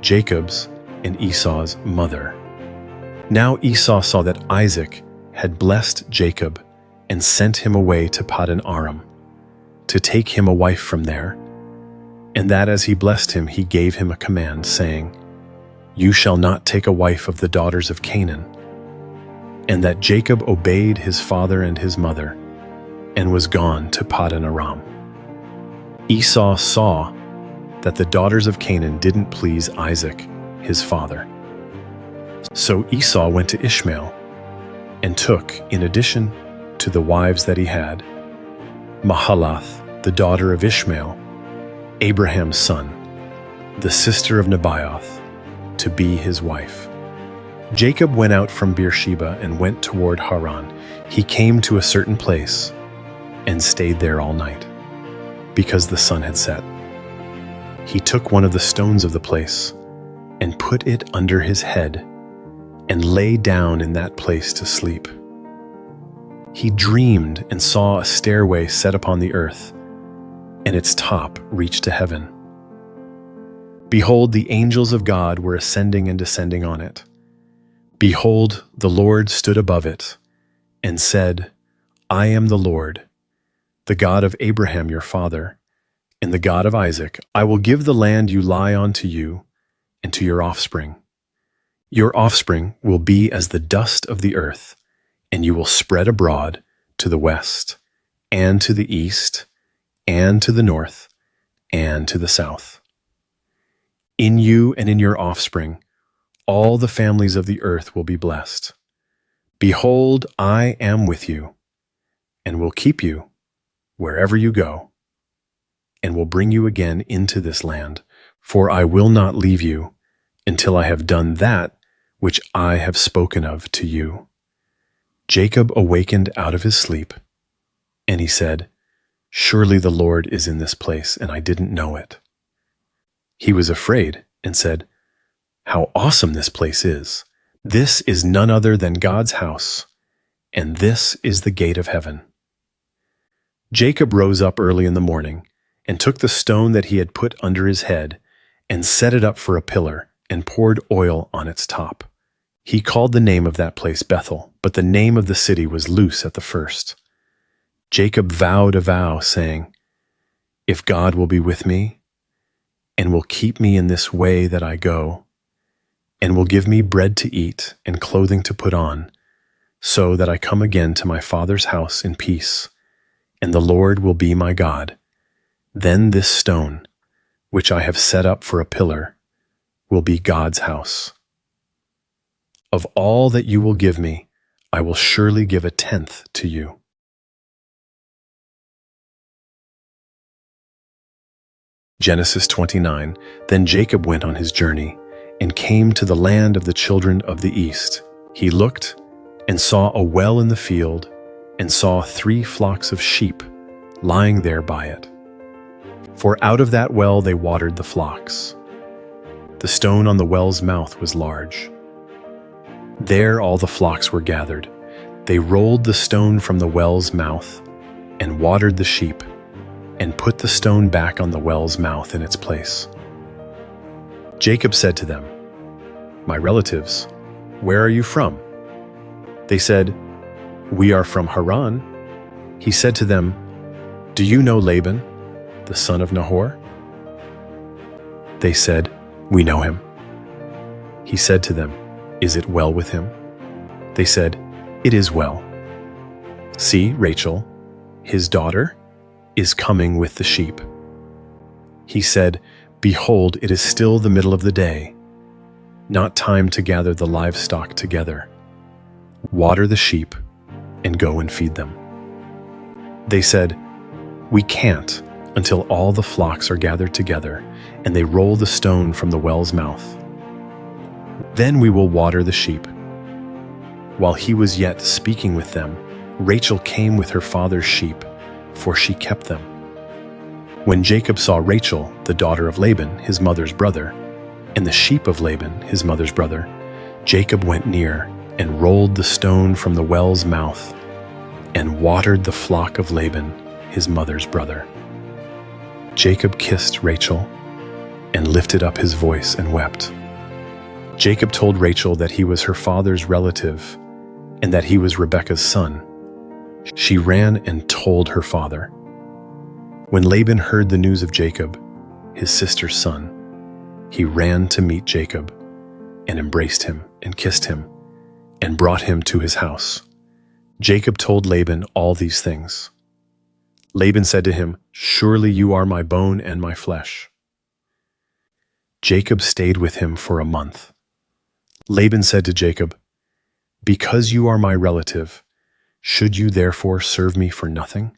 Jacob's and Esau's mother. Now Esau saw that Isaac had blessed Jacob and sent him away to Paddan Aram, to take him a wife from there, and that as he blessed him, he gave him a command, saying, "You shall not take a wife of the daughters of Canaan." And that Jacob obeyed his father and his mother, and was gone to Paddan Aram. Esau saw that the daughters of Canaan didn't please Isaac, his father. So Esau went to Ishmael, and took, in addition to the wives that he had, Mahalath, the daughter of Ishmael, Abraham's son, the sister of Nebaioth, to be his wife. Jacob went out from Beersheba and went toward Haran. He came to a certain place and stayed there all night, because the sun had set. He took one of the stones of the place and put it under his head and lay down in that place to sleep. He dreamed and saw a stairway set upon the earth, and its top reached to heaven. Behold, the angels of God were ascending and descending on it. Behold, the Lord stood above it, and said, "I am the Lord, the God of Abraham your father, and the God of Isaac. I will give the land you lie on to you and to your offspring. Your offspring will be as the dust of the earth, and you will spread abroad to the west, and to the east, and to the north, and to the south. In you and in your offspring, all the families of the earth will be blessed. Behold, I am with you, and will keep you wherever you go, and will bring you again into this land, for I will not leave you until I have done that which I have spoken of to you." Jacob awakened out of his sleep, and he said, "Surely the Lord is in this place, and I didn't know it." He was afraid and said, "How awesome this place is! This is none other than God's house, and this is the gate of heaven." Jacob rose up early in the morning, and took the stone that he had put under his head, and set it up for a pillar, and poured oil on its top. He called the name of that place Bethel, but the name of the city was Luz at the first. Jacob vowed a vow, saying, "If God will be with me, and will keep me in this way that I go, and will give me bread to eat and clothing to put on, so that I come again to my father's house in peace, and the Lord will be my God. Then this stone, which I have set up for a pillar, will be God's house. Of all that you will give me, I will surely give a tenth to you." Genesis 29. Then Jacob went on his journey and came to the land of the children of the east. He looked and saw a well in the field and saw 3 flocks of sheep lying there by it. For out of that well they watered the flocks. The stone on the well's mouth was large. There all the flocks were gathered. They rolled the stone from the well's mouth and watered the sheep, and put the stone back on the well's mouth in its place. Jacob said to them, "My relatives, where are you from?" They said, "We are from Haran." He said to them, "Do you know Laban, the son of Nahor?" They said, "We know him." He said to them, "Is it well with him?" They said, "It is well. See, Rachel, his daughter, is coming with the sheep." He said, "Behold, it is still the middle of the day, not time to gather the livestock together. Water the sheep and go and feed them." They said, "We can't until all the flocks are gathered together and they roll the stone from the well's mouth. Then we will water the sheep." While he was yet speaking with them, Rachel came with her father's sheep, for she kept them. When Jacob saw Rachel, the daughter of Laban, his mother's brother, and the sheep of Laban, his mother's brother, Jacob went near and rolled the stone from the well's mouth and watered the flock of Laban, his mother's brother. Jacob kissed Rachel and lifted up his voice and wept. Jacob told Rachel that he was her father's relative and that he was Rebekah's son. She ran and told her father. When Laban heard the news of Jacob, his sister's son, he ran to meet Jacob and embraced him and kissed him and brought him to his house. Jacob told Laban all these things. Laban said to him, "Surely you are my bone and my flesh." Jacob stayed with him for a month. Laban said to Jacob, "Because you are my relative, should you therefore serve me for nothing?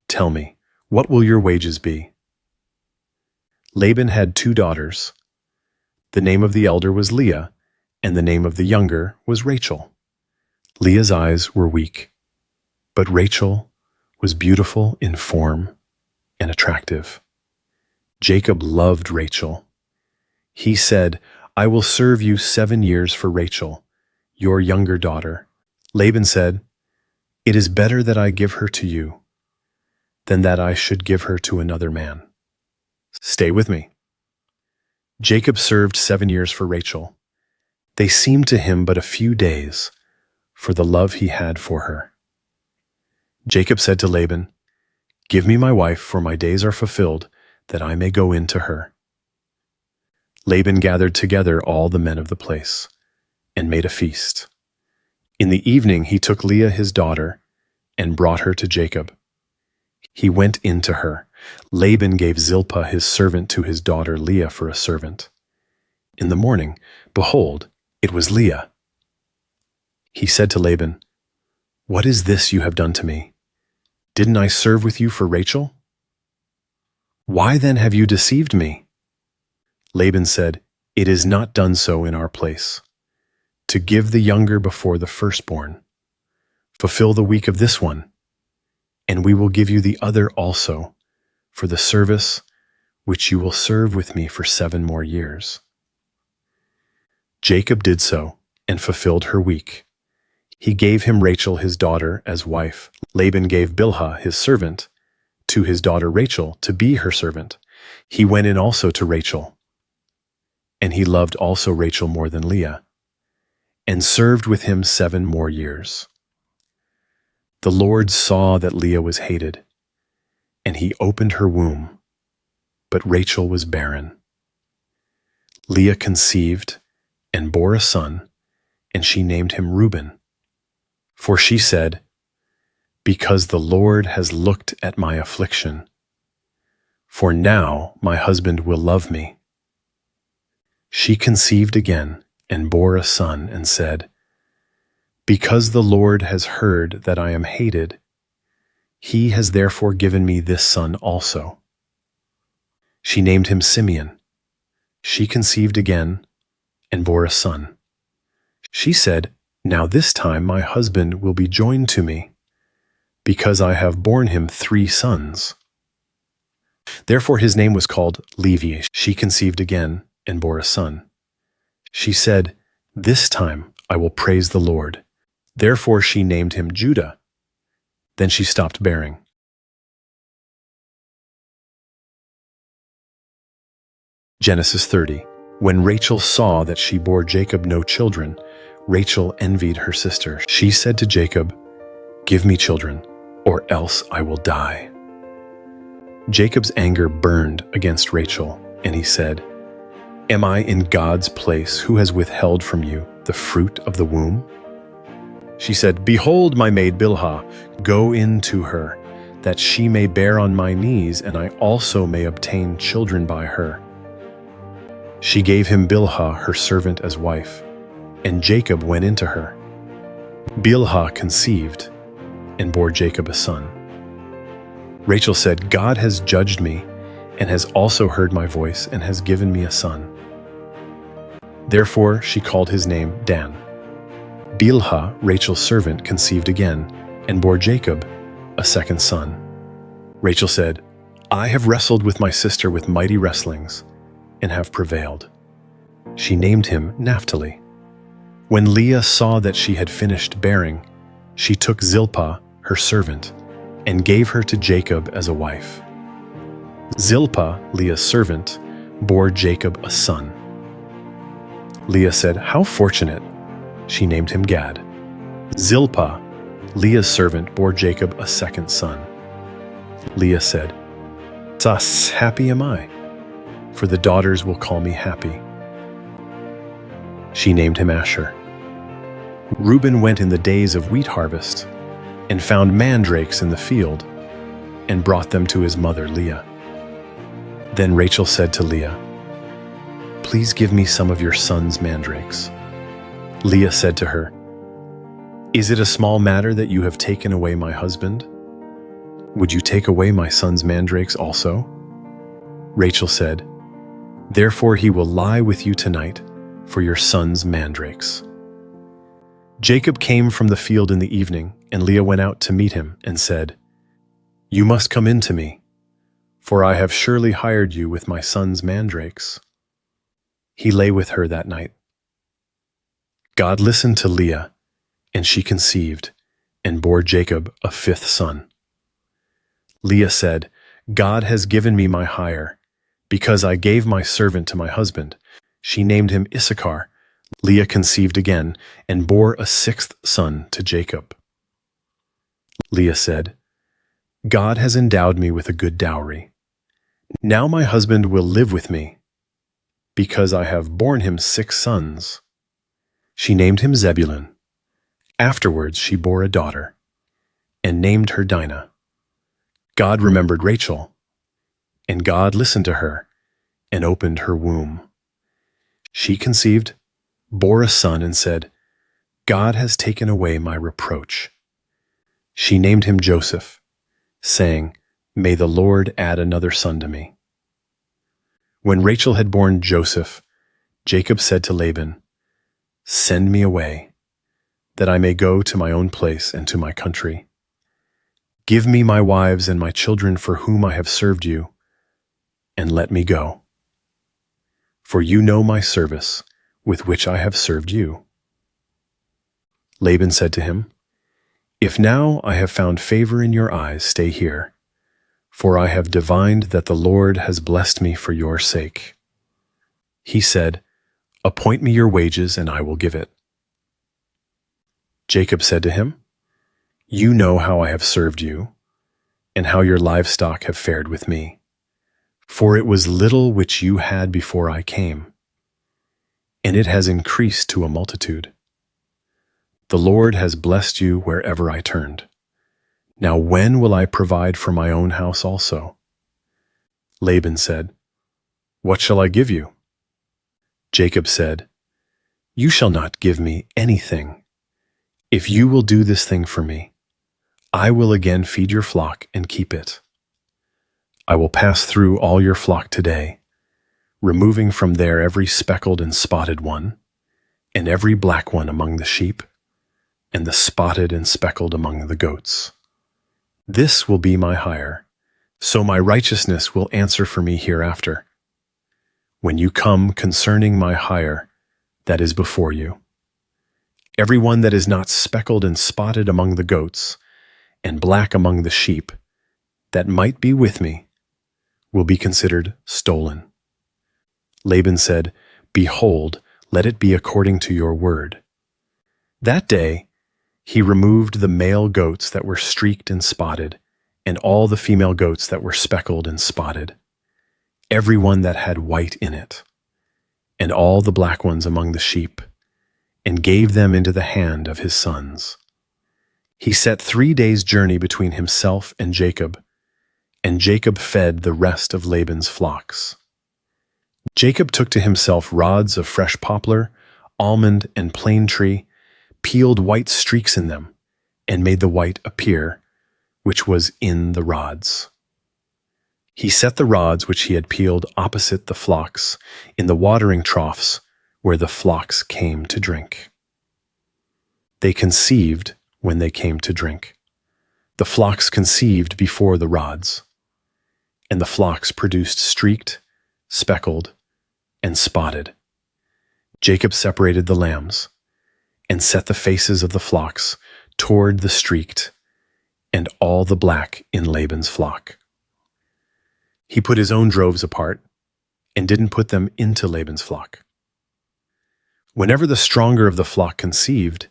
Tell me, what will your wages be?" Laban had 2 daughters. The name of the elder was Leah, and the name of the younger was Rachel. Leah's eyes were weak, but Rachel was beautiful in form and attractive. Jacob loved Rachel. He said, "I will serve you 7 years for Rachel, your younger daughter." Laban said, "It is better that I give her to you than that I should give her to another man. Stay with me." Jacob served 7 years for Rachel. They seemed to him but a few days for the love he had for her. Jacob said to Laban, "Give me my wife, for my days are fulfilled, that I may go in to her." Laban gathered together all the men of the place and made a feast. In the evening he took Leah his daughter and brought her to Jacob. He went in to her. Laban gave Zilpah his servant to his daughter Leah for a servant. In the morning, behold, it was Leah. He said to Laban, "What is this you have done to me? Didn't I serve with you for Rachel? Why then have you deceived me?" Laban said, "It is not done so in our place, to give the younger before the firstborn. Fulfill the week of this one, and we will give you the other also, for the service which you will serve with me for 7 more years." Jacob did so and fulfilled her week. He gave him Rachel his daughter as wife. Laban gave Bilhah his servant to his daughter Rachel to be her servant. He went in also to Rachel, and he loved also Rachel more than Leah, and served with him 7 more years. The Lord saw that Leah was hated, and he opened her womb, but Rachel was barren. Leah conceived and bore a son, and she named him Reuben. For she said, "Because the Lord has looked at my affliction. For now my husband will love me." She conceived again and bore a son and said, "Because the Lord has heard that I am hated, he has therefore given me this son also." She named him Simeon. She conceived again and bore a son. She said, "Now this time my husband will be joined to me, because I have borne him 3 sons." Therefore his name was called Levi. She conceived again and bore a son. She said, "This time I will praise the Lord." Therefore she named him Judah. Then she stopped bearing. Genesis 30. When Rachel saw that she bore Jacob no children, Rachel envied her sister. She said to Jacob, "Give me children, or else I will die." Jacob's anger burned against Rachel, and he said, "Am I in God's place who has withheld from you the fruit of the womb?" She said, "Behold my maid Bilhah, go in to her, that she may bear on my knees, and I also may obtain children by her." She gave him Bilhah her servant as wife, and Jacob went into her. Bilhah conceived and bore Jacob a son. Rachel said, "God has judged me and has also heard my voice and has given me a son." Therefore she called his name Dan. Bilhah, Rachel's servant, conceived again and bore Jacob a second son. Rachel said, "I have wrestled with my sister with mighty wrestlings and have prevailed." She named him Naphtali. When Leah saw that she had finished bearing, she took Zilpah, her servant, and gave her to Jacob as a wife. Zilpah, Leah's servant, bore Jacob a son. Leah said, "How fortunate!" She named him Gad. Zilpah, Leah's servant, bore Jacob a second son. Leah said, "Thus happy am I, for the daughters will call me happy." She named him Asher. Reuben went in the days of wheat harvest and found mandrakes in the field and brought them to his mother Leah. Then Rachel said to Leah, "Please give me some of your son's mandrakes." Leah said to her, "Is it a small matter that you have taken away my husband? Would you take away my son's mandrakes also?" Rachel said, "Therefore he will lie with you tonight for your son's mandrakes." Jacob came from the field in the evening, and Leah went out to meet him and said, "You must come in to me, for I have surely hired you with my son's mandrakes." He lay with her that night. God listened to Leah, and she conceived and bore Jacob a 5th son. Leah said, "God has given me my hire, because I gave my servant to my husband." She named him Issachar. Leah conceived again and bore a 6th son to Jacob. Leah said, "God has endowed me with a good dowry. Now my husband will live with me, because I have borne him 6 sons. She named him Zebulun. Afterwards she bore a daughter, and named her Dinah. God remembered Rachel, and God listened to her, and opened her womb. She conceived, bore a son, and said, "God has taken away my reproach." She named him Joseph, saying, "May the Lord add another son to me." When Rachel had borne Joseph, Jacob said to Laban, "Send me away, that I may go to my own place and to my country. Give me my wives and my children for whom I have served you, and let me go. For you know my service, with which I have served you." Laban said to him, "If now I have found favor in your eyes, stay here, for I have divined that the Lord has blessed me for your sake." He said, "Appoint me your wages, and I will give it." Jacob said to him, "You know how I have served you, and how your livestock have fared with me. For it was little which you had before I came. and it has increased to a multitude. The Lord has blessed you wherever I turned. Now when will I provide for my own house also?" Laban said, "What shall I give you?" Jacob said, "You shall not give me anything. If you will do this thing for me, I will again feed your flock and keep it. I will pass through all your flock today, removing from there every speckled and spotted one, and every black one among the sheep, and the spotted and speckled among the goats. This will be my hire, so my righteousness will answer for me hereafter. When you come concerning my hire that is before you, every one that is not speckled and spotted among the goats, and black among the sheep, that might be with me, will be considered stolen." Laban said, "Behold, let it be according to your word." That day he removed the male goats that were streaked and spotted, and all the female goats that were speckled and spotted, every one that had white in it, and all the black ones among the sheep, and gave them into the hand of his sons. He set 3 days' journey between himself and Jacob fed the rest of Laban's flocks. Jacob took to himself rods of fresh poplar, almond, and plane tree, peeled white streaks in them, and made the white appear, which was in the rods. He set the rods which he had peeled opposite the flocks, in the watering troughs where the flocks came to drink. They conceived when they came to drink. The flocks conceived before the rods, and the flocks produced streaked, speckled, and spotted. Jacob separated the lambs, and set the faces of the flocks toward the streaked, and all the black in Laban's flock. He put his own droves apart, and didn't put them into Laban's flock. Whenever the stronger of the flock conceived,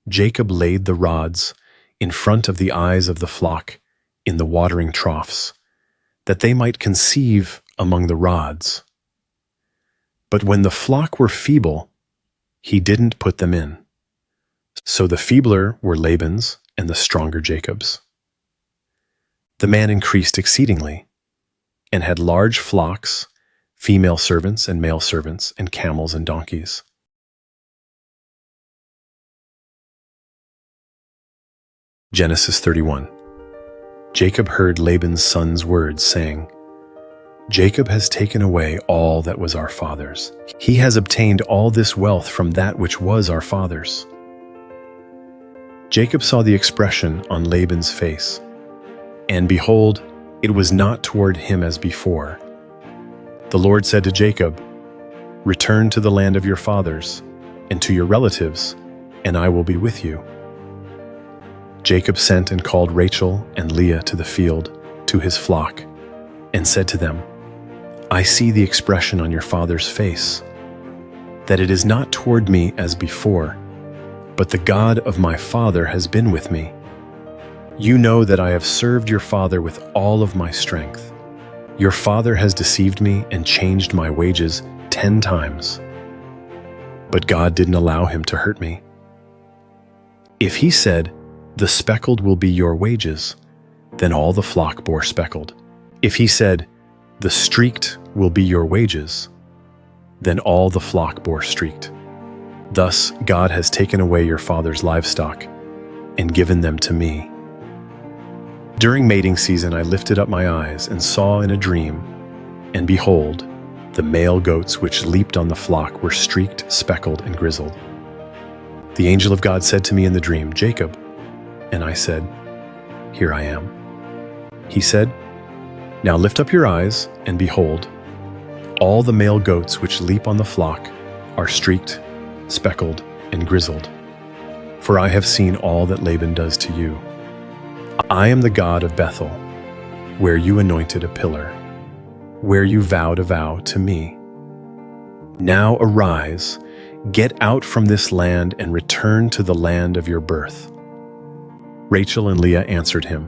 Jacob laid the rods in front of the eyes of the flock in the watering troughs, that they might conceive among the rods. But when the flock were feeble, he didn't put them in. So the feebler were Laban's, and the stronger Jacob's. The man increased exceedingly, and had large flocks, female servants and male servants, and camels and donkeys. Genesis 31. Jacob heard Laban's son's words, saying, "Jacob has taken away all that was our father's. He has obtained all this wealth from that which was our father's." Jacob saw the expression on Laban's face, and behold, it was not toward him as before. The Lord said to Jacob, "Return to the land of your fathers, and to your relatives, and I will be with you." Jacob sent and called Rachel and Leah to the field, to his flock, and said to them, "I see the expression on your father's face, that it is not toward me as before, but the God of my father has been with me. You know that I have served your father with all of my strength. Your father has deceived me and changed my wages 10 times. But God didn't allow him to hurt me. If he said, 'The speckled will be your wages,' then all the flock bore speckled. If he said, 'The streaked will be your wages,' then all the flock bore streaked. Thus God has taken away your father's livestock and given them to me." During mating season I lifted up my eyes and saw in a dream, and behold, the male goats which leaped on the flock were streaked, speckled, and grizzled. The angel of God said to me in the dream, "Jacob." And I said, "Here I am." He said, "Now lift up your eyes, and behold, all the male goats which leap on the flock are streaked, speckled, and grizzled. For I have seen all that Laban does to you. I am the God of Bethel, where you anointed a pillar, where you vowed a vow to me. Now arise, get out from this land and return to the land of your birth." Rachel and Leah answered him,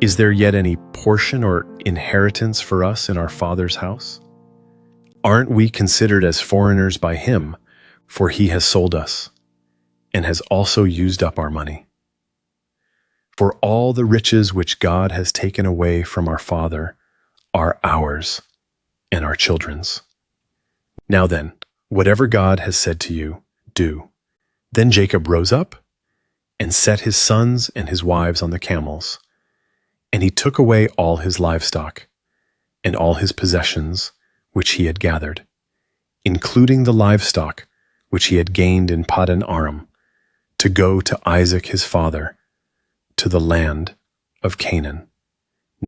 "Is there yet any portion or inheritance for us in our father's house? Aren't we considered as foreigners by him? For he has sold us, and has also used up our money. For all the riches which God has taken away from our father are ours and our children's. Now then, whatever God has said to you, do." Then Jacob rose up and set his sons and his wives on the camels, and he took away all his livestock and all his possessions which he had gathered, including the livestock which he had gained in Paddan Aram, to go to Isaac his father, to the land of Canaan.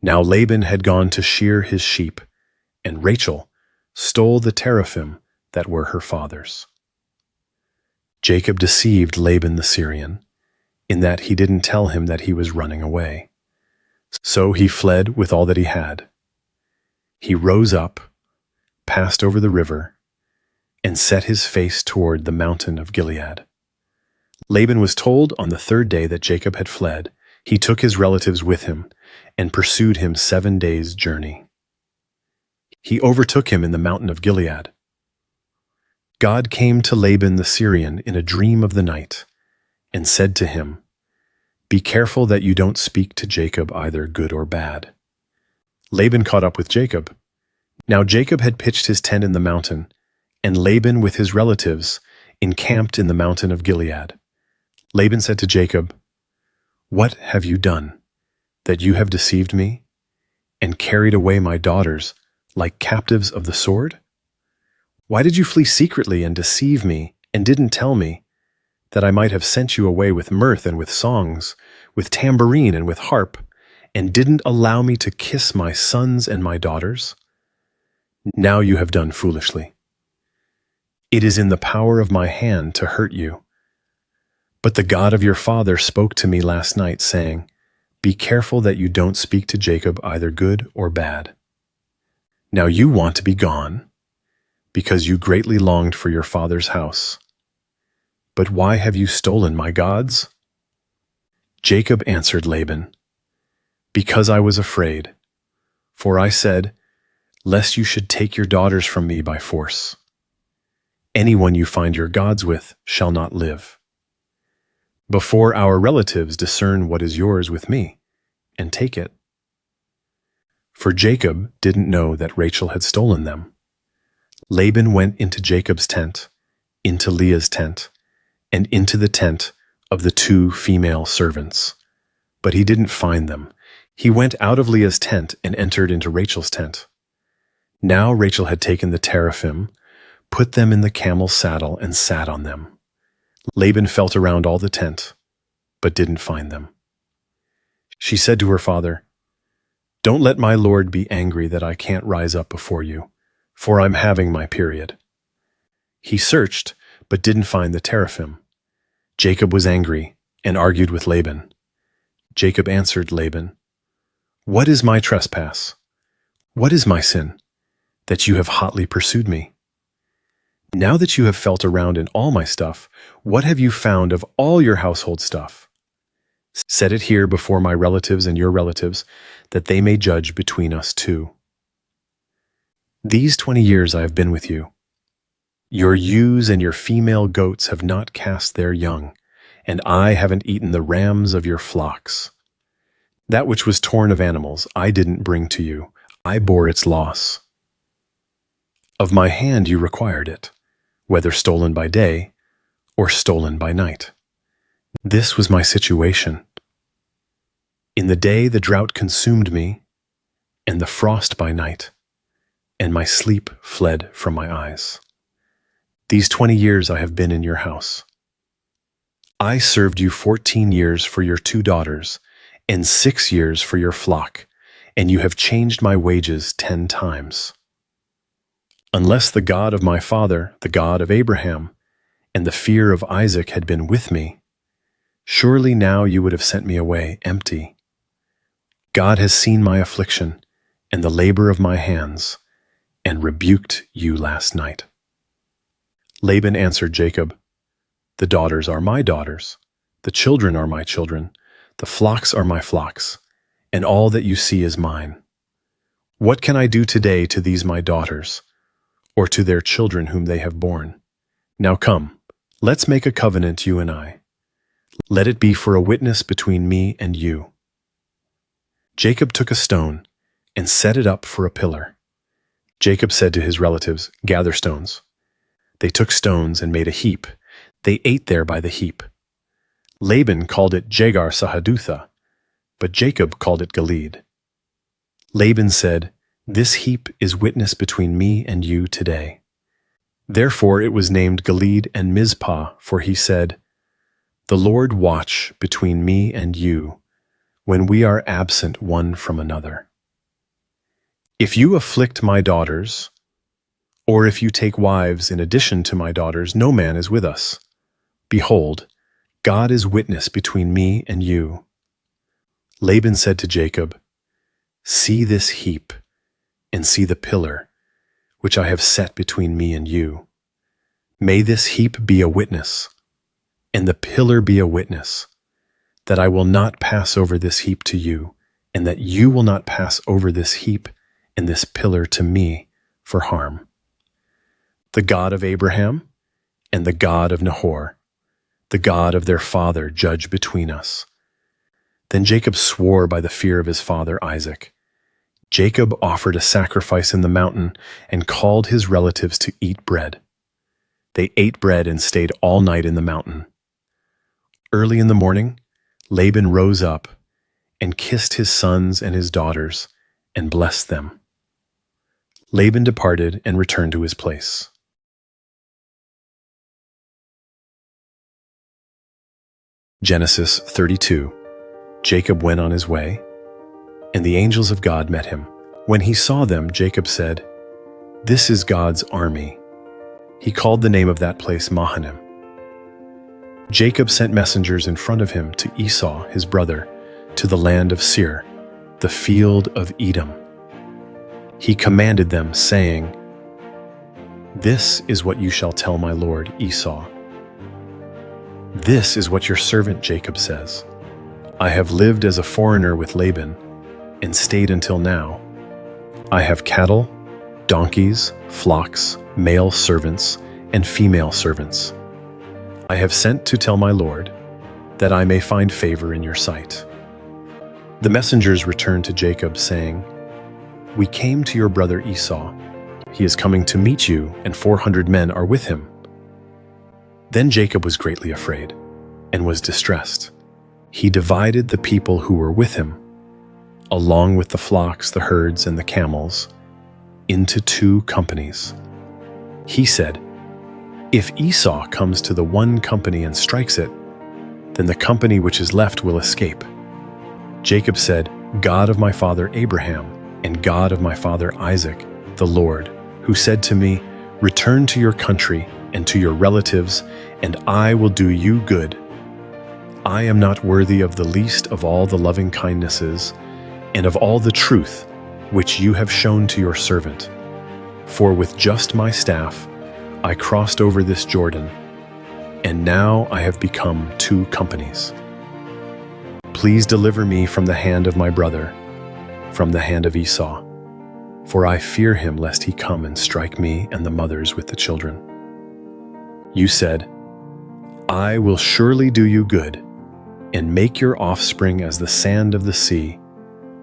Now Laban had gone to shear his sheep, and Rachel stole the teraphim that were her father's. Jacob deceived Laban the Syrian, in that he didn't tell him that he was running away. So he fled with all that he had. He rose up, passed over the river, and set his face toward the mountain of Gilead. Laban was told on the third day that Jacob had fled. He took his relatives with him and pursued him 7 days' journey. He overtook him in the mountain of Gilead. God came to Laban the Syrian in a dream of the night and said to him, "Be careful that you don't speak to Jacob either good or bad." Laban caught up with Jacob. Now Jacob had pitched his tent in the mountain, and Laban with his relatives encamped in the mountain of Gilead. Laban said to Jacob, "What have you done, that you have deceived me, and carried away my daughters like captives of the sword? Why did you flee secretly and deceive me, and didn't tell me, that I might have sent you away with mirth and with songs, with tambourine and with harp, and didn't allow me to kiss my sons and my daughters? Now you have done foolishly. It is in the power of my hand to hurt you. But the God of your father spoke to me last night, saying, 'Be careful that you don't speak to Jacob either good or bad.' Now you want to be gone, because you greatly longed for your father's house. But why have you stolen my gods?" Jacob answered Laban, "Because I was afraid, for I said, 'Lest you should take your daughters from me by force.' Anyone you find your gods with shall not live. Before our relatives discern what is yours with me, and take it." For Jacob didn't know that Rachel had stolen them. Laban went into Jacob's tent, into Leah's tent, and into the tent of the 2 female servants. But he didn't find them. He went out of Leah's tent and entered into Rachel's tent. Now Rachel had taken the teraphim, put them in the camel's saddle, and sat on them. Laban felt around all the tent, but didn't find them. She said to her father, "Don't let my lord be angry that I can't rise up before you, for I'm having my period." He searched, but didn't find the teraphim. Jacob was angry and argued with Laban. Jacob answered Laban, "What is my trespass? What is my sin, that you have hotly pursued me? Now that you have felt around in all my stuff, what have you found of all your household stuff? Set it here before my relatives and your relatives, that they may judge between us 2. These 20 years I have been with you. Your ewes and your female goats have not cast their young, and I haven't eaten the rams of your flocks. That which was torn of animals I didn't bring to you. I bore its loss. Of my hand you required it, whether stolen by day or stolen by night. This was my situation. In the day the drought consumed me, and the frost by night, and my sleep fled from my eyes. These 20 years I have been in your house. I served you 14 years for your 2 daughters, and 6 years for your flock, and you have changed my wages 10 times. Unless the God of my father, the God of Abraham, and the fear of Isaac had been with me, surely now you would have sent me away empty. God has seen my affliction and the labor of my hands, and rebuked you last night." Laban answered Jacob, "The daughters are my daughters, the children are my children, the flocks are my flocks, and all that you see is mine. What can I do today to these my daughters? or to their children whom they have borne. Now come, let's make a covenant, you and I. Let it be for a witness between me and you." Jacob took a stone and set it up for a pillar. Jacob said to his relatives, "Gather stones." They took stones and made a heap. They ate there by the heap. Laban called it Jegar Sahadutha, but Jacob called it Gilead. Laban said, "This heap is witness between me and you today." Therefore it was named Gilead and Mizpah, for he said, "The Lord watch between me and you, when we are absent one from another. If you afflict my daughters, or if you take wives in addition to my daughters, no man is with us. Behold, God is witness between me and you." Laban said to Jacob, "See this heap, and see the pillar, which I have set between me and you. May this heap be a witness, and the pillar be a witness, that I will not pass over this heap to you, and that you will not pass over this heap and this pillar to me for harm. The God of Abraham and the God of Nahor, the God of their father, judge between us." Then Jacob swore by the fear of his father Isaac. Jacob offered a sacrifice in the mountain and called his relatives to eat bread. They ate bread and stayed all night in the mountain. Early in the morning, Laban rose up and kissed his sons and his daughters and blessed them. Laban departed and returned to his place. Genesis 32. Jacob went on his way, and the angels of God met him. When he saw them, Jacob said, "This is God's army." He called the name of that place Mahanaim. Jacob sent messengers in front of him to Esau, his brother, to the land of Seir, the field of Edom. He commanded them, saying, "This is what you shall tell my lord Esau. This is what your servant Jacob says. I have lived as a foreigner with Laban, and stayed until now. I have cattle, donkeys, flocks, male servants, and female servants. I have sent to tell my lord, that I may find favor in your sight." The messengers returned to Jacob, saying, "We came to your brother Esau. He is coming to meet you, and 400 men are with him." Then Jacob was greatly afraid, and was distressed. He divided the people who were with him, along with the flocks, the herds, and the camels, into 2 companies. He said, "If Esau comes to the one company and strikes it, then the company which is left will escape." Jacob said, "God of my father Abraham, and God of my father Isaac, the Lord, who said to me, 'Return to your country and to your relatives, and I will do you good.' I am not worthy of the least of all the loving kindnesses and of all the truth which you have shown to your servant. For with just my staff I crossed over this Jordan, and now I have become 2 companies. Please deliver me from the hand of my brother, from the hand of Esau, for I fear him lest he come and strike me and the mothers with the children." You said, "I will surely do you good, and make your offspring as the sand of the sea,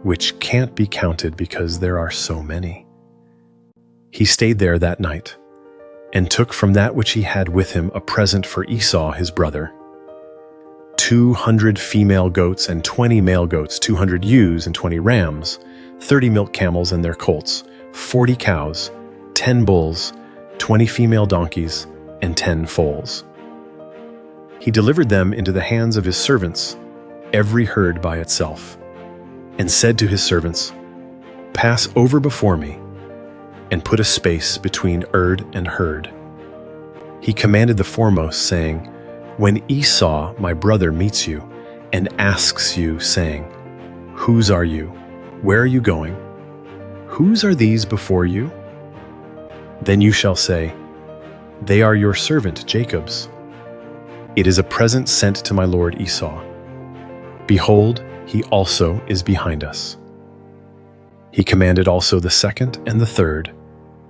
which can't be counted because there are so many." He stayed there that night, and took from that which he had with him a present for Esau his brother: 200 female goats and 20 male goats, 200 ewes and 20 rams, 30 milk camels and their colts, 40 cows, 10 bulls, 20 female donkeys, and 10 foals. He delivered them into the hands of his servants, every herd by itself, and said to his servants, "Pass over before me, and put a space between herd and herd." He commanded the foremost, saying, "When Esau my brother meets you, and asks you, saying, 'Whose are you? Where are you going? Whose are these before you?' Then you shall say, 'They are your servant Jacob's. It is a present sent to my lord Esau. Behold, he also is behind us." He commanded also the second and the third,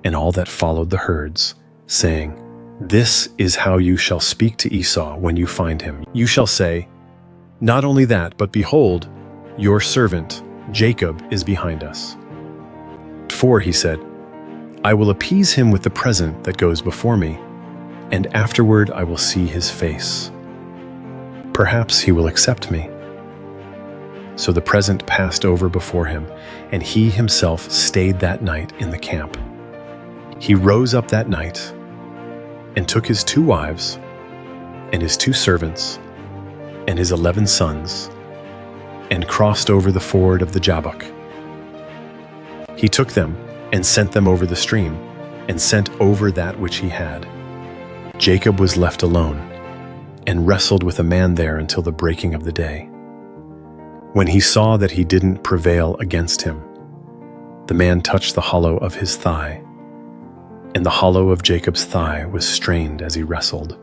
and all that followed the herds, saying, "This is how you shall speak to Esau when you find him. You shall say, 'Not only that, but behold, your servant Jacob is behind us.' For," he said, "I will appease him with the present that goes before me, and afterward I will see his face. Perhaps he will accept me." So the present passed over before him, and he himself stayed that night in the camp. He rose up that night and took his 2 wives and his 2 servants and his 11 sons and crossed over the ford of the Jabbok. He took them and sent them over the stream and sent over that which he had. Jacob was left alone and wrestled with a man there until the breaking of the day. When he saw that he didn't prevail against him, the man touched the hollow of his thigh, and the hollow of Jacob's thigh was strained as he wrestled.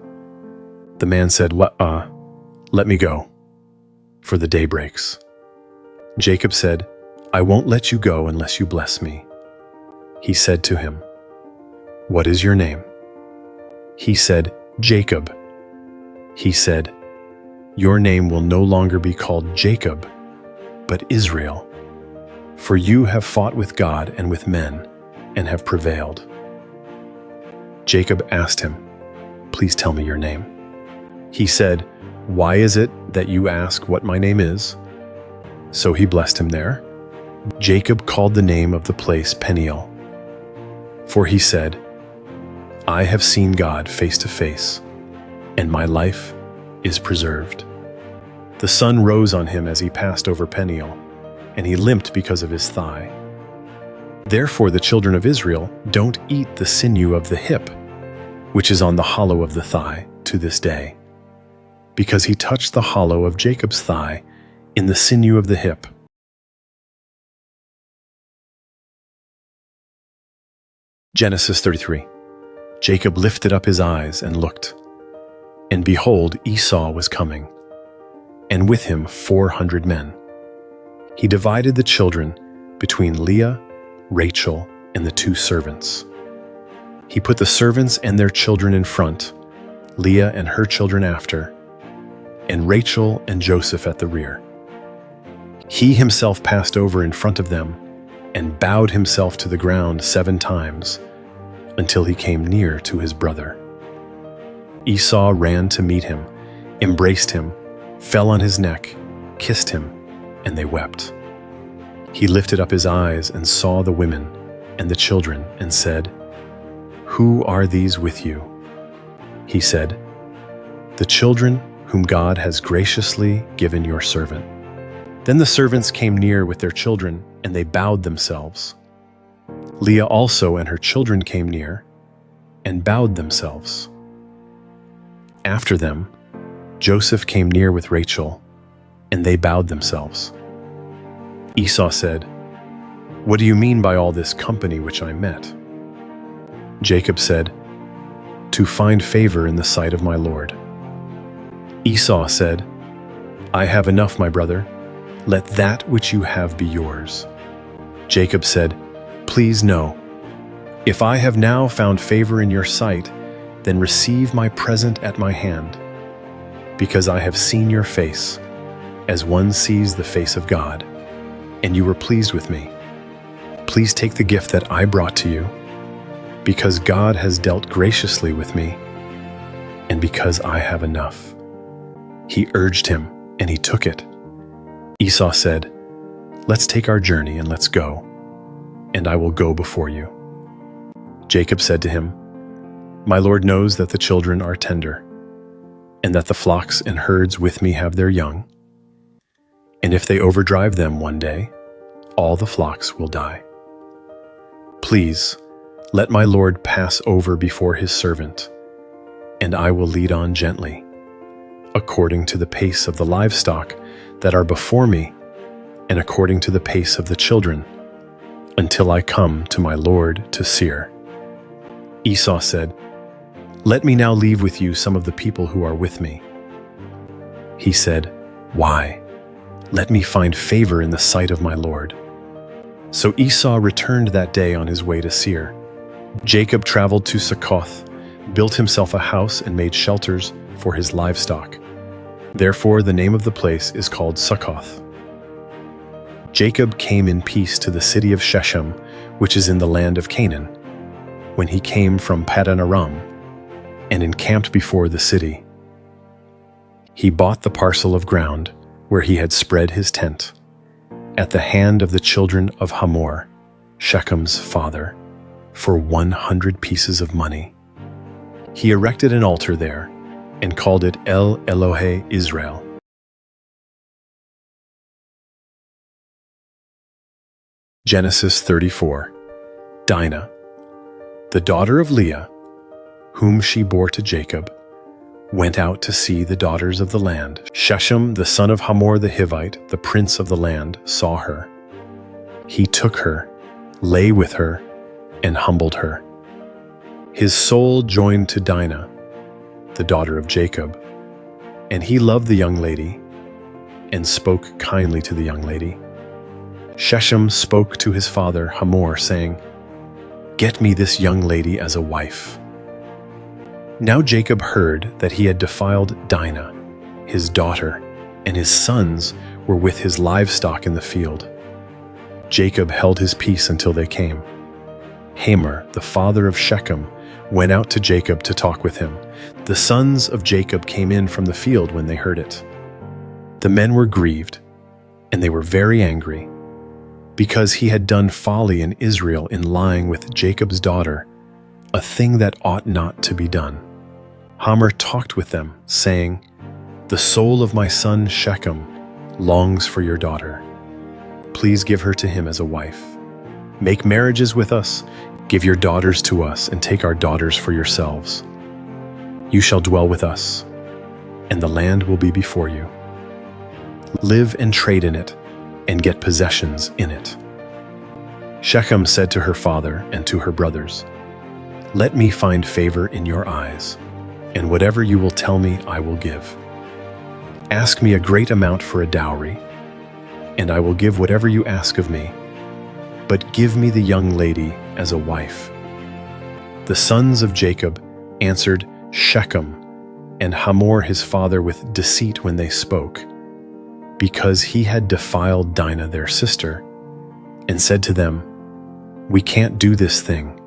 The man said, "Let me go, for the day breaks." Jacob said, "I won't let you go unless you bless me." He said to him, "What is your name?" He said, "Jacob." He said, "Your name will no longer be called Jacob, but Israel, for you have fought with God and with men, and have prevailed." Jacob asked him, "Please tell me your name." He said, "Why is it that you ask what my name is?" So he blessed him there. Jacob called the name of the place Peniel, for he said, "I have seen God face to face, and my life is preserved." The sun rose on him as he passed over Peniel, and he limped because of his thigh. Therefore the children of Israel don't eat the sinew of the hip, which is on the hollow of the thigh, to this day, because he touched the hollow of Jacob's thigh in the sinew of the hip. Genesis 33. Jacob lifted up his eyes and looked, and behold, Esau was coming, and with him 400 men. He divided the children between Leah, Rachel, and the 2 servants. He put the servants and their children in front, Leah and her children after, and Rachel and Joseph at the rear. He himself passed over in front of them and bowed himself to the ground 7 times until he came near to his brother. Esau ran to meet him, embraced him, fell on his neck, kissed him, and they wept. He lifted up his eyes and saw the women and the children and said, "Who are these with you?" He said, "The children whom God has graciously given your servant." Then the servants came near with their children, and they bowed themselves. Leah also and her children came near and bowed themselves. After them, Joseph came near with Rachel, and they bowed themselves. Esau said, "What do you mean by all this company which I met?" Jacob said, "To find favor in the sight of my lord." Esau said, "I have enough, my brother. Let that which you have be yours." Jacob said, "Please no. If I have now found favor in your sight, then receive my present at my hand, because I have seen your face, as one sees the face of God, and you were pleased with me. Please take the gift that I brought to you, because God has dealt graciously with me, and because I have enough." He urged him, and he took it. Esau said, "Let's take our journey and let's go, and I will go before you." Jacob said to him, "My Lord knows that the children are tender, and that the flocks and herds with me have their young. And if they overdrive them one day, all the flocks will die. Please, let my Lord pass over before his servant, and I will lead on gently, according to the pace of the livestock that are before me, and according to the pace of the children, until I come to my Lord to Seir." Esau said, "Let me now leave with you some of the people who are with me." He said, "Why? Let me find favor in the sight of my Lord." So Esau returned that day on his way to Seir, Jacob traveled to Succoth, built himself a house and made shelters for his livestock. Therefore the name of the place is called Succoth. Jacob came in peace to the city of Shechem, which is in the land of Canaan, when he came from Paddan Aram, and encamped before the city. He bought the parcel of ground where he had spread his tent, at the hand of the children of Hamor, Shechem's father, for 100 pieces of money. He erected an altar there and called it El Elohe Israel. Genesis 34. Dinah, the daughter of Leah, whom she bore to Jacob, went out to see the daughters of the land. Shechem, the son of Hamor the Hivite, the prince of the land, saw her. He took her, lay with her, and humbled her. His soul joined to Dinah, the daughter of Jacob, and he loved the young lady and spoke kindly to the young lady. Shechem spoke to his father Hamor, saying, "Get me this young lady as a wife." Now Jacob heard that he had defiled Dinah, his daughter, and his sons were with his livestock in the field. Jacob held his peace until they came. Hamor, the father of Shechem, went out to Jacob to talk with him. The sons of Jacob came in from the field when they heard it. The men were grieved, and they were very angry, because he had done folly in Israel in lying with Jacob's daughter, a thing that ought not to be done. Hamor talked with them, saying, "The soul of my son Shechem longs for your daughter. Please give her to him as a wife. Make marriages with us, give your daughters to us, and take our daughters for yourselves. You shall dwell with us, and the land will be before you. Live and trade in it, and get possessions in it." Shechem said to her father and to her brothers, "Let me find favor in your eyes, and whatever you will tell me I will give. Ask me a great amount for a dowry, and I will give whatever you ask of me, but give me the young lady as a wife." The sons of Jacob answered Shechem and Hamor his father with deceit when they spoke, because he had defiled Dinah their sister, and said to them, "We can't do this thing,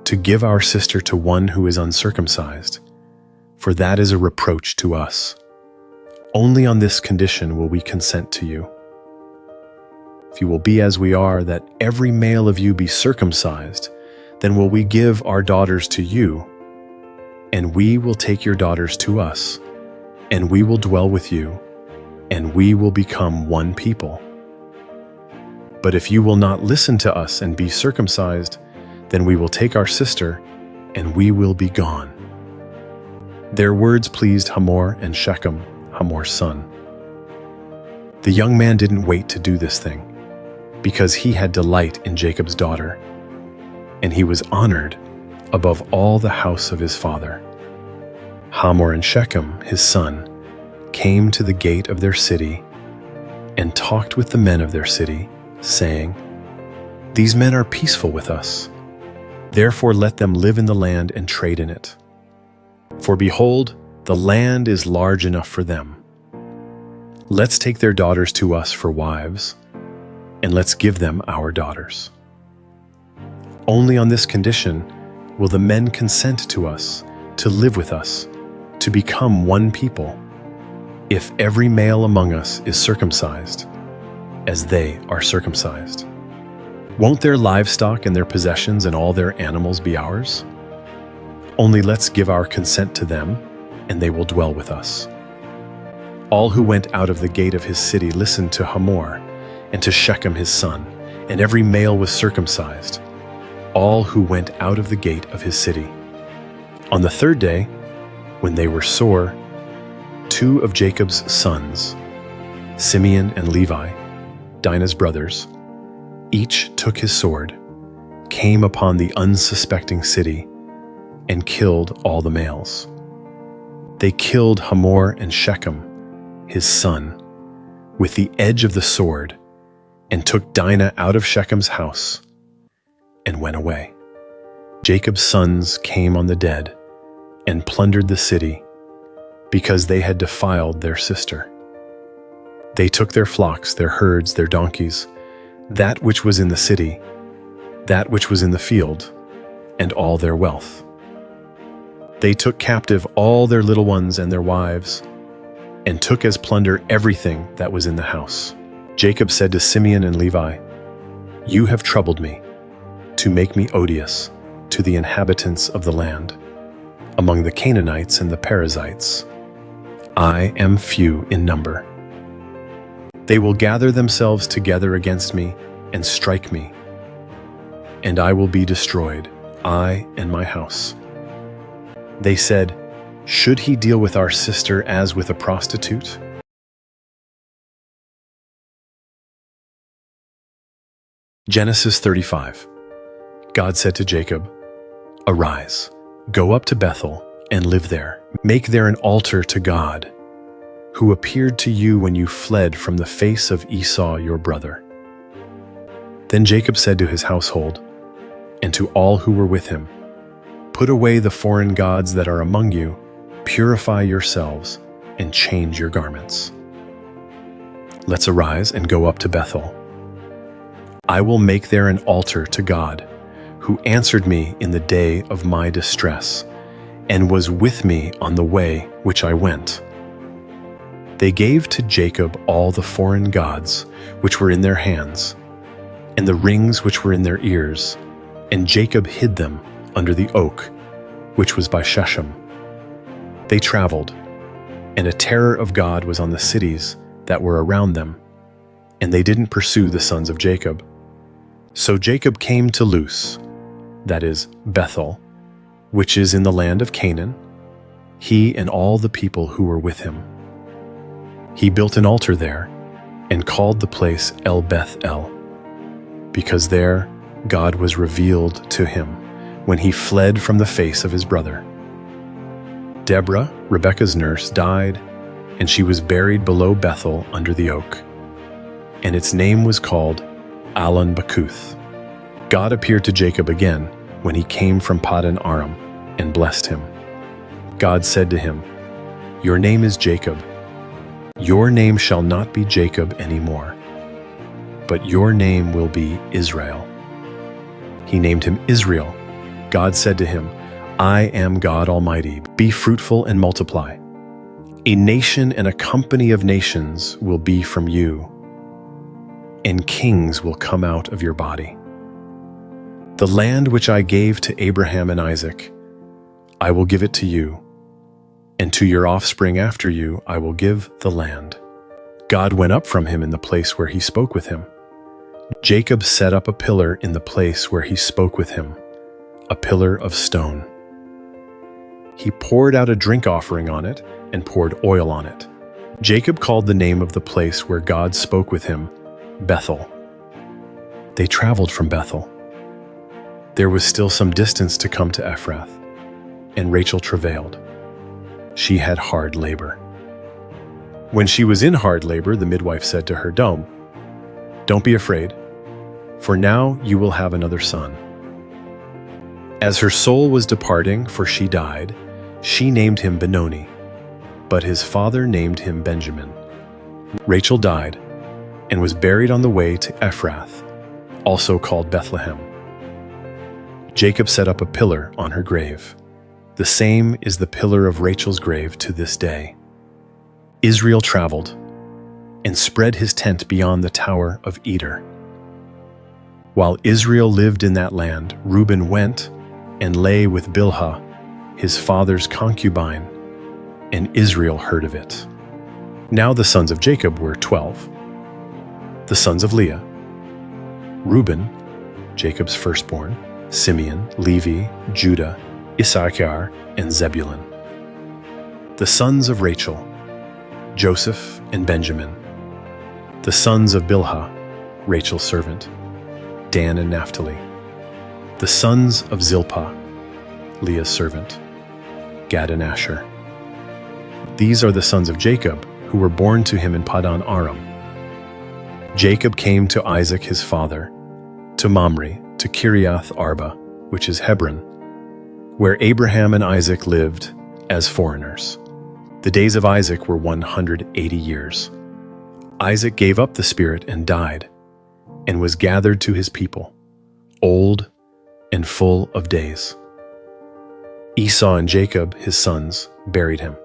to give our sister to one who is uncircumcised, for that is a reproach to us. Only on this condition will we consent to you. If you will be as we are, that every male of you be circumcised, then will we give our daughters to you, and we will take your daughters to us, and we will dwell with you, and we will become one people. But if you will not listen to us and be circumcised, then we will take our sister, and we will be gone." Their words pleased Hamor and Shechem, Hamor's son. The young man didn't wait to do this thing, because he had delight in Jacob's daughter, and he was honored above all the house of his father. Hamor and Shechem, his son, came to the gate of their city and talked with the men of their city, saying, "These men are peaceful with us. Therefore let them live in the land and trade in it. For behold, the land is large enough for them. Let's take their daughters to us for wives, and let's give them our daughters. Only on this condition will the men consent to us, to live with us, to become one people, if every male among us is circumcised, as they are circumcised. Won't their livestock and their possessions and all their animals be ours? Only let's give our consent to them, and they will dwell with us." All who went out of the gate of his city listened to Hamor and to Shechem his son, and every male was circumcised, all who went out of the gate of his city. On the third day, when they were sore, 2 of Jacob's sons, Simeon and Levi, Dinah's brothers, each took his sword, came upon the unsuspecting city, and killed all the males. They killed Hamor and Shechem, his son, with the edge of the sword, and took Dinah out of Shechem's house and went away. Jacob's sons came on the dead and plundered the city because they had defiled their sister. They took their flocks, their herds, their donkeys, that which was in the city, that which was in the field, and all their wealth. They took captive all their little ones and their wives, and took as plunder everything that was in the house. Jacob said to Simeon and Levi, "You have troubled me, to make me odious to the inhabitants of the land, among the Canaanites and the Perizzites. I am few in number. They will gather themselves together against me and strike me, and I will be destroyed, I and my house." They said, "Should he deal with our sister as with a prostitute?" Genesis 35. God said to Jacob, "Arise, go up to Bethel and live there. Make there an altar to God, who appeared to you when you fled from the face of Esau your brother." Then Jacob said to his household and to all who were with him, "Put away the foreign gods that are among you, purify yourselves, and change your garments. Let's arise and go up to Bethel. I will make there an altar to God, who answered me in the day of my distress, and was with me on the way which I went." They gave to Jacob all the foreign gods which were in their hands, and the rings which were in their ears, and Jacob hid them under the oak which was by Shechem. They traveled, and a terror of God was on the cities that were around them, and they didn't pursue the sons of Jacob. So Jacob came to Luz, that is, Bethel, which is in the land of Canaan, he and all the people who were with him. He built an altar there and called the place El Bethel, because there God was revealed to him when he fled from the face of his brother. Deborah, Rebekah's nurse, died, and she was buried below Bethel under the oak, and its name was called Allon Bakuth. God appeared to Jacob again when he came from Paddan Aram and blessed him. God said to him, "Your name is Jacob. Your name shall not be Jacob anymore, but your name will be Israel." He named him Israel. God said to him, "I am God Almighty. Be fruitful and multiply. A nation and a company of nations will be from you, and kings will come out of your body. The land which I gave to Abraham and Isaac, I will give it to you, and to your offspring after you I will give the land." God went up from him in the place where he spoke with him. Jacob set up a pillar in the place where he spoke with him, a pillar of stone. He poured out a drink offering on it and poured oil on it. Jacob called the name of the place where God spoke with him Bethel. They traveled from Bethel. There was still some distance to come to Ephrath, and Rachel travailed. She had hard labor. When she was in hard labor, the midwife said to her, Don't be afraid, for now you will have another son." As her soul was departing, for she died, she named him Benoni, but his father named him Benjamin. Rachel died and was buried on the way to Ephrath, also called Bethlehem. Jacob set up a pillar on her grave. The same is the pillar of Rachel's grave to this day. Israel traveled and spread his tent beyond the Tower of Eder. While Israel lived in that land, Reuben went and lay with Bilhah, his father's concubine, and Israel heard of it. Now the sons of Jacob were 12. The sons of Leah: Reuben, Jacob's firstborn, Simeon, Levi, Judah, Issachar, and Zebulun. The sons of Rachel: Joseph and Benjamin. The sons of Bilhah, Rachel's servant: Dan and Naphtali. The sons of Zilpah, Leah's servant: Gad and Asher. These are the sons of Jacob, who were born to him in Paddan Aram. Jacob came to Isaac his father, to Mamre, to Kiriath Arba, which is Hebron, where Abraham and Isaac lived as foreigners. The days of Isaac were 180 years. Isaac gave up the spirit and died, and was gathered to his people, old and full of days. Esau and Jacob, his sons, buried him.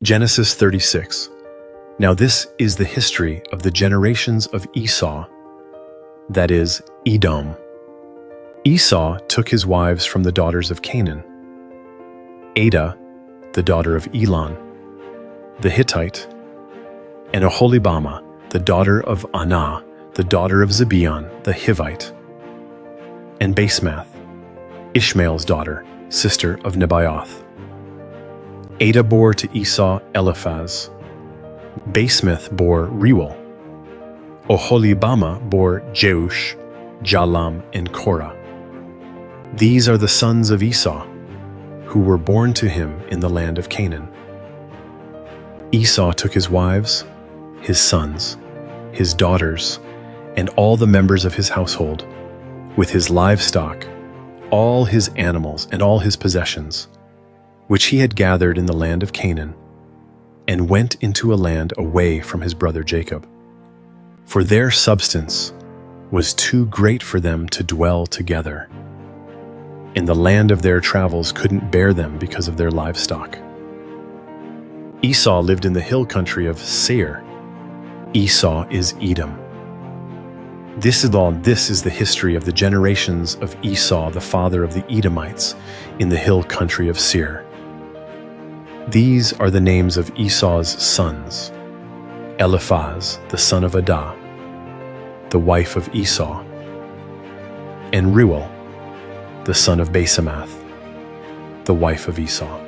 Genesis 36. Now this is the history of the generations of Esau, that is, Edom. Esau took his wives from the daughters of Canaan: Adah, the daughter of Elon, the Hittite, and Oholibamah, the daughter of Anah, the daughter of Zibeon, the Hivite, and Basemath, Ishmael's daughter, sister of Nebaioth. Adah bore to Esau Eliphaz. Basemath bore Reuel. Oholibamah bore Jeush, Jalam, and Korah. These are the sons of Esau, who were born to him in the land of Canaan. Esau took his wives, his sons, his daughters, and all the members of his household, with his livestock, all his animals, and all his possessions, which he had gathered in the land of Canaan, and went into a land away from his brother Jacob. For their substance was too great for them to dwell together, and the land of their travels couldn't bear them because of their livestock. Esau lived in the hill country of Seir. Esau is Edom. This is the history of the generations of Esau, the father of the Edomites, in the hill country of Seir. These are the names of Esau's sons: Eliphaz, the son of Adah, the wife of Esau, and Reuel, the son of Basemath, the wife of Esau.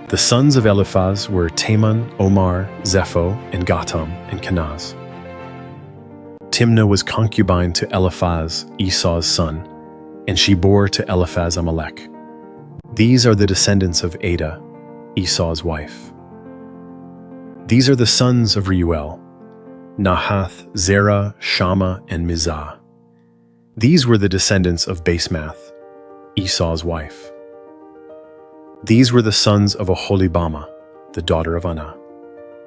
The sons of Eliphaz were Teman, Omar, Zepho, and Gatam, and Kenaz. Timnah was concubine to Eliphaz, Esau's son, and she bore to Eliphaz Amalek. These are the descendants of Adah, Esau's wife. These are the sons of Reuel: Nahath, Zerah, Shammah, and Mizah. These were the descendants of Basemath, Esau's wife. These were the sons of Oholibamah, the daughter of Anah,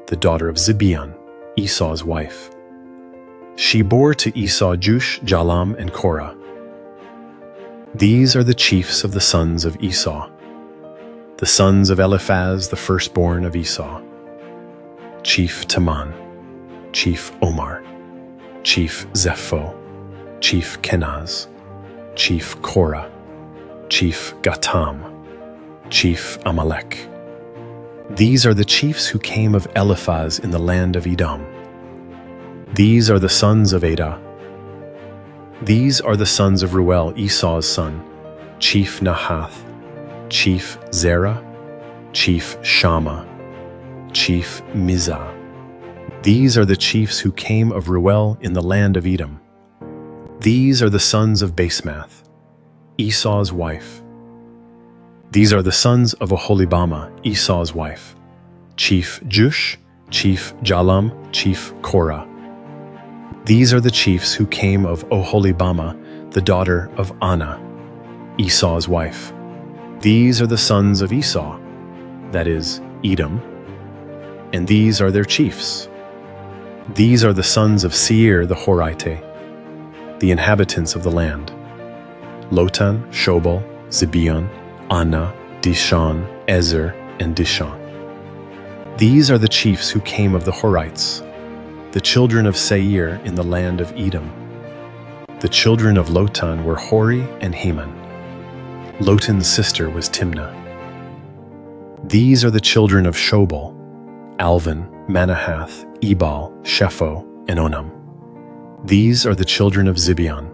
the daughter of Zibeon, Esau's wife. She bore to Esau Jush, Jalam, and Korah. These are the chiefs of the sons of Esau, the sons of Eliphaz, the firstborn of Esau: Chief Teman, Chief Omar, Chief Zepho, Chief Kenaz, Chief Korah, Chief Gatam, Chief Amalek. These are the chiefs who came of Eliphaz in the land of Edom. These are the sons of Adah. These are the sons of Reuel, Esau's son: Chief Nahath, Chief Zerah, Chief Shammah, Chief Mizah. These are the chiefs who came of Reuel in the land of Edom. These are the sons of Basemath, Esau's wife. These are the sons of Oholibamah, Esau's wife: Chief Jush, Chief Jalam, Chief Korah. These are the chiefs who came of Oholibamah, the daughter of Anah, Esau's wife. These are the sons of Esau, that is, Edom, and these are their chiefs. These are the sons of Seir the Horite, the inhabitants of the land: Lotan, Shobal, Zibeon, Anah, Dishon, Ezer, and Dishon. These are the chiefs who came of the Horites, the children of Seir in the land of Edom. The children of Lotan were Hori and Haman. Lotan's sister was Timnah. These are the children of Shobal: Alvan, Manahath, Ebal, Shepho, and Onam. These are the children of Zibeon: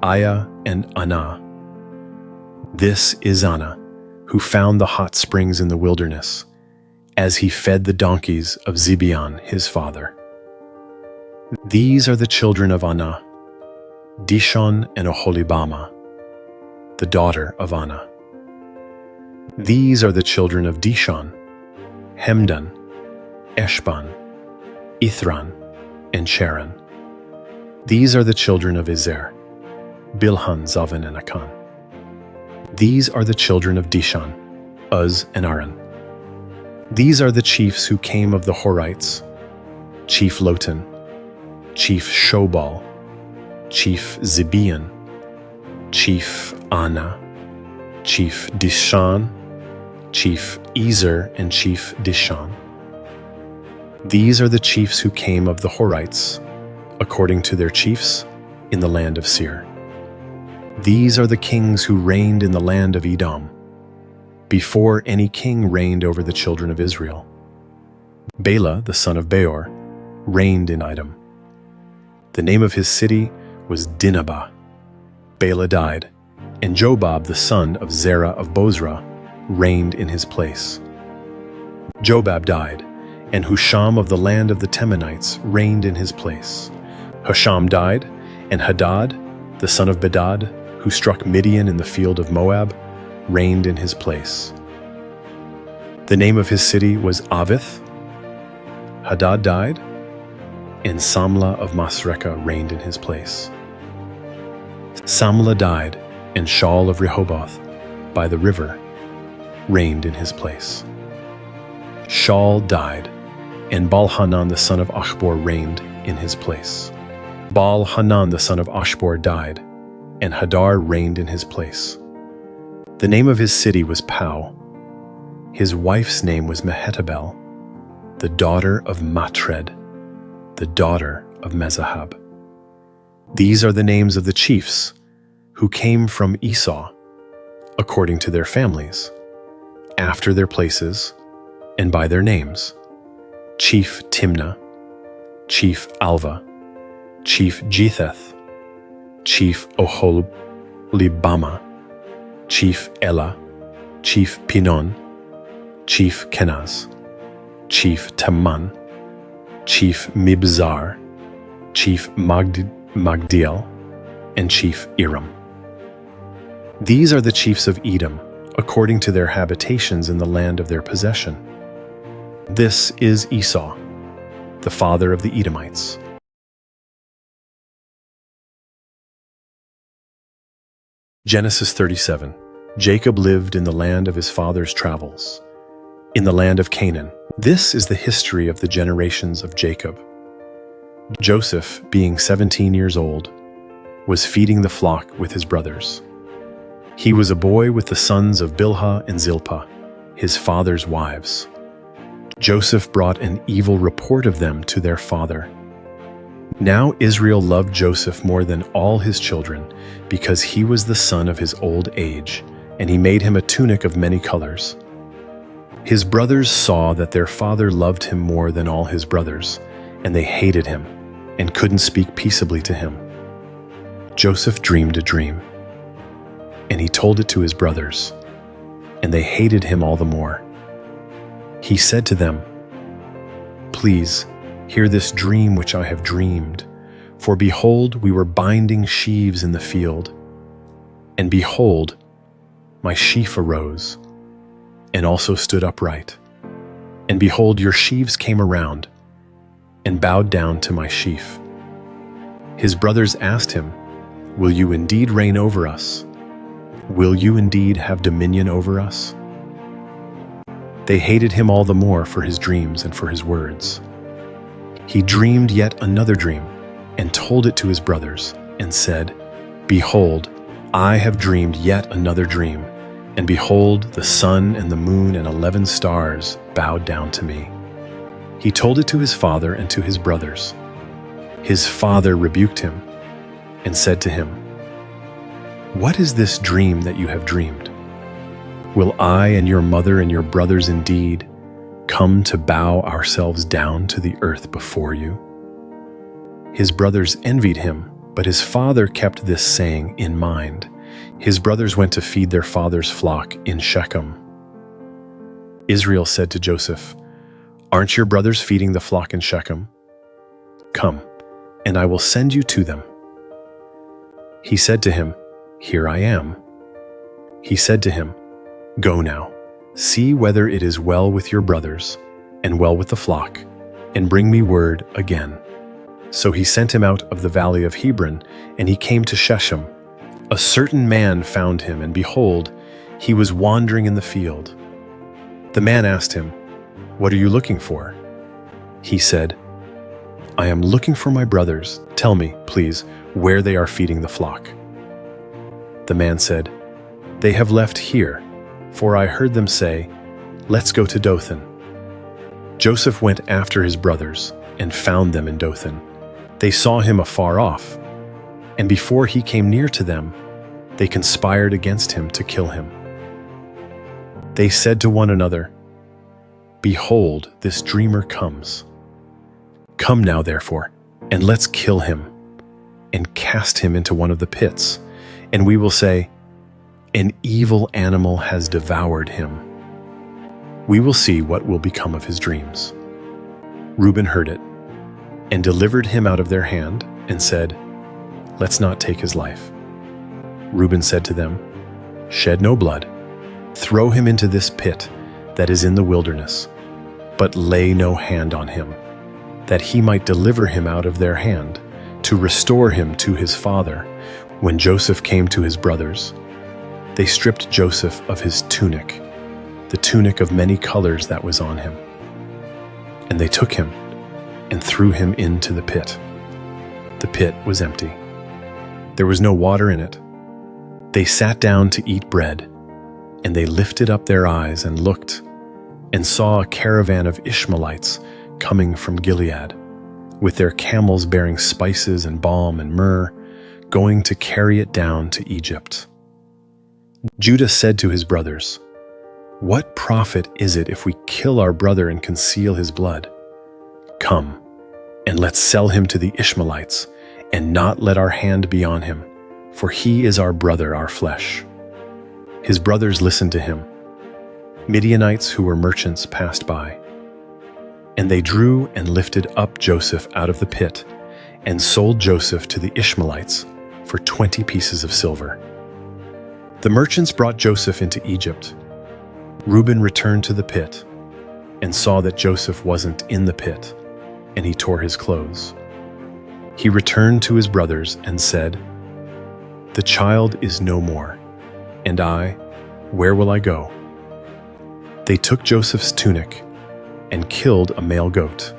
Aiah and Anah. This is Anah, who found the hot springs in the wilderness, as he fed the donkeys of Zibeon his father. These are the children of Anah: Dishon and Oholibamah, the daughter of Anah. These are the children of Dishon: Hemdan, Eshban, Ithran, and Sharon. These are the children of Ezer, Bilhan, Zavan, and Akan. These are the children of Dishan, Uz, and Aran. These are the chiefs who came of the Horites: Chief Lotan, Chief Shobal, Chief Zibeon, Chief Anna, Chief Dishan, Chief Ezer, and Chief Dishan. These are the chiefs who came of the Horites, according to their chiefs, in the land of Seir. These are the kings who reigned in the land of Edom, before any king reigned over the children of Israel. Bela, the son of Beor, reigned in Edom. The name of his city was Dinhabah. Bela died, and Jobab, the son of Zerah of Bozrah, reigned in his place. Jobab died, and Husham of the land of the Temanites reigned in his place. Husham died, and Hadad, the son of Bedad, who struck Midian in the field of Moab, reigned in his place. The name of his city was Avith. Hadad died, and Samlah of Masrekah reigned in his place. Samlah died, and Shaul of Rehoboth, by the river, reigned in his place. Shaul died, and Baal-Hanan the son of Achbor reigned in his place. Baal-Hanan the son of Ashbor died, and Hadar reigned in his place. The name of his city was Pau. His wife's name was Mehetabel, the daughter of Matred, the daughter of Mezahab. These are the names of the chiefs who came from Esau, according to their families, after their places, and by their names: Chief Timnah, Chief Alva, Chief Jetheth, Chief Oholibama, Chief Elah, Chief Pinon, Chief Kenaz, Chief Taman, Chief Mibzar, Chief Magdiel, and Chief Iram. These are the chiefs of Edom, according to their habitations in the land of their possession. This is Esau, the father of the Edomites. Genesis 37. Jacob lived in the land of his father's travels, in the land of Canaan. This is the history of the generations of Jacob. Joseph, being 17 years old, was feeding the flock with his brothers. He was a boy with the sons of Bilhah and Zilpah, his father's wives. Joseph brought an evil report of them to their father. Now Israel loved Joseph more than all his children, because he was the son of his old age, and he made him a tunic of many colors. His brothers saw that their father loved him more than all his brothers, and they hated him, and couldn't speak peaceably to him. Joseph dreamed a dream, and he told it to his brothers, and they hated him all the more. He said to them, "Please, hear this dream which I have dreamed. For behold, we were binding sheaves in the field, and behold, my sheaf arose, and also stood upright. And behold, your sheaves came around, and bowed down to my sheaf." His brothers asked him, "Will you indeed reign over us? Will you indeed have dominion over us?" They hated him all the more for his dreams and for his words. He dreamed yet another dream, and told it to his brothers, and said, "Behold, I have dreamed yet another dream, and behold, the sun and the moon and 11 stars bowed down to me." He told it to his father and to his brothers. His father rebuked him, and said to him, "What is this dream that you have dreamed? Will I and your mother and your brothers indeed come to bow ourselves down to the earth before you?" His brothers envied him, but his father kept this saying in mind. His brothers went to feed their father's flock in Shechem. Israel said to Joseph, "Aren't your brothers feeding the flock in Shechem? Come, and I will send you to them." He said to him, "Here I am." He said to him, "Go now, see whether it is well with your brothers, and well with the flock, and bring me word again." So he sent him out of the valley of Hebron, and he came to Shechem. A certain man found him, and behold, he was wandering in the field. The man asked him, "What are you looking for?" He said, "I am looking for my brothers. Tell me, please, where they are feeding the flock." The man said, "They have left here, for I heard them say, 'Let's go to Dothan.'" Joseph went after his brothers and found them in Dothan. They saw him afar off, and before he came near to them, they conspired against him to kill him. They said to one another, "Behold, this dreamer comes. Come now, therefore, and let's kill him, and cast him into one of the pits, and we will say, 'An evil animal has devoured him.' We will see what will become of his dreams." Reuben heard it, and delivered him out of their hand, and said, "Let's not take his life." Reuben said to them, "Shed no blood. Throw him into this pit that is in the wilderness, but lay no hand on him, that he might deliver him out of their hand, to restore him to his father." When Joseph came to his brothers, they stripped Joseph of his tunic, the tunic of many colors that was on him. And they took him and threw him into the pit. The pit was empty. There was no water in it. They sat down to eat bread, and they lifted up their eyes and looked, and saw a caravan of Ishmaelites coming from Gilead, with their camels bearing spices and balm and myrrh, going to carry it down to Egypt. Judah said to his brothers, "What profit is it if we kill our brother and conceal his blood? Come, and let's sell him to the Ishmaelites, and not let our hand be on him, for he is our brother, our flesh." His brothers listened to him. Midianites who were merchants passed by, and they drew and lifted up Joseph out of the pit, and sold Joseph to the Ishmaelites for 20 pieces of silver. The merchants brought Joseph into Egypt. Reuben returned to the pit, and saw that Joseph wasn't in the pit, and he tore his clothes. He returned to his brothers and said, "The child is no more, and I, where will I go?" They took Joseph's tunic and killed a male goat,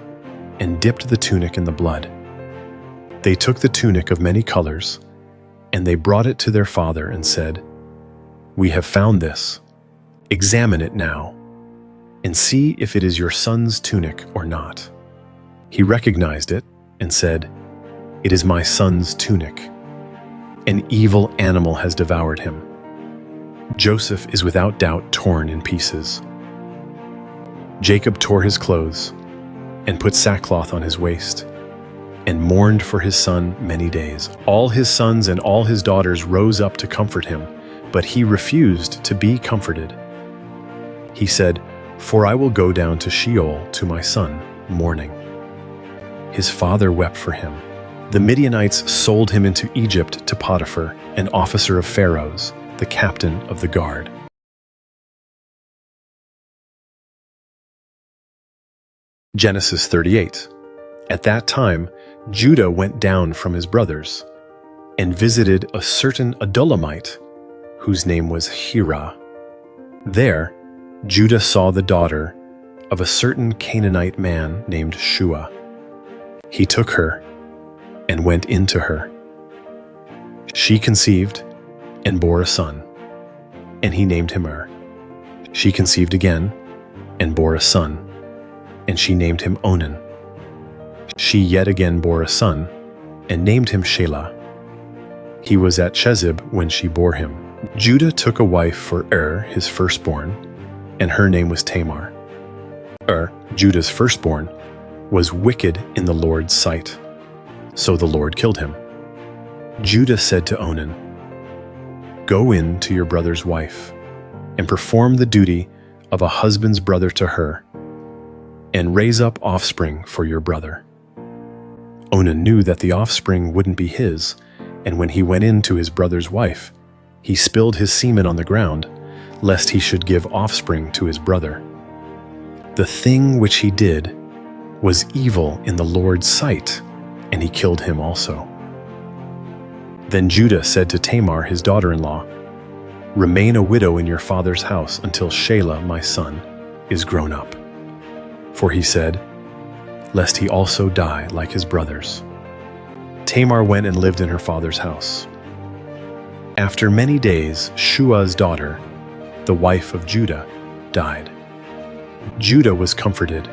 and dipped the tunic in the blood. They took the tunic of many colors, and they brought it to their father and said, "We have found this. Examine it now, and see if it is your son's tunic or not." He recognized it and said, "It is my son's tunic. An evil animal has devoured him. Joseph is without doubt torn in pieces." Jacob tore his clothes and put sackcloth on his waist, and mourned for his son many days. All his sons and all his daughters rose up to comfort him, but he refused to be comforted. He said, "For I will go down to Sheol to my son, mourning." His father wept for him. The Midianites sold him into Egypt to Potiphar, an officer of Pharaoh's, the captain of the guard. Genesis 38. At that time, Judah went down from his brothers, and visited a certain Adulamite, whose name was Hira. There, Judah saw the daughter of a certain Canaanite man named Shua. He took her and went into her. She conceived and bore a son, and he named him She conceived again and bore a son, and she named him Onan. She yet again bore a son, and named him Shelah. He was at Chezib when she bore him. Judah took a wife for his firstborn, and her name was Tamar. Judah's firstborn, was wicked in the Lord's sight, so the Lord killed him. Judah said to Onan, "Go in to your brother's wife, and perform the duty of a husband's brother to her, and raise up offspring for your brother." Onan knew that the offspring wouldn't be his, and when he went in to his brother's wife, he spilled his semen on the ground, lest he should give offspring to his brother. The thing which he did was evil in the Lord's sight, and he killed him also. Then Judah said to Tamar, his daughter-in-law, "Remain a widow in your father's house until Shelah, my son, is grown up." For he said, "Lest he also die like his brothers." Tamar went and lived in her father's house. After many days, Shua's daughter, the wife of Judah, died. Judah was comforted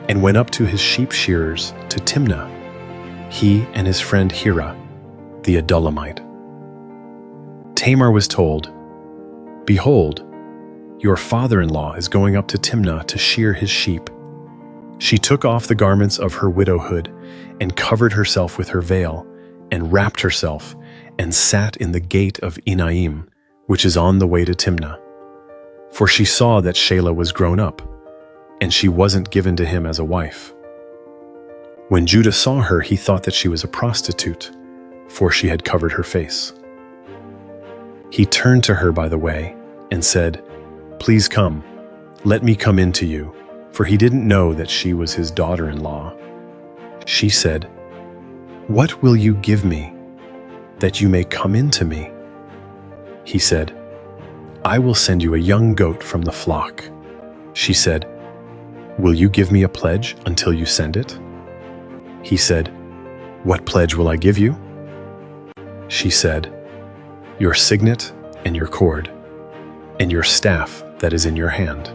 and went up to his sheep shearers to Timnah, he and his friend Hira, the Adulamite. Tamar was told, "Behold, your father-in-law is going up to Timnah to shear his sheep." She took off the garments of her widowhood and covered herself with her veil and wrapped herself and sat in the gate of Enaim, which is on the way to Timnah. For she saw that Shelah was grown up, and she wasn't given to him as a wife. When Judah saw her, he thought that she was a prostitute, for she had covered her face. He turned to her by the way and said, "Please come, let me come in to you," for he didn't know that she was his daughter-in-law. She said, "What will you give me, that you may come in to me?" He said, "I will send you a young goat from the flock." She said, "Will you give me a pledge until you send it?" He said, "What pledge will I give you?" She said, "Your signet and your cord, and your staff that is in your hand."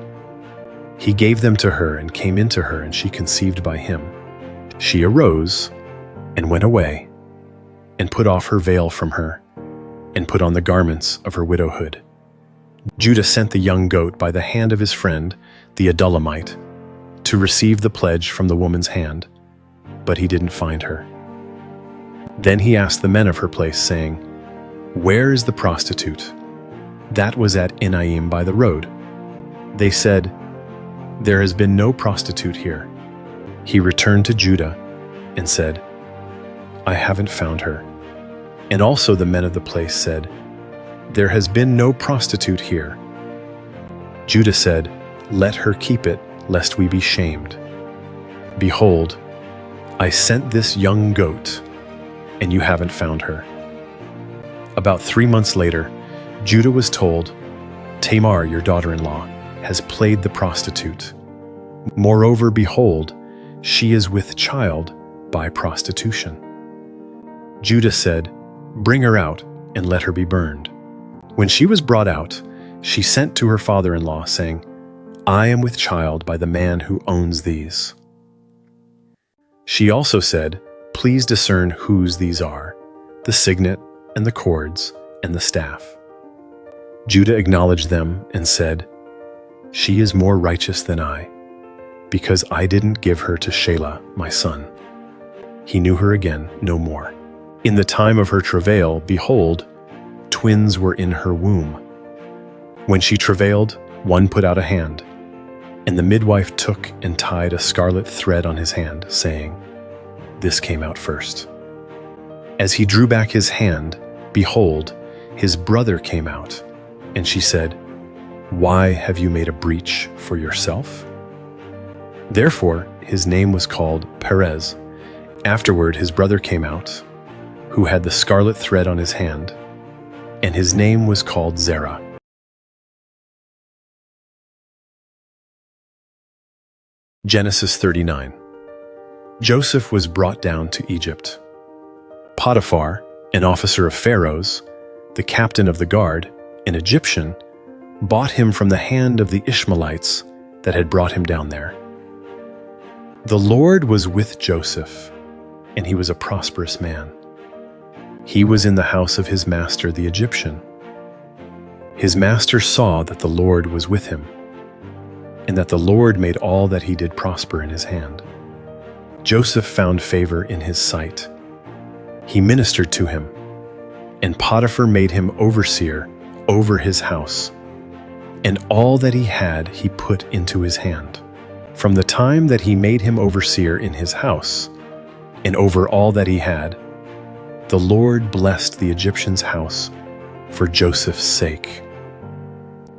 He gave them to her and came into her, and she conceived by him. She arose and went away, and put off her veil from her, and put on the garments of her widowhood. Judah sent the young goat by the hand of his friend, the Adulamite, to receive the pledge from the woman's hand, but he didn't find her. Then he asked the men of her place, saying, "Where is the prostitute that was at Enaim by the road?" They said, "There has been no prostitute here." He returned to Judah and said, "I haven't found her." And also the men of the place said, "There has been no prostitute here." Judah said, "Let her keep it, lest we be shamed. Behold, I sent this young goat, and you haven't found her." About 3 months later, Judah was told, "Tamar, your daughter-in-law, has played the prostitute. Moreover, behold, she is with child by prostitution." Judah said, "Bring her out and let her be burned." When she was brought out, she sent to her father-in-law, saying, "I am with child by the man who owns these." She also said, "Please discern whose these are, the signet and the cords and the staff." Judah acknowledged them and said, "She is more righteous than I, because I didn't give her to Shelah, my son." He knew her again no more. In the time of her travail, behold, twins were in her womb. When she travailed, one put out a hand, and the midwife took and tied a scarlet thread on his hand, saying, "This came out first." As he drew back his hand, behold, his brother came out, and she said, "Why have you made a breach for yourself?" Therefore his name was called Perez. Afterward his brother came out, who had the scarlet thread on his hand, and his name was called Zerah. Genesis 39. Joseph was brought down to Egypt. Potiphar, an officer of Pharaoh's, the captain of the guard, an Egyptian, bought him from the hand of the Ishmaelites that had brought him down there. The Lord was with Joseph, and he was a prosperous man. He was in the house of his master the Egyptian. His master saw that the Lord was with him, and that the Lord made all that he did prosper in his hand. Joseph found favor in his sight. He ministered to him, and Potiphar made him overseer over his house, and all that he had he put into his hand. From the time that he made him overseer in his house, and over all that he had, the Lord blessed the Egyptian's house for Joseph's sake.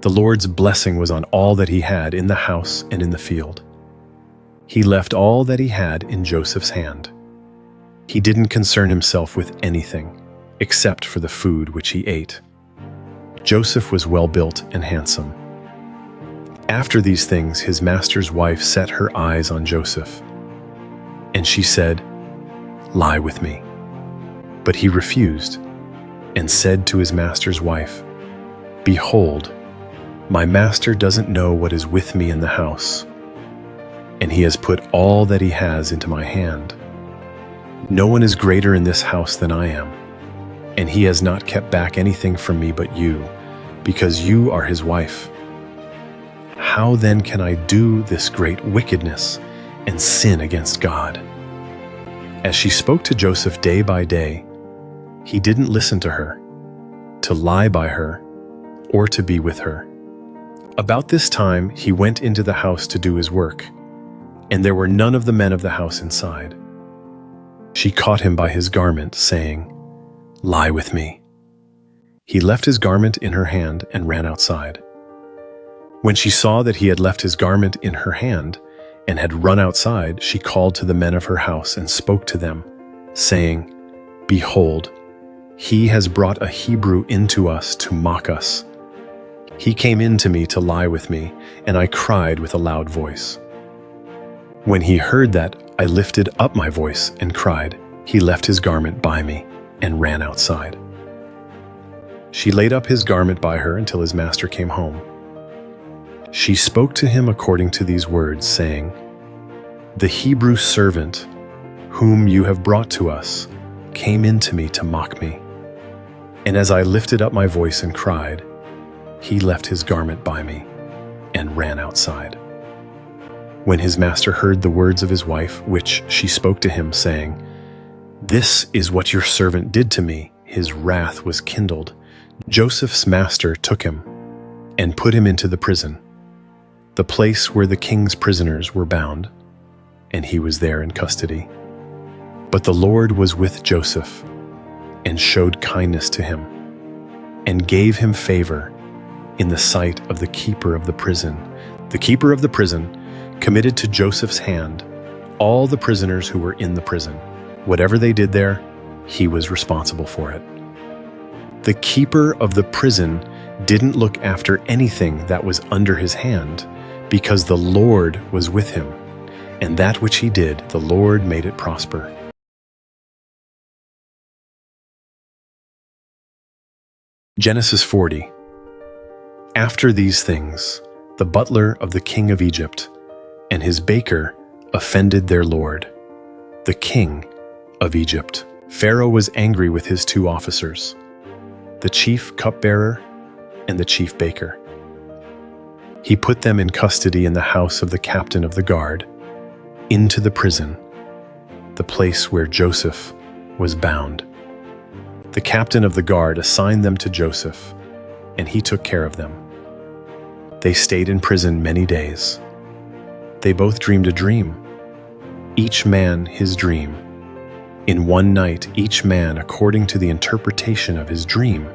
The Lord's blessing was on all that he had in the house and in the field. He left all that he had in Joseph's hand. He didn't concern himself with anything except for the food which he ate. Joseph was well-built and handsome. After these things, his master's wife set her eyes on Joseph, and she said, "Lie with me." But he refused and said to his master's wife, "Behold, my master doesn't know what is with me in the house, and he has put all that he has into my hand. No one is greater in this house than I am, and he has not kept back anything from me but you, because you are his wife. How then can I do this great wickedness and sin against God?" As she spoke to Joseph day by day, he didn't listen to her, to lie by her, or to be with her. About this time he went into the house to do his work, and there were none of the men of the house inside. She caught him by his garment, saying, "Lie with me." He left his garment in her hand and ran outside. When she saw that he had left his garment in her hand and had run outside, she called to the men of her house and spoke to them, saying, "Behold, he has brought a Hebrew into us to mock us. He came in to me to lie with me, and I cried with a loud voice. When he heard that, I lifted up my voice and cried. He left his garment by me and ran outside." She laid up his garment by her until his master came home. She spoke to him according to these words, saying, "The Hebrew servant, whom you have brought to us, came in to me to mock me. And as I lifted up my voice and cried, he left his garment by me and ran outside." When his master heard the words of his wife, which she spoke to him, saying, "This is what your servant did to me," his wrath was kindled. Joseph's master took him and put him into the prison, the place where the king's prisoners were bound, and he was there in custody. But the Lord was with Joseph and showed kindness to him and gave him favor in the sight of the keeper of the prison. The keeper of the prison committed to Joseph's hand all the prisoners who were in the prison. Whatever they did there, he was responsible for it. The keeper of the prison didn't look after anything that was under his hand, because the Lord was with him, and that which he did, the Lord made it prosper. Genesis 40. After these things, the butler of the king of Egypt and his baker offended their lord, the king of Egypt. Pharaoh was angry with his two officers, the chief cupbearer and the chief baker. He put them in custody in the house of the captain of the guard, into the prison, the place where Joseph was bound. The captain of the guard assigned them to Joseph, and he took care of them. They stayed in prison many days. They both dreamed a dream, each man his dream. In one night, each man according to the interpretation of his dream.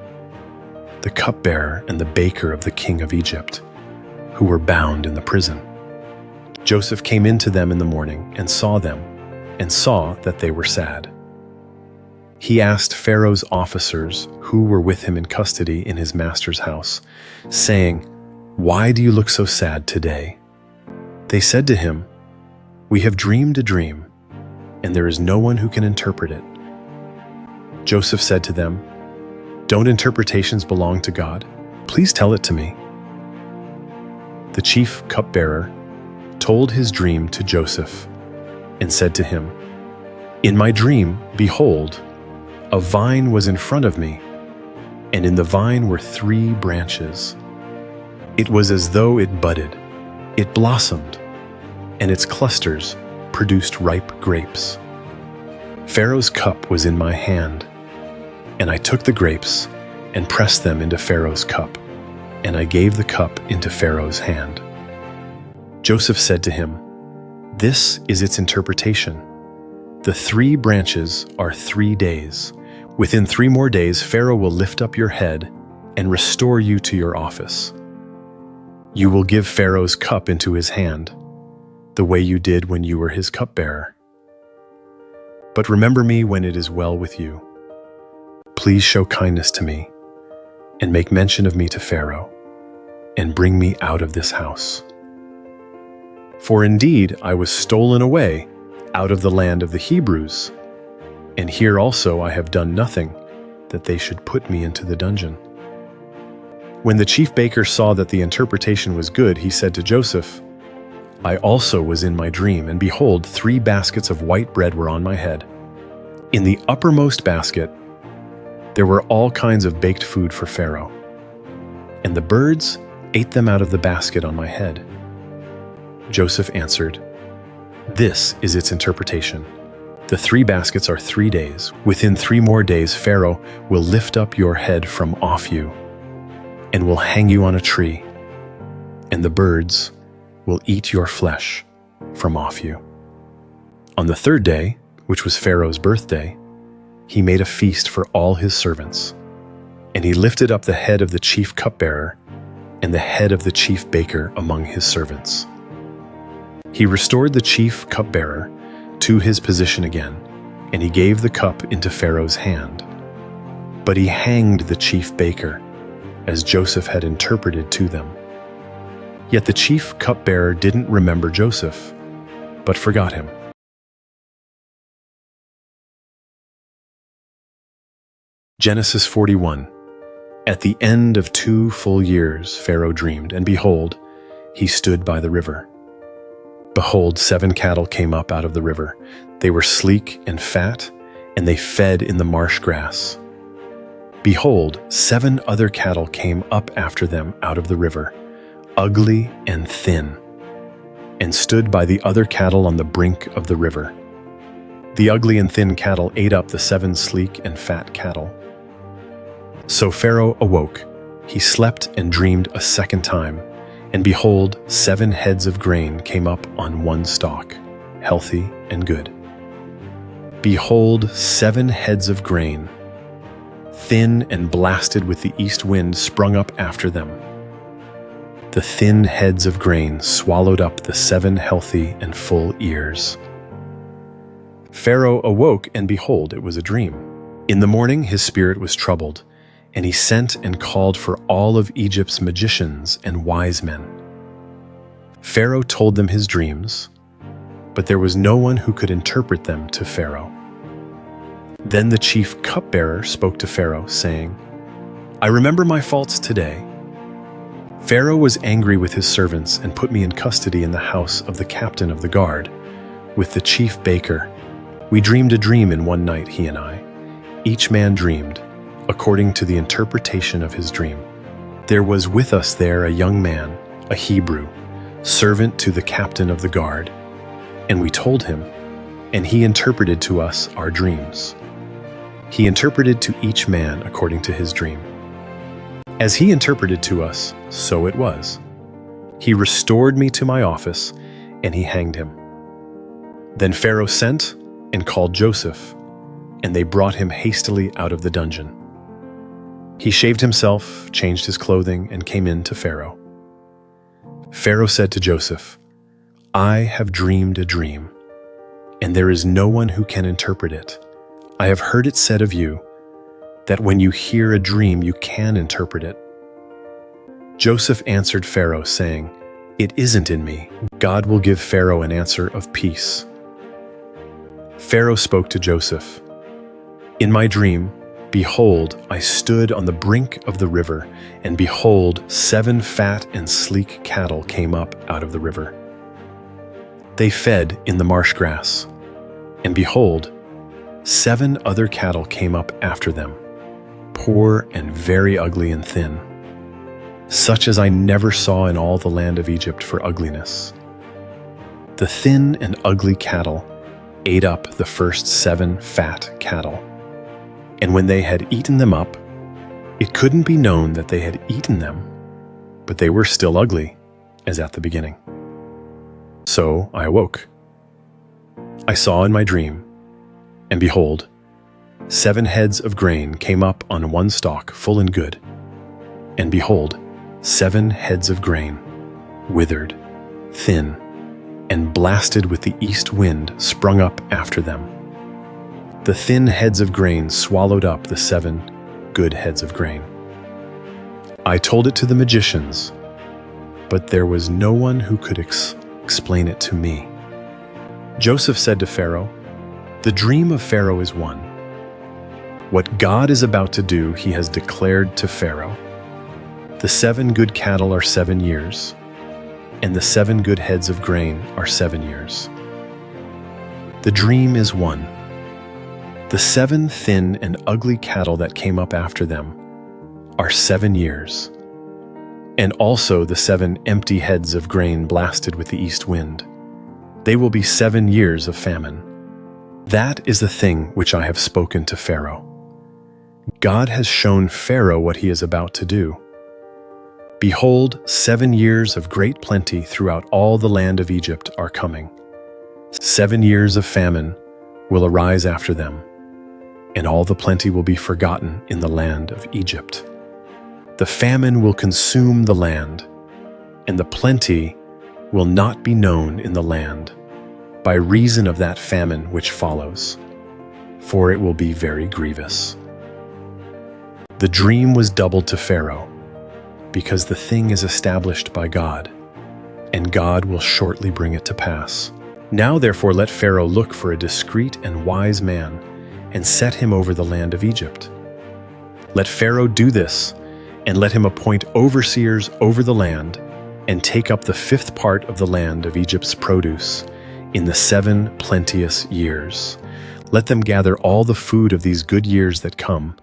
The cupbearer and the baker of the king of Egypt, who were bound in the prison. Joseph came in to them in the morning and saw them, and saw that they were sad. He asked Pharaoh's officers who were with him in custody in his master's house, saying, "Why do you look so sad today?" They said to him, "We have dreamed a dream, and there is no one who can interpret it." Joseph said to them, "Don't interpretations belong to God? Please tell it to me." The chief cupbearer told his dream to Joseph and said to him, "In my dream, behold, a vine was in front of me, and in the vine were 3 branches. It was as though it budded, it blossomed, and its clusters produced ripe grapes. Pharaoh's cup was in my hand, and I took the grapes and pressed them into Pharaoh's cup, and I gave the cup into Pharaoh's hand." Joseph said to him, "This is its interpretation. The 3 branches are 3 days. Within 3 more days, Pharaoh will lift up your head and restore you to your office. You will give Pharaoh's cup into his hand, the way you did when you were his cupbearer." But remember me when it is well with you. Please show kindness to me, and make mention of me to Pharaoh, and bring me out of this house. For indeed I was stolen away out of the land of the Hebrews, and here also I have done nothing that they should put me into the dungeon." When the chief baker saw that the interpretation was good, he said to Joseph, "I also was in my dream, and behold, 3 baskets of white bread were on my head. In the uppermost basket there were all kinds of baked food for Pharaoh, and the birds ate them out of the basket on my head." Joseph answered, "This is its interpretation. The 3 baskets are 3 days. Within 3 more days Pharaoh will lift up your head from off you, and will hang you on a tree, and the birds will eat your flesh from off you." On the 3rd day, which was Pharaoh's birthday, he made a feast for all his servants, and he lifted up the head of the chief cupbearer and the head of the chief baker among his servants. He restored the chief cupbearer to his position again, and he gave the cup into Pharaoh's hand. But he hanged the chief baker, as Joseph had interpreted to them. Yet the chief cupbearer didn't remember Joseph, but forgot him. Genesis 41. At the end of 2 full years, Pharaoh dreamed, and behold, he stood by the river. Behold, 7 cattle came up out of the river. They were sleek and fat, and they fed in the marsh grass. Behold, 7 other cattle came up after them out of the river, ugly and thin, and stood by the other cattle on the brink of the river. The ugly and thin cattle ate up the 7 sleek and fat cattle. So Pharaoh awoke. He slept and dreamed a second time, and behold, 7 heads of grain came up on one stalk, healthy and good. Behold, 7 heads of grain, thin and blasted with the east wind, sprung up after them. The thin heads of grain swallowed up the 7 healthy and full ears. Pharaoh awoke, and behold, it was a dream. In the morning his spirit was troubled, and he sent and called for all of Egypt's magicians and wise men. Pharaoh told them his dreams, but there was no one who could interpret them to Pharaoh. Then the chief cupbearer spoke to Pharaoh, saying, "I remember my faults today. Pharaoh was angry with his servants and put me in custody in the house of the captain of the guard, with the chief baker. We dreamed a dream in one night, he and I. Each man dreamed according to the interpretation of his dream. There was with us there a young man, a Hebrew, servant to the captain of the guard, and we told him, and he interpreted to us our dreams. He interpreted to each man according to his dream. As he interpreted to us, so it was. He restored me to my office, and he hanged him. Then Pharaoh sent and called Joseph, and they brought him hastily out of the dungeon. He shaved himself, changed his clothing, and came in to Pharaoh. Pharaoh said to Joseph, "I have dreamed a dream, and there is no one who can interpret it. I have heard it said of you that when you hear a dream, you can interpret it." Joseph answered Pharaoh, saying, "It isn't in me. God will give Pharaoh an answer of peace." Pharaoh spoke to Joseph, "In my dream, behold, I stood on the brink of the river, and behold, 7 fat and sleek cattle came up out of the river. They fed in the marsh grass, and behold, 7 other cattle came up after them, poor and very ugly and thin, such as I never saw in all the land of Egypt for ugliness. The thin and ugly cattle ate up the first 7 fat cattle, and when they had eaten them up, it couldn't be known that they had eaten them, but they were still ugly, as at the beginning. So I awoke. I saw in my dream, and behold, 7 heads of grain came up on one stalk, full and good, and behold, 7 heads of grain, withered, thin, and blasted with the east wind, sprung up after them. The thin heads of grain swallowed up the 7 good heads of grain. I told it to the magicians, but there was no one who could explain it to me. Joseph said to Pharaoh, "The dream of Pharaoh is one. What God is about to do, he has declared to Pharaoh. The 7 good cattle are 7 years, and the 7 good heads of grain are 7 years. The dream is one. The 7 thin and ugly cattle that came up after them are 7 years, and also the 7 empty heads of grain blasted with the east wind. They will be 7 years of famine. That is the thing which I have spoken to Pharaoh. God has shown Pharaoh what he is about to do. Behold, 7 years of great plenty throughout all the land of Egypt are coming. 7 years of famine will arise after them, and all the plenty will be forgotten in the land of Egypt. The famine will consume the land, and the plenty will not be known in the land by reason of that famine which follows, for it will be very grievous." The dream was doubled to Pharaoh, because the thing is established by God, and God will shortly bring it to pass. Now therefore let Pharaoh look for a discreet and wise man, and set him over the land of Egypt. Let Pharaoh do this, and let him appoint overseers over the land, and take up the 5th part of the land of Egypt's produce in the 7 plenteous years. Let them gather all the food of these good years that come,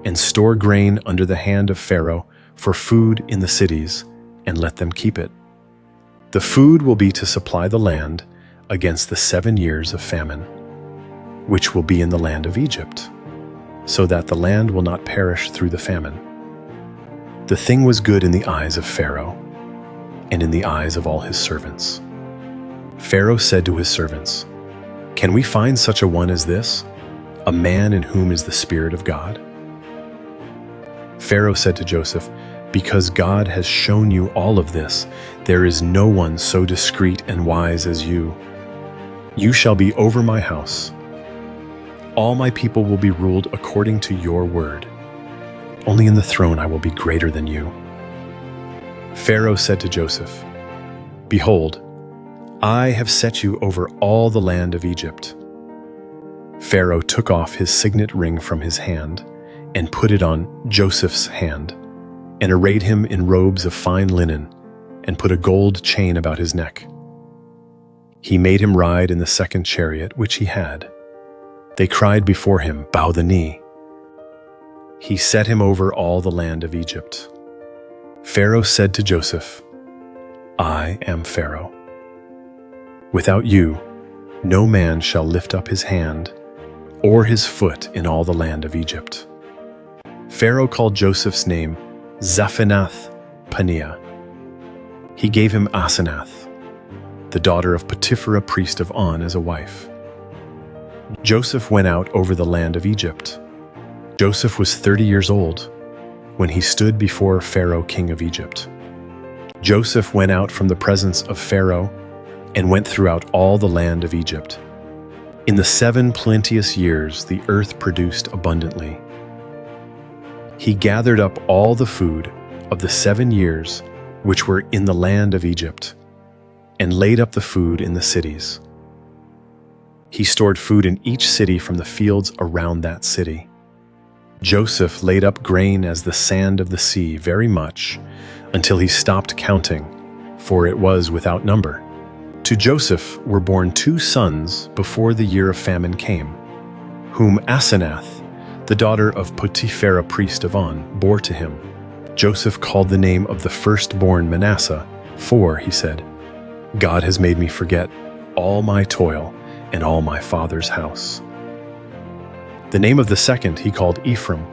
and store grain under the hand of Pharaoh for food in the cities, and let them keep it. The food will be to supply the land against the 7 years of famine, which will be in the land of Egypt, so that the land will not perish through the famine. The thing was good in the eyes of Pharaoh, and in the eyes of all his servants. Pharaoh said to his servants, "Can we find such a one as this, a man in whom is the Spirit of God?" Pharaoh said to Joseph, "Because God has shown you all of this, there is no one so discreet and wise as you. You shall be over my house. All my people will be ruled according to your word. Only in the throne I will be greater than you." Pharaoh said to Joseph, "Behold, I have set you over all the land of Egypt." Pharaoh took off his signet ring from his hand and put it on Joseph's hand, and arrayed him in robes of fine linen, and put a gold chain about his neck. He made him ride in the 2nd chariot which he had. They cried before him, "Bow the knee." He set him over all the land of Egypt. Pharaoh said to Joseph, "I am Pharaoh. Without you, no man shall lift up his hand or his foot in all the land of Egypt." Pharaoh called Joseph's name Zaphenath-Paneah. He gave him Asenath, the daughter of Potiphar, a priest of On, as a wife. Joseph went out over the land of Egypt. Joseph was 30 years old when he stood before Pharaoh, king of Egypt. Joseph went out from the presence of Pharaoh and went throughout all the land of Egypt. In the 7 plenteous years the earth produced abundantly. He gathered up all the food of the 7 years which were in the land of Egypt, and laid up the food in the cities. He stored food in each city from the fields around that city. Joseph laid up grain as the sand of the sea, very much, until he stopped counting, for it was without number. To Joseph were born 2 sons before the year of famine came, whom Asenath, the daughter of Potiphar, a priest of On, bore to him. Joseph called the name of the firstborn Manasseh, for, he said, "God has made me forget all my toil and all my father's house." The name of the second he called Ephraim,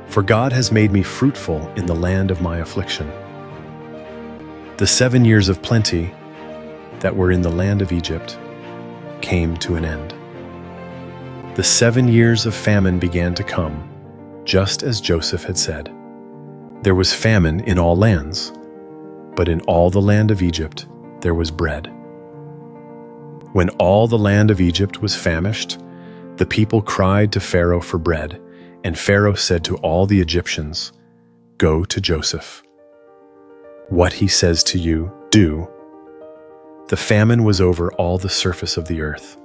for God has made me fruitful in the land of my affliction. The 7 years of plenty that were in the land of Egypt came to an end. The 7 years of famine began to come, just as Joseph had said. There was famine in all lands, but in all the land of Egypt there was bread. When all the land of Egypt was famished, The people cried to Pharaoh for bread, and Pharaoh said to all the Egyptians, "Go to Joseph. What he says to you, do." The famine was over all the surface of the earth.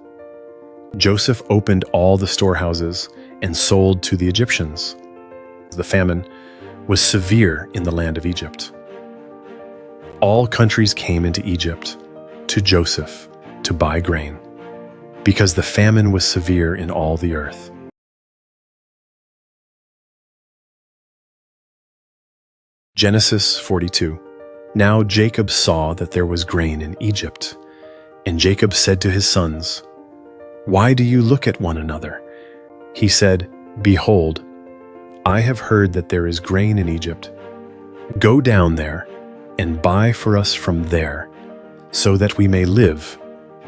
Joseph opened all the storehouses and sold to the Egyptians. The famine was severe in the land of Egypt. All countries came into Egypt to Joseph to buy grain, because the famine was severe in all the earth. Genesis 42. Now Jacob saw that there was grain in Egypt, and Jacob said to his sons, "Why do you look at one another?" He said, "Behold, I have heard that there is grain in Egypt. Go down there and buy for us from there, so that we may live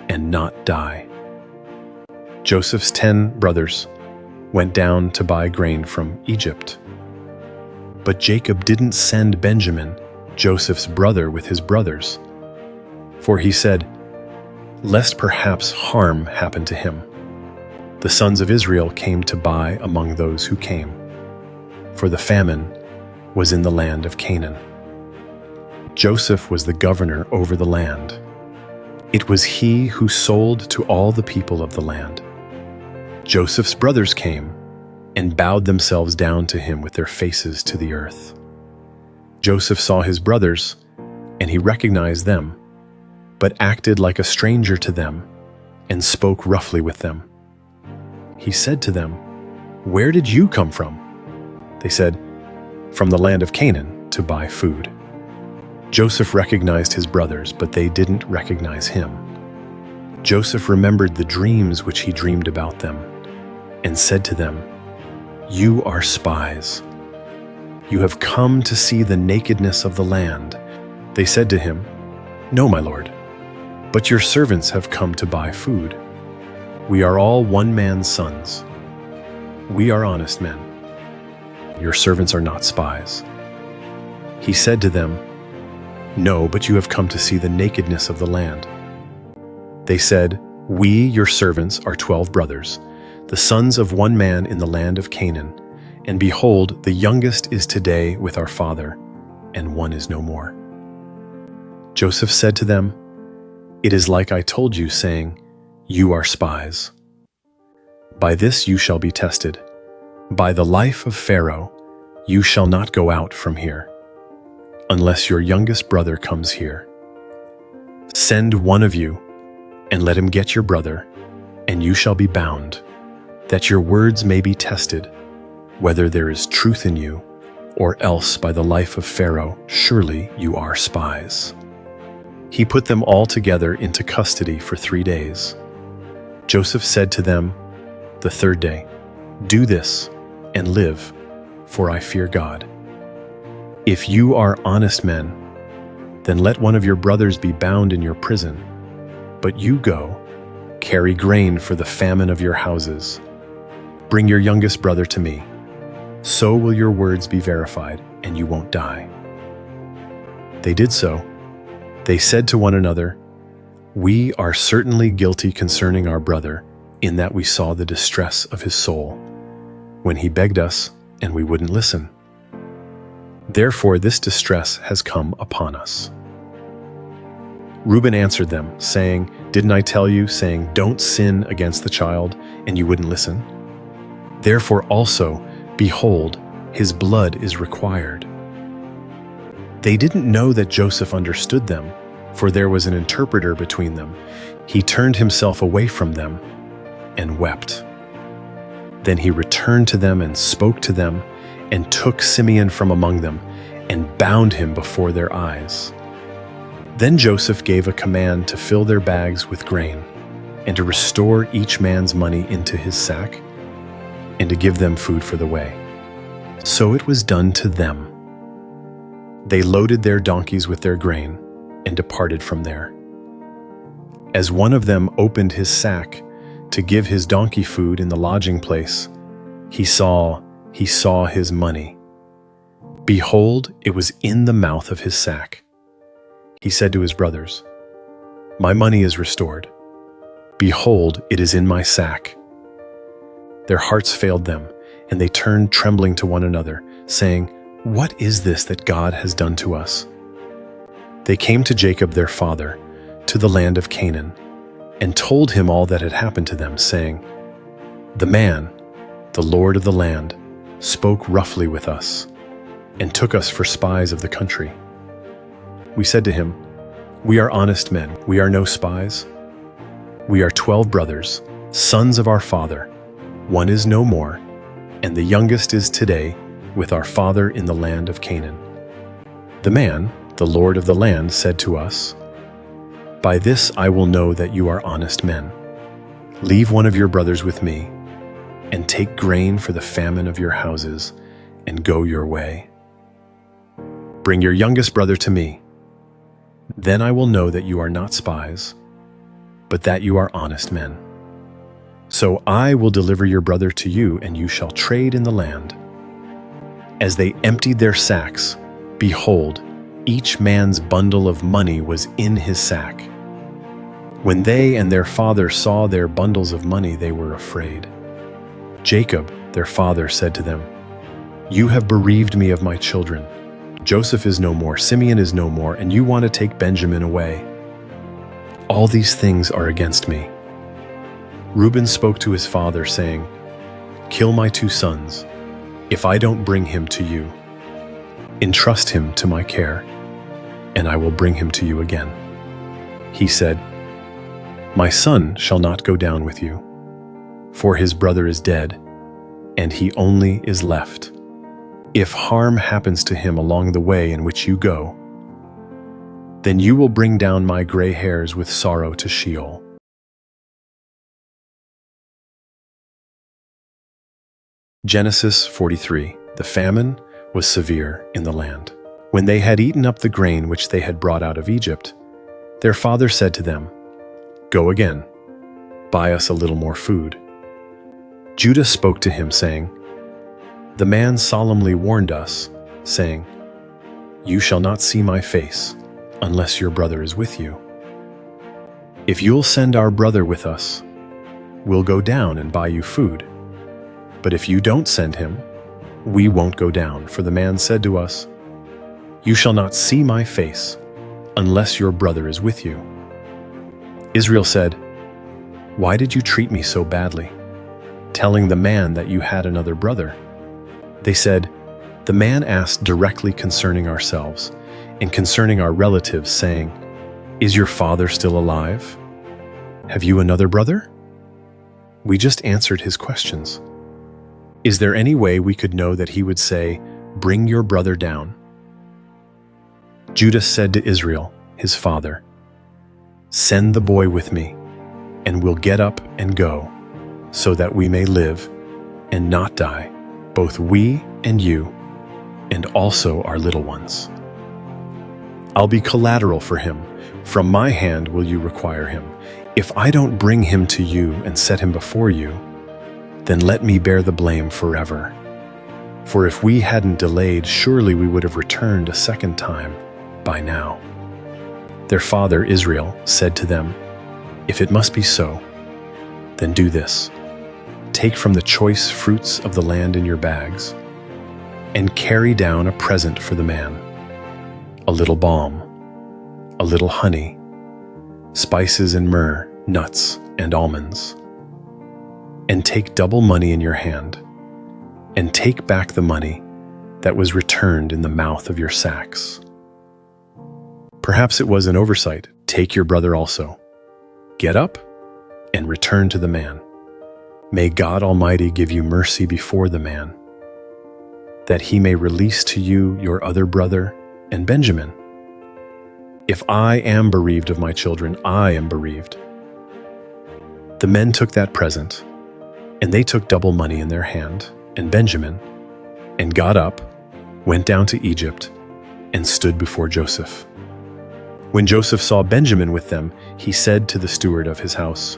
and not die." Joseph's 10 brothers went down to buy grain from Egypt. But Jacob didn't send Benjamin, Joseph's brother, with his brothers, for he said, "Lest perhaps harm happen to him." The sons of Israel came to buy among those who came, for the famine was in the land of Canaan. Joseph was the governor over the land. It was he who sold to all the people of the land. Joseph's brothers came and bowed themselves down to him with their faces to the earth. Joseph saw his brothers, and he recognized them, but acted like a stranger to them and spoke roughly with them. He said to them, "Where did you come from?" They said, "From the land of Canaan to buy food." Joseph recognized his brothers, but they didn't recognize him. Joseph remembered the dreams which he dreamed about them, and said to them, "You are spies. You have come to see the nakedness of the land." They said to him, "No, my lord, but your servants have come to buy food. We are all one man's sons. We are honest men. Your servants are not spies." He said to them, "No, but you have come to see the nakedness of the land." They said, "We, your servants, are 12 brothers, the sons of one man in the land of Canaan, and behold, the youngest is today with our father, and one is no more." Joseph said to them, "It is like I told you, saying, 'You are spies.' By this you shall be tested. By the life of Pharaoh, you shall not go out from here, unless your youngest brother comes here. Send one of you, and let him get your brother, and you shall be bound, that your words may be tested, whether there is truth in you, or else by the life of Pharaoh, surely you are spies." He put them all together into custody for 3 days. Joseph said to them the third day, "Do this and live, for I fear God. If you are honest men, then let one of your brothers be bound in your prison, but you go, carry grain for the famine of your houses. Bring your youngest brother to me. So will your words be verified, and you won't die." They did so. They said to one another, "We are certainly guilty concerning our brother, in that we saw the distress of his soul, when he begged us, and we wouldn't listen. Therefore this distress has come upon us." Reuben answered them, saying, "Didn't I tell you, saying, 'Don't sin against the child,' and you wouldn't listen? Therefore also, behold, his blood is required." They didn't know that Joseph understood them, for there was an interpreter between them. He turned himself away from them and wept. Then he returned to them and spoke to them, and took Simeon from among them, and bound him before their eyes. Then Joseph gave a command to fill their bags with grain, and to restore each man's money into his sack, and to give them food for the way. So it was done to them. They loaded their donkeys with their grain, and departed from there. As one of them opened his sack to give his donkey food in the lodging place, he saw his money. Behold, it was in the mouth of his sack. He said to his brothers, "My money is restored. Behold, it is in my sack." Their hearts failed them, and they turned trembling to one another, saying, "What is this that God has done to us?" They came to Jacob their father, to the land of Canaan, and told him all that had happened to them, saying, "The man, the Lord of the land, spoke roughly with us, and took us for spies of the country. We said to him, 'We are honest men, we are no spies. We are 12 brothers, sons of our father. One is no more, and the youngest is today with our father in the land of Canaan.' The man, the Lord of the land, said to us, 'By this I will know that you are honest men. Leave one of your brothers with me, and take grain for the famine of your houses, and go your way. Bring your youngest brother to me. Then I will know that you are not spies, but that you are honest men. So I will deliver your brother to you, and you shall trade in the land.' As they emptied their sacks, behold, each man's bundle of money was in his sack. When they and their father saw their bundles of money, they were afraid. Jacob, their father, said to them, 'You have bereaved me of my children. Joseph is no more, Simeon is no more, and you want to take Benjamin away. All these things are against me.' Reuben spoke to his father, saying, 'Kill my 2 sons, if I don't bring him to you. Entrust him to my care, and I will bring him to you again.' He said, 'My son shall not go down with you, for his brother is dead, and he only is left. If harm happens to him along the way in which you go, then you will bring down my gray hairs with sorrow to Sheol.'" Genesis 43. The famine was severe in the land. When they had eaten up the grain which they had brought out of Egypt, their father said to them, "Go again, buy us a little more food." Judah spoke to him, saying, "The man solemnly warned us, saying, 'You shall not see my face unless your brother is with you. If you'll send our brother with us, we'll go down and buy you food. But if you don't send him, we won't go down, for the man said to us, "You shall not see my face unless your brother is with you." Israel said, "Why did you treat me so badly, telling the man that you had another brother?" They said, "The man asked directly concerning ourselves and concerning our relatives, saying, 'Is your father still alive? Have you another brother?' We just answered his questions. Is there any way we could know that he would say, 'Bring your brother down'?" Judah said to Israel, his father, "Send the boy with me, and we'll get up and go, so that we may live and not die, both we and you, and also our little ones. I'll be collateral for him. From my hand will you require him. If I don't bring him to you and set him before you, then let me bear the blame forever. For if we hadn't delayed, surely we would have returned a second time by now." Their father Israel said to them, "If it must be so, then do this. Take from the choice fruits of the land in your bags, and carry down a present for the man, a little balm, a little honey, spices and myrrh, nuts and almonds. And take double money in your hand, and take back the money that was returned in the mouth of your sacks. Perhaps it was an oversight. Take your brother also. Get up and return to the man. May God Almighty give you mercy before the man, that he may release to you your other brother and Benjamin. If I am bereaved of my children, I am bereaved." The men took that present, and they took double money in their hand, and Benjamin, and got up, went down to Egypt, and stood before Joseph. When Joseph saw Benjamin with them, he said to the steward of his house,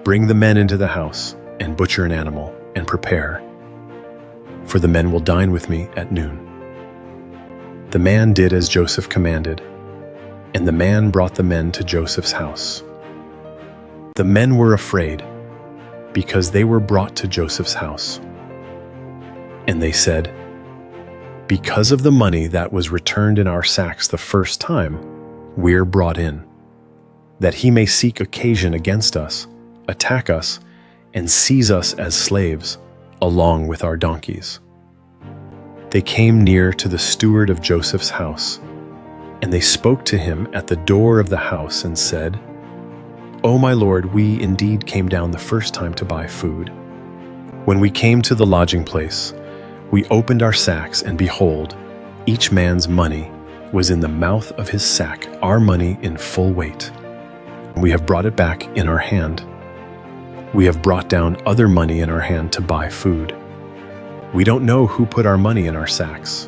"Bring the men into the house, and butcher an animal, and prepare, for the men will dine with me at noon." The man did as Joseph commanded, and the man brought the men to Joseph's house. The men were afraid, because they were brought to Joseph's house. And they said, "Because of the money that was returned in our sacks the first time, we're brought in, that he may seek occasion against us, attack us, and seize us as slaves, along with our donkeys." They came near to the steward of Joseph's house, and they spoke to him at the door of the house and said, "O my lord, we indeed came down the first time to buy food. When we came to the lodging place, we opened our sacks, and behold, each man's money was in the mouth of his sack, our money in full weight. We have brought it back in our hand. We have brought down other money in our hand to buy food. We don't know who put our money in our sacks."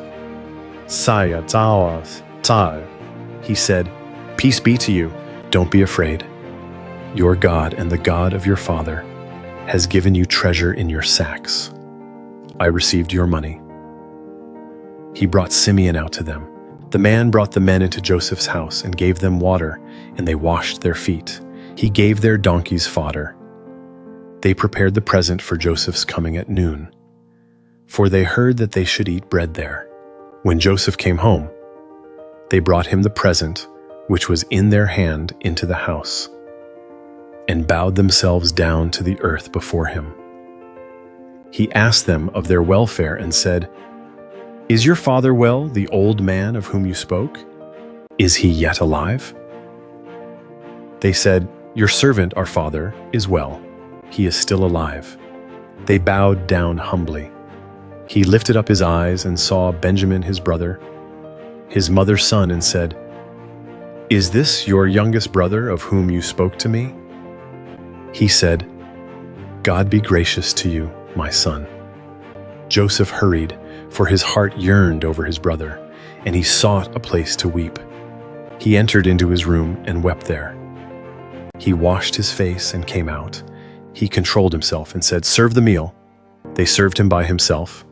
He said, "Peace be to you, don't be afraid. Your God and the God of your father has given you treasure in your sacks. I received your money." He brought Simeon out to them. The man brought the men into Joseph's house and gave them water, and they washed their feet. He gave their donkeys fodder. They prepared the present for Joseph's coming at noon, for they heard that they should eat bread there. When Joseph came home, they brought him the present which was in their hand into the house, and bowed themselves down to the earth before him. He asked them of their welfare and said, "Is your father well, the old man of whom you spoke? Is he yet alive?" They said, "Your servant, our father, is well. He is still alive." They bowed down humbly. He lifted up his eyes and saw Benjamin his brother, his mother's son, and said, "Is this your youngest brother of whom you spoke to me?" He said, "God be gracious to you, my son." Joseph hurried, for his heart yearned over his brother, and he sought a place to weep. He entered into his room and wept there. He washed his face and came out. He controlled himself and said, "Serve the meal." They served him by himself,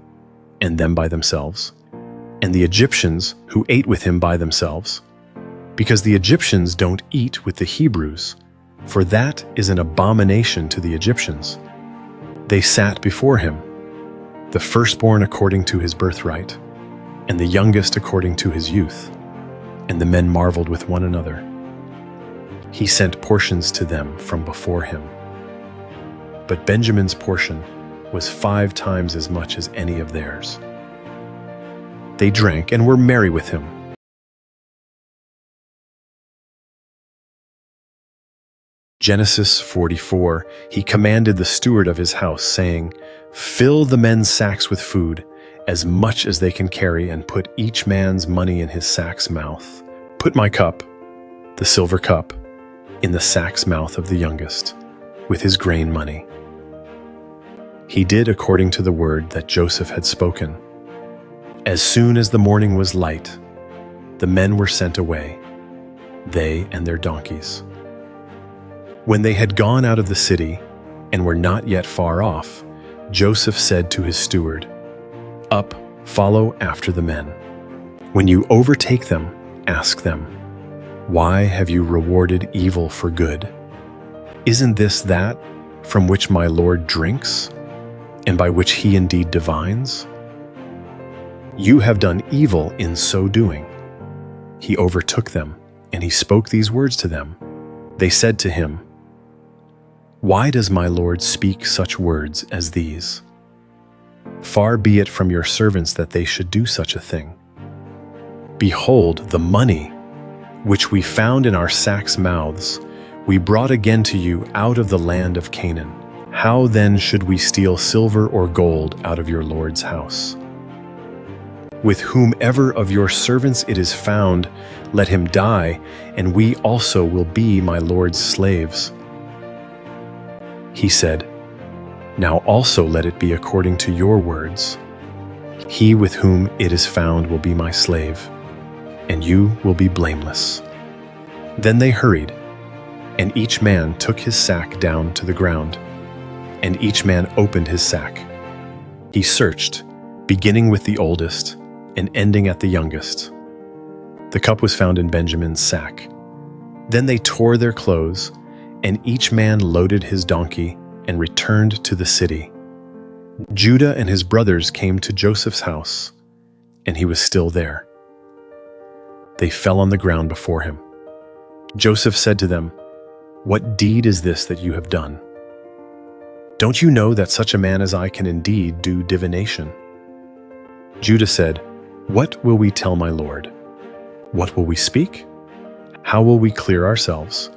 and them by themselves, and the Egyptians who ate with him by themselves, because the Egyptians don't eat with the Hebrews, for that is an abomination to the Egyptians. They sat before him, the firstborn according to his birthright, and the youngest according to his youth, and the men marveled with one another. He sent portions to them from before him. But Benjamin's portion was 5 times as much as any of theirs. They drank and were merry with him. Genesis 44. He commanded the steward of his house, saying, "Fill the men's sacks with food, as much as they can carry, and put each man's money in his sack's mouth. Put my cup, the silver cup, in the sack's mouth of the youngest, with his grain money." He did according to the word that Joseph had spoken. As soon as the morning was light, the men were sent away, they and their donkeys. When they had gone out of the city and were not yet far off, Joseph said to his steward, "Up, follow after the men. When you overtake them, ask them, 'Why have you rewarded evil for good? Isn't this that from which my Lord drinks, and by which he indeed divines? You have done evil in so doing." He overtook them, and he spoke these words to them. They said to him, "Why does my Lord speak such words as these? Far be it from your servants that they should do such a thing. Behold, the money which we found in our sacks' mouths, we brought again to you out of the land of Canaan. How then should we steal silver or gold out of your Lord's house? With whomever of your servants it is found, let him die, and we also will be my Lord's slaves." He said, "Now also let it be according to your words. He with whom it is found will be my slave, and you will be blameless." Then they hurried, and each man took his sack down to the ground, and each man opened his sack. He searched, beginning with the oldest and ending at the youngest. The cup was found in Benjamin's sack. Then they tore their clothes, and each man loaded his donkey and returned to the city. Judah and his brothers came to Joseph's house, and he was still there. They fell on the ground before him. Joseph said to them, "What deed is this that you have done? Don't you know that such a man as I can indeed do divination?" Judah said, "What will we tell my lord? What will we speak? How will we clear ourselves?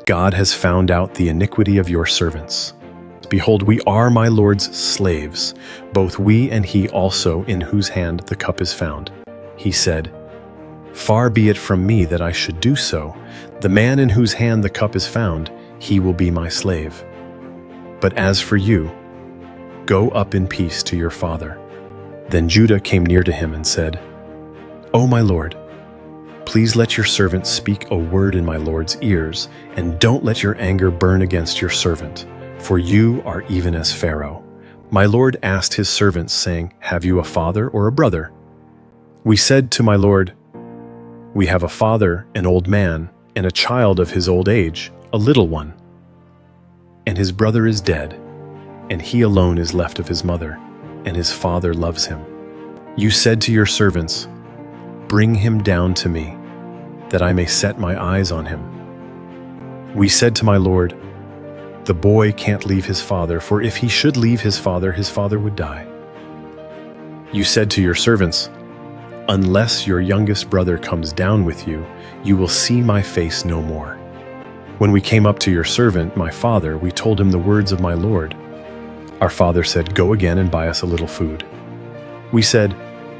God has found out the iniquity of your servants. Behold, we are my lord's slaves, both we and he also in whose hand the cup is found." He said, "Far be it from me that I should do so. The man in whose hand the cup is found, he will be my slave. But as for you, go up in peace to your father." Then Judah came near to him and said, "O my lord, please let your servant speak a word in my lord's ears, and don't let your anger burn against your servant, for you are even as Pharaoh. My lord asked his servants, saying, 'Have you a father or a brother?' We said to my lord, 'We have a father, an old man, and a child of his old age, a little one. And his brother is dead, and he alone is left of his mother, and his father loves him. You said to your servants, Bring him down to me, that I may set my eyes on him. We said to my lord, The boy can't leave his father, for if he should leave his father would die. You said to your servants, Unless your youngest brother comes down with you, you will see my face no more. When we came up to your servant, my father, we told him the words of my lord. Our father said, Go again and buy us a little food. We said,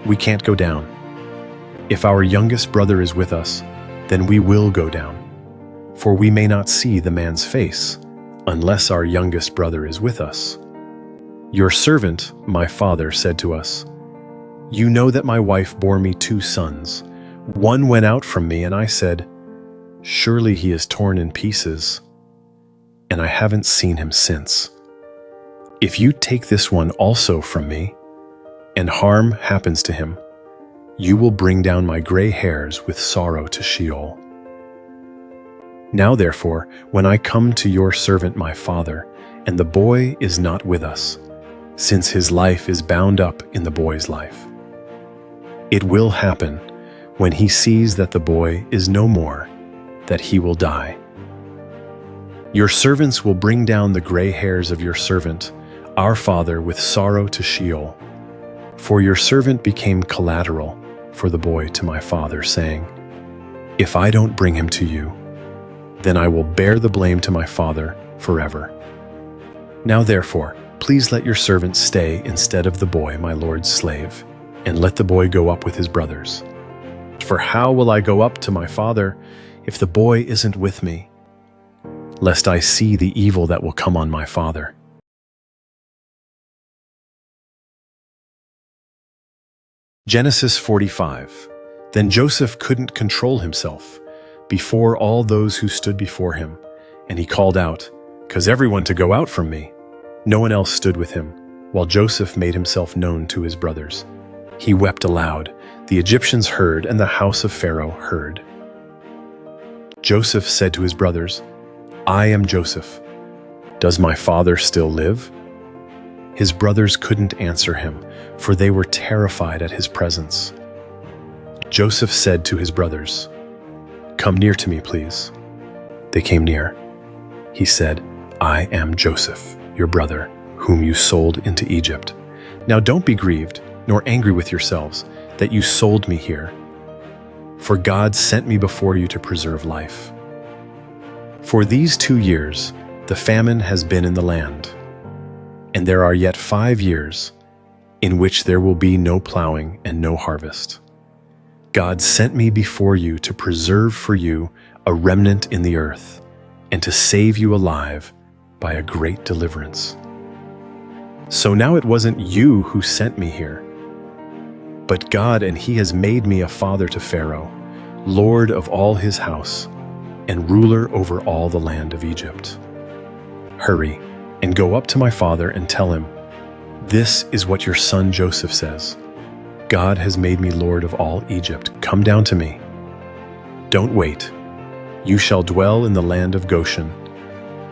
We can't go down. If our youngest brother is with us, then we will go down. For we may not see the man's face, unless our youngest brother is with us. Your servant, my father, said to us, You know that my wife bore me 2 sons. One went out from me, and I said, Surely he is torn in pieces, and I haven't seen him since. If you take this one also from me, and harm happens to him, you will bring down my gray hairs with sorrow to Sheol. Now therefore, when I come to your servant my father, and the boy is not with us, since his life is bound up in the boy's life, it will happen, when he sees that the boy is no more, that he will die. Your servants will bring down the gray hairs of your servant, our father, with sorrow to Sheol. For your servant became collateral for the boy to my father, saying, If I don't bring him to you, then I will bear the blame to my father forever. Now therefore, please let your servant stay instead of the boy, my lord's slave, and let the boy go up with his brothers. For how will I go up to my father if the boy isn't with me, lest I see the evil that will come on my father? Genesis 45. Then Joseph couldn't control himself before all those who stood before him, and he called out, "'Cause everyone to go out from me." No one else stood with him, while Joseph made himself known to his brothers. He wept aloud. The Egyptians heard, and the house of Pharaoh heard. Joseph said to his brothers, "I am Joseph. Does my father still live?" His brothers couldn't answer him, for they were terrified at his presence. Joseph said to his brothers, "Come near to me, please." They came near. He said, "I am Joseph, your brother, whom you sold into Egypt. Now don't be grieved, nor angry with yourselves, that you sold me here. For God sent me before you to preserve life. For these 2 years, the famine has been in the land, and there are yet 5 years in which there will be no plowing and no harvest. God sent me before you to preserve for you a remnant in the earth, and to save you alive by a great deliverance. So now it wasn't you who sent me here, but God, and he has made me a father to Pharaoh, lord of all his house, and ruler over all the land of Egypt. Hurry and go up to my father and tell him, 'This is what your son Joseph says. God has made me lord of all Egypt. Come down to me. Don't wait. You shall dwell in the land of Goshen,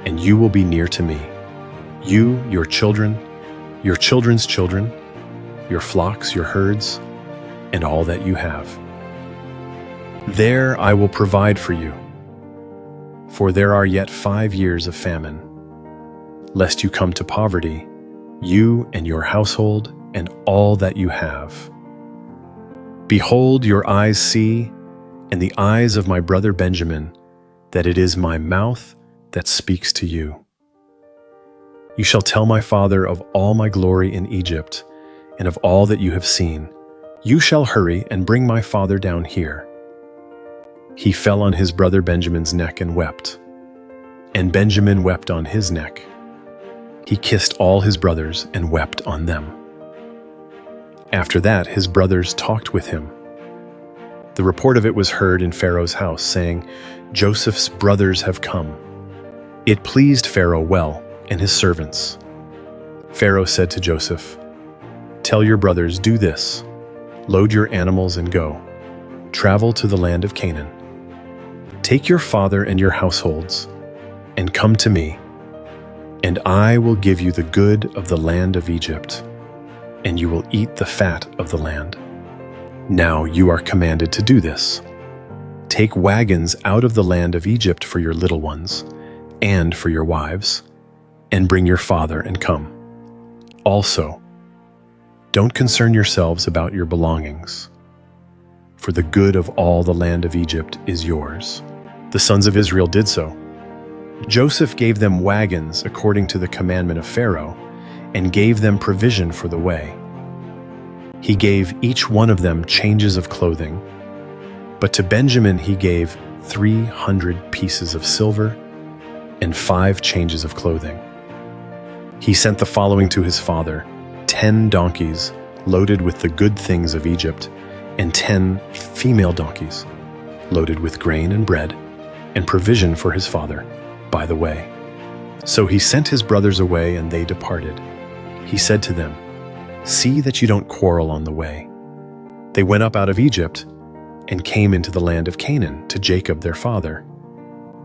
and you will be near to me. you, your children, your children's children, your flocks, your herds, and all that you have. There I will provide for you, for there are yet 5 years of famine, lest you come to poverty, you and your household and all that you have. Behold, your eyes see, and the eyes of my brother Benjamin, that it is my mouth that speaks to you. You shall tell my father of all my glory in Egypt, and of all that you have seen. You shall hurry and bring my father down here. He fell on his brother Benjamin's neck and wept, and Benjamin wept on his neck. He kissed all his brothers and wept on them. After that, his brothers talked with him. The report of it was heard in Pharaoh's house, saying, Joseph's brothers have come. It pleased Pharaoh well, and his servants. Pharaoh said to Joseph, Tell your brothers, do this. Load your animals and go. Travel to the land of Canaan. Take your father and your households, and come to me, and I will give you the good of the land of Egypt, and you will eat the fat of the land. Now you are commanded to do this. Take wagons out of the land of Egypt for your little ones, and for your wives, and bring your father and come. Also, don't concern yourselves about your belongings, for the good of all the land of Egypt is yours. The sons of Israel did so. Joseph gave them wagons according to the commandment of Pharaoh, and gave them provision for the way. He gave each one of them changes of clothing, but to Benjamin he gave 300 pieces of silver and 5 changes of clothing. He sent the following to his father: 10 donkeys loaded with the good things of Egypt, and 10 female donkeys loaded with grain and bread, and provision for his father by the way. So he sent his brothers away, and they departed. He said to them, See that you don't quarrel on the way. They went up out of Egypt and came into the land of Canaan to Jacob their father.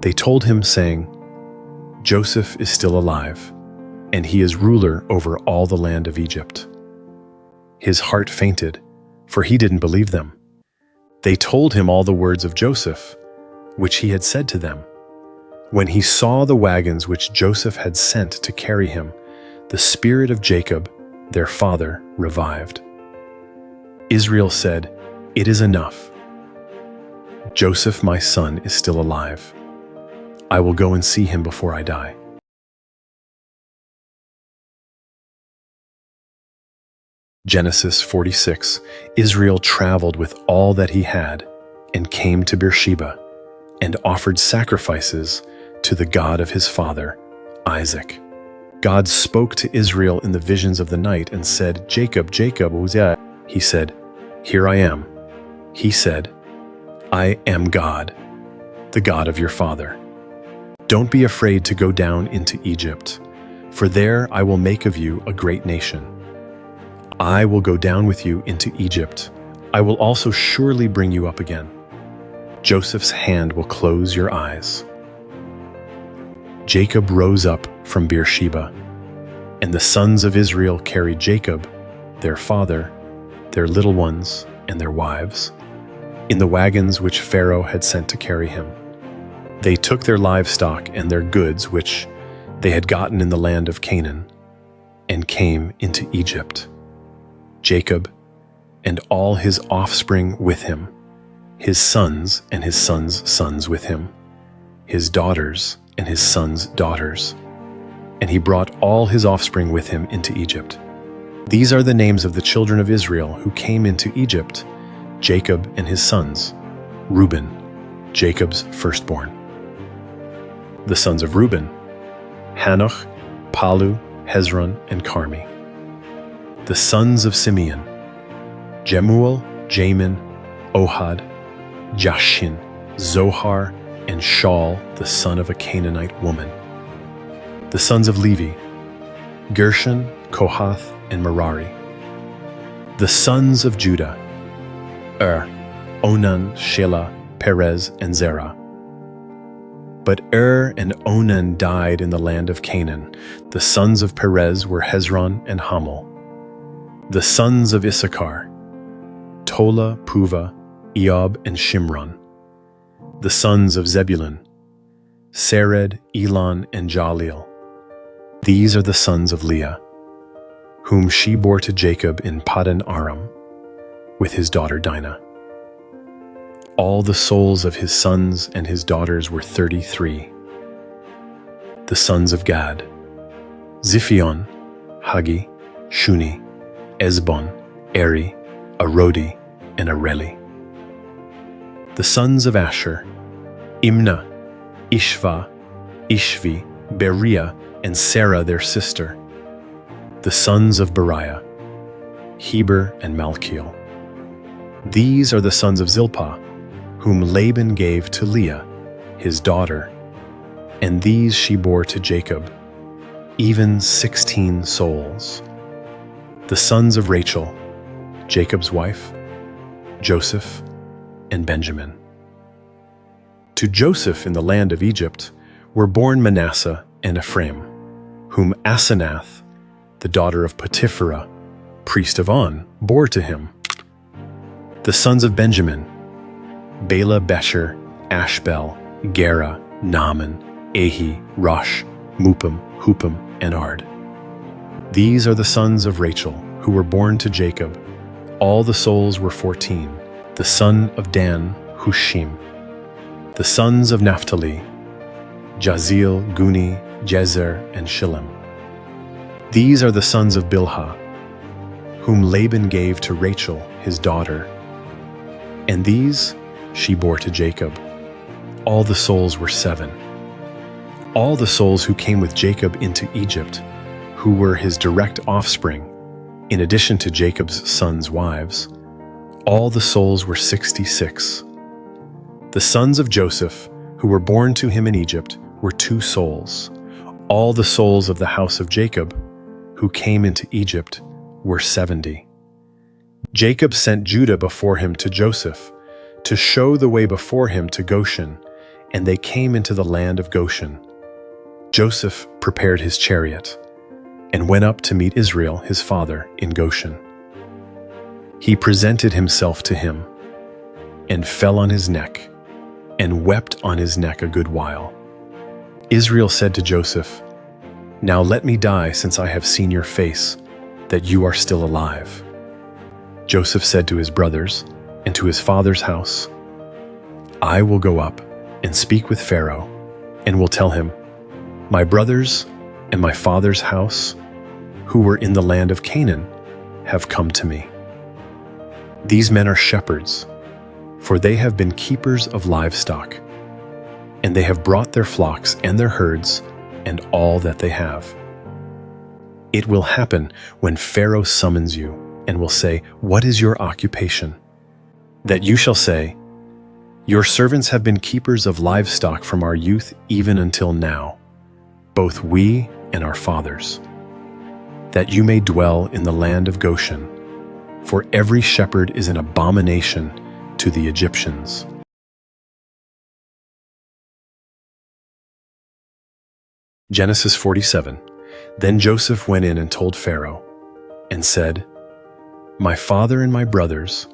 They told him, saying, Joseph is still alive, and he is ruler over all the land of Egypt. His heart fainted, for he didn't believe them. They told him all the words of Joseph, which he had said to them. When he saw the wagons which Joseph had sent to carry him, the spirit of Jacob, their father, revived. Israel said, It is enough. Joseph, my son, is still alive. I will go and see him before I die. Genesis 46. Israel traveled with all that he had, and came to Beersheba, and offered sacrifices to the God of his father, Isaac. God spoke to Israel in the visions of the night and said, Jacob, Jacob, Uzziah. He said, Here I am. He said, I am God, the God of your father. Don't be afraid to go down into Egypt, for there I will make of you a great nation. I will go down with you into Egypt. I will also surely bring you up again. Joseph's hand will close your eyes. Jacob rose up from Beersheba, and the sons of Israel carried Jacob, their father, their little ones, and their wives, in the wagons which Pharaoh had sent to carry him. They took their livestock and their goods which they had gotten in the land of Canaan, and came into Egypt. Jacob and all his offspring with him, his sons and his sons' sons with him, his daughters and his sons' daughters. And he brought all his offspring with him into Egypt. These are the names of the children of Israel who came into Egypt: Jacob and his sons, Reuben, Jacob's firstborn. The sons of Reuben: Hanoch, Palu, Hezron, and Carmi. The sons of Simeon: Jemuel, Jamin, Ohad, Jashin, Zohar, and Shaul, the son of a Canaanite woman. The sons of Levi: Gershon, Kohath, and Merari. The sons of Judah: Onan, Shelah, Perez, and Zerah. But and Onan died in the land of Canaan. The sons of Perez were Hezron and Hamul. The sons of Issachar, Tola, Puvah, Eob, and Shimron. The sons of Zebulun, Sered, Elon, and Jaleel. These are the sons of Leah, whom she bore to Jacob in Paddan Aram, with his daughter Dinah. All the souls of his sons and his daughters were 33. The sons of Gad, Ziphion, Hagi, Shuni, Ezbon, Eri, Arodi, and Areli. The sons of Asher, Imnah, Ishva, Ishvi, Beriah, and Sarah their sister. The sons of Beriah, Heber and Malchiel. These are the sons of Zilpah, whom Laban gave to Leah, his daughter, and these she bore to Jacob, even 16 souls. The sons of Rachel, Jacob's wife, Joseph, and Benjamin. To Joseph in the land of Egypt were born Manasseh and Ephraim, whom Asenath, the daughter of Potiphar, priest of On, bore to him. The sons of Benjamin, Bela, Becher, Ashbel, Gera, Naaman, Ahi, Rosh, Mupim, Hupim, and Ard. These are the sons of Rachel, who were born to Jacob. All the souls were 14. The son of Dan, Hushim. The sons of Naphtali, Jazeel, Guni, Jezer, and Shillem. These are the sons of Bilhah, whom Laban gave to Rachel, his daughter. And these she bore to Jacob. All the souls were 7. All the souls who came with Jacob into Egypt, who were his direct offspring, in addition to Jacob's sons' wives, all the souls were 66. The sons of Joseph, who were born to him in Egypt, were 2 souls. All the souls of the house of Jacob, who came into Egypt, were 70. Jacob sent Judah before him to Joseph, to show the way before him to Goshen, and they came into the land of Goshen. Joseph prepared his chariot, and went up to meet Israel his father in Goshen. He presented himself to him, and fell on his neck, and wept on his neck a good while. Israel said to Joseph, "Now let me die, since I have seen your face, that you are still alive." Joseph said to his brothers and to his father's house, "I will go up and speak with Pharaoh, and will tell him, 'My brothers and my father's house, who were in the land of Canaan, have come to me. These men are shepherds, for they have been keepers of livestock, and they have brought their flocks and their herds and all that they have. It will happen when Pharaoh summons you and will say, "What is your occupation?" that you shall say, "Your servants have been keepers of livestock from our youth even until now, both we and our fathers, that you may dwell in the land of Goshen, for every shepherd is an abomination to the Egyptians." Genesis 47. Then Joseph went in and told Pharaoh, and said, "My father and my brothers,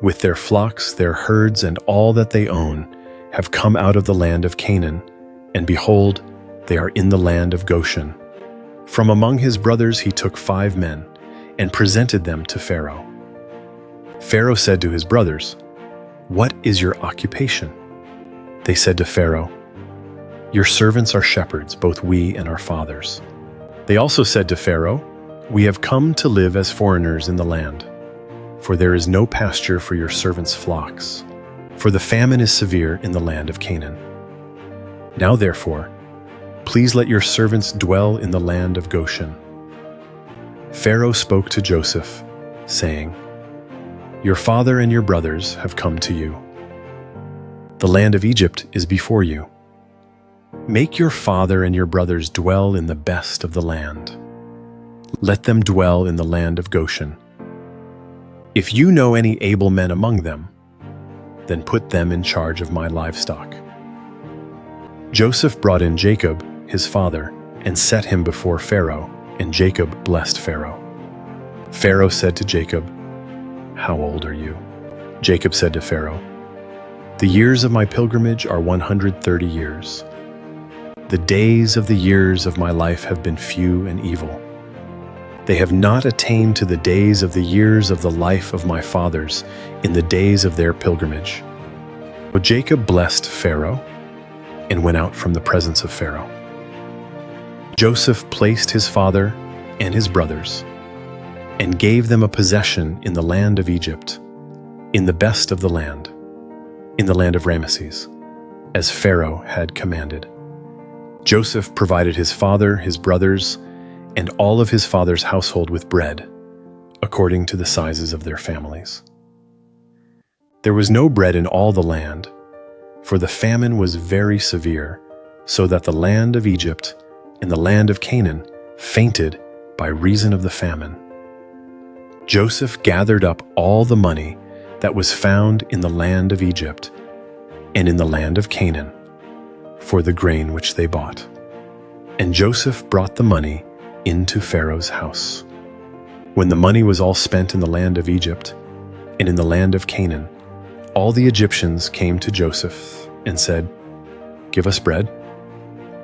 with their flocks, their herds, and all that they own, have come out of the land of Canaan, and behold, they are in the land of Goshen." From among his brothers he took 5 men, and presented them to Pharaoh. Pharaoh said to his brothers, "What is your occupation?" They said to Pharaoh, "Your servants are shepherds, both we and our fathers." They also said to Pharaoh, "We have come to live as foreigners in the land, for there is no pasture for your servants' flocks, for the famine is severe in the land of Canaan. Now therefore, please let your servants dwell in the land of Goshen." Pharaoh spoke to Joseph, saying, "Your father and your brothers have come to you. The land of Egypt is before you. Make your father and your brothers dwell in the best of the land. Let them dwell in the land of Goshen. If you know any able men among them, then put them in charge of my livestock." Joseph brought in Jacob, his father, and set him before Pharaoh, and Jacob blessed Pharaoh. Pharaoh said to Jacob, "How old are you?" Jacob said to Pharaoh, "The years of my pilgrimage are 130 years. The days of the years of my life have been few and evil. They have not attained to the days of the years of the life of my fathers in the days of their pilgrimage." But Jacob blessed Pharaoh and went out from the presence of Pharaoh. Joseph placed his father and his brothers and gave them a possession in the land of Egypt, in the best of the land, in the land of Ramesses, as Pharaoh had commanded. Joseph provided his father, his brothers, and all of his father's household with bread, according to the sizes of their families. There was no bread in all the land, for the famine was very severe, so that the land of Egypt and the land of Canaan fainted by reason of the famine. Joseph gathered up all the money that was found in the land of Egypt and in the land of Canaan for the grain which they bought. And Joseph brought the money into Pharaoh's house. When the money was all spent in the land of Egypt and in the land of Canaan, all the Egyptians came to Joseph and said, "Give us bread,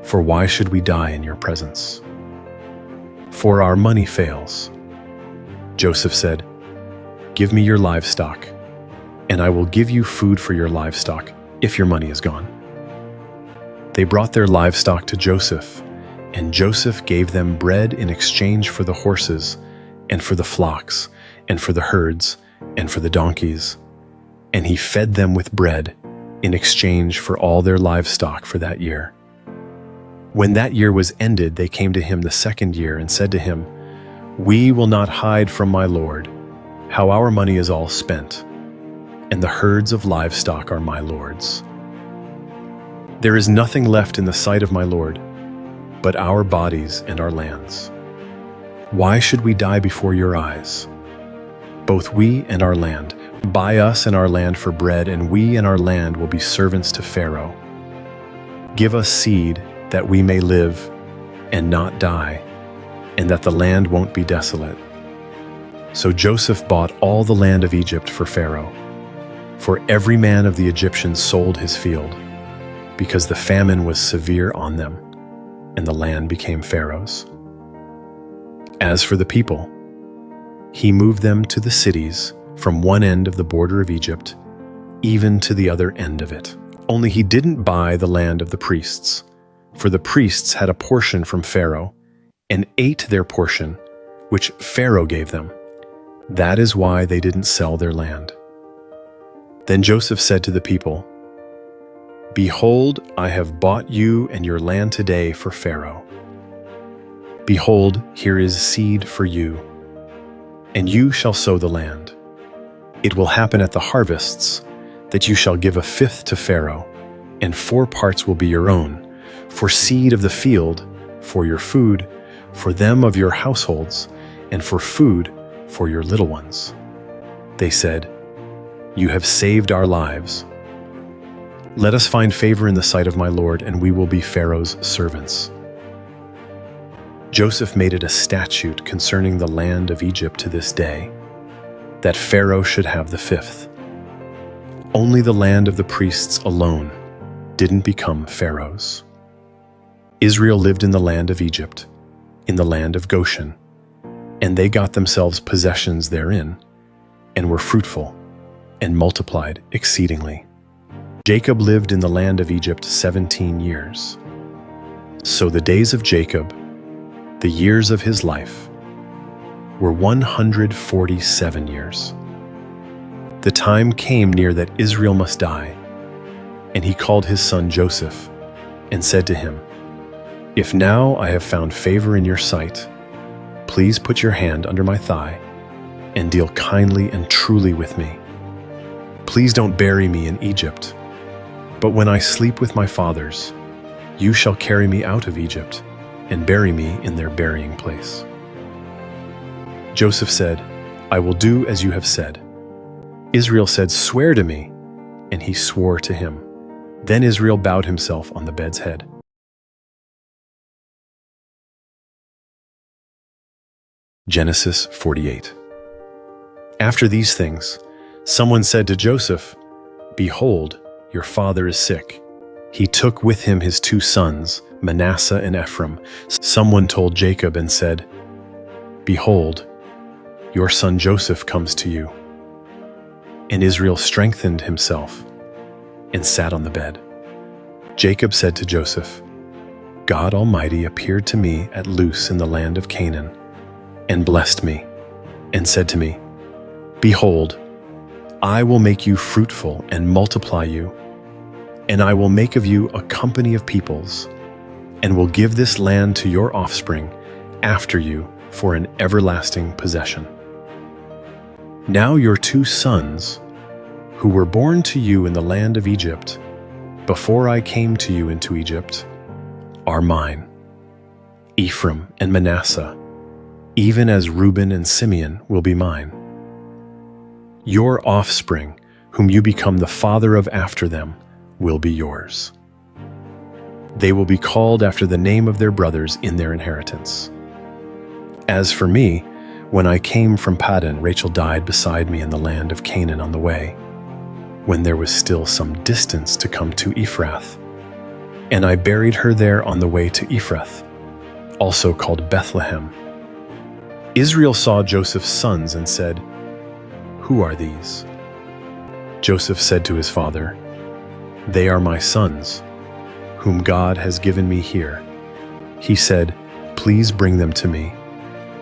for why should we die in your presence? For our money fails." Joseph said, "Give me your livestock, and I will give you food for your livestock if your money is gone." They brought their livestock to Joseph, and Joseph gave them bread in exchange for the horses, and for the flocks, and for the herds, and for the donkeys. And he fed them with bread in exchange for all their livestock for that year. When that year was ended, they came to him the second year and said to him, "We will not hide from my lord how our money is all spent, and the herds of livestock are my lord's. There is nothing left in the sight of my lord but our bodies and our lands. Why should we die before your eyes? Both we and our land. Buy us and our land for bread, and we and our land will be servants to Pharaoh. Give us seed that we may live and not die, and that the land won't be desolate." So Joseph bought all the land of Egypt for Pharaoh, for every man of the Egyptians sold his field, because the famine was severe on them, and the land became Pharaoh's. As for the people, he moved them to the cities from one end of the border of Egypt, even to the other end of it. Only he didn't buy the land of the priests, for the priests had a portion from Pharaoh, and ate their portion, which Pharaoh gave them. That is why they didn't sell their land. Then Joseph said to the people, "Behold, I have bought you and your land today for Pharaoh. Behold, here is seed for you, and you shall sow the land. It will happen at the harvests that you shall give a fifth to Pharaoh, and 4 parts will be your own, for seed of the field, for your food, for them of your households, and for food for your little ones." They said, "You have saved our lives. Let us find favor in the sight of my lord, and we will be Pharaoh's servants." Joseph made it a statute concerning the land of Egypt to this day, that Pharaoh should have the fifth. Only the land of the priests alone didn't become Pharaoh's. Israel lived in the land of Egypt, in the land of Goshen, and they got themselves possessions therein, and were fruitful, and multiplied exceedingly. Jacob lived in the land of Egypt 17 years. So the days of Jacob, the years of his life, were 147 years. The time came near that Israel must die, and he called his son Joseph, and said to him, "If now I have found favor in your sight, please put your hand under my thigh, and deal kindly and truly with me. Please don't bury me in Egypt, but when I sleep with my fathers, you shall carry me out of Egypt, and bury me in their burying place." Joseph said, "I will do as you have said." Israel said, "Swear to me," and he swore to him. Then Israel bowed himself on the bed's head. Genesis 48. After these things, someone said to Joseph, "Behold, your father is sick." He took with him his 2 sons, Manasseh and Ephraim. Someone told Jacob and said, "Behold, your son Joseph comes to you." And Israel strengthened himself and sat on the bed. Jacob said to Joseph, "God Almighty appeared to me at Luz in the land of Canaan, and blessed me, and said to me, 'Behold, I will make you fruitful and multiply you, and I will make of you a company of peoples, and will give this land to your offspring after you for an everlasting possession.' Now your 2 sons, who were born to you in the land of Egypt, before I came to you into Egypt, are mine, Ephraim and Manasseh, even as Reuben and Simeon will be mine. Your offspring, whom you become the father of after them, will be yours. They will be called after the name of their brothers in their inheritance. As for me, when I came from Paddan, Rachel died beside me in the land of Canaan on the way, when there was still some distance to come to Ephrath. And I buried her there on the way to Ephrath, also called Bethlehem. Israel saw Joseph's sons and said, 'Who are these?' Joseph said to his father, 'They are my sons, whom God has given me here.' He said, 'Please bring them to me,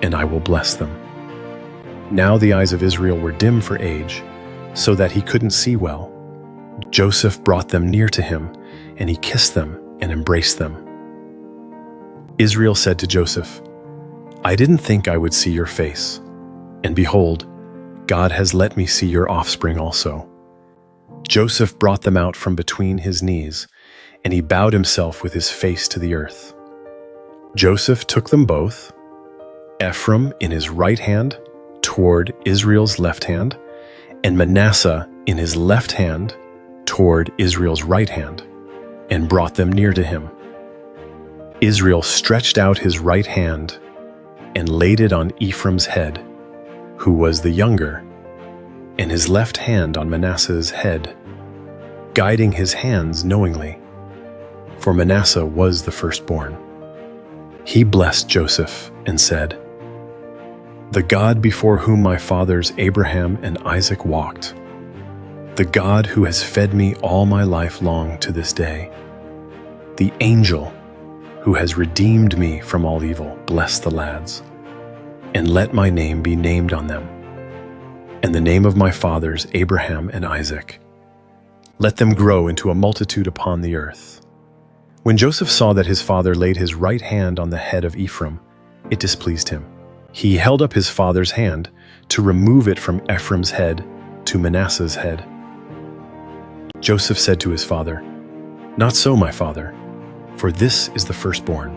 and I will bless them.' Now the eyes of Israel were dim for age, so that he couldn't see well. Joseph brought them near to him, and he kissed them and embraced them. Israel said to Joseph, 'I didn't think I would see your face, and behold, God has let me see your offspring also.' Joseph brought them out from between his knees, and he bowed himself with his face to the earth. Joseph took them both, Ephraim in his right hand toward Israel's left hand, and Manasseh in his left hand toward Israel's right hand, and brought them near to him. Israel stretched out his right hand and laid it on Ephraim's head, who was the younger, and his left hand on Manasseh's head, guiding his hands knowingly, for Manasseh was the firstborn. He blessed Joseph and said, 'The God before whom my fathers Abraham and Isaac walked, the God who has fed me all my life long to this day, the angel who has redeemed me from all evil, bless the lads, and let my name be named on them, and the name of my fathers Abraham and Isaac. Let them grow into a multitude upon the earth.' When Joseph saw that his father laid his right hand on the head of Ephraim, it displeased him. He held up his father's hand to remove it from Ephraim's head to Manasseh's head. Joseph said to his father, 'Not so, my father, for this is the firstborn.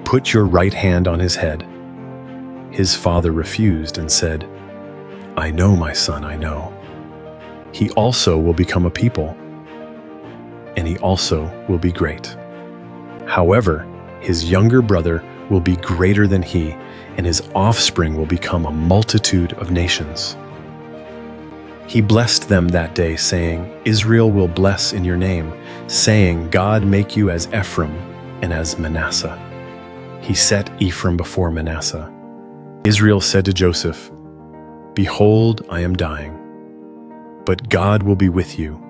Put your right hand on his head.' His father refused and said, 'I know, my son, I know. He also will become a people, and he also will be great. However, his younger brother will be greater than he, and his offspring will become a multitude of nations.' He blessed them that day, saying, 'Israel will bless in your name,' saying, 'God make you as Ephraim and as Manasseh.' He set Ephraim before Manasseh. Israel said to Joseph, 'Behold, I am dying, but God will be with you,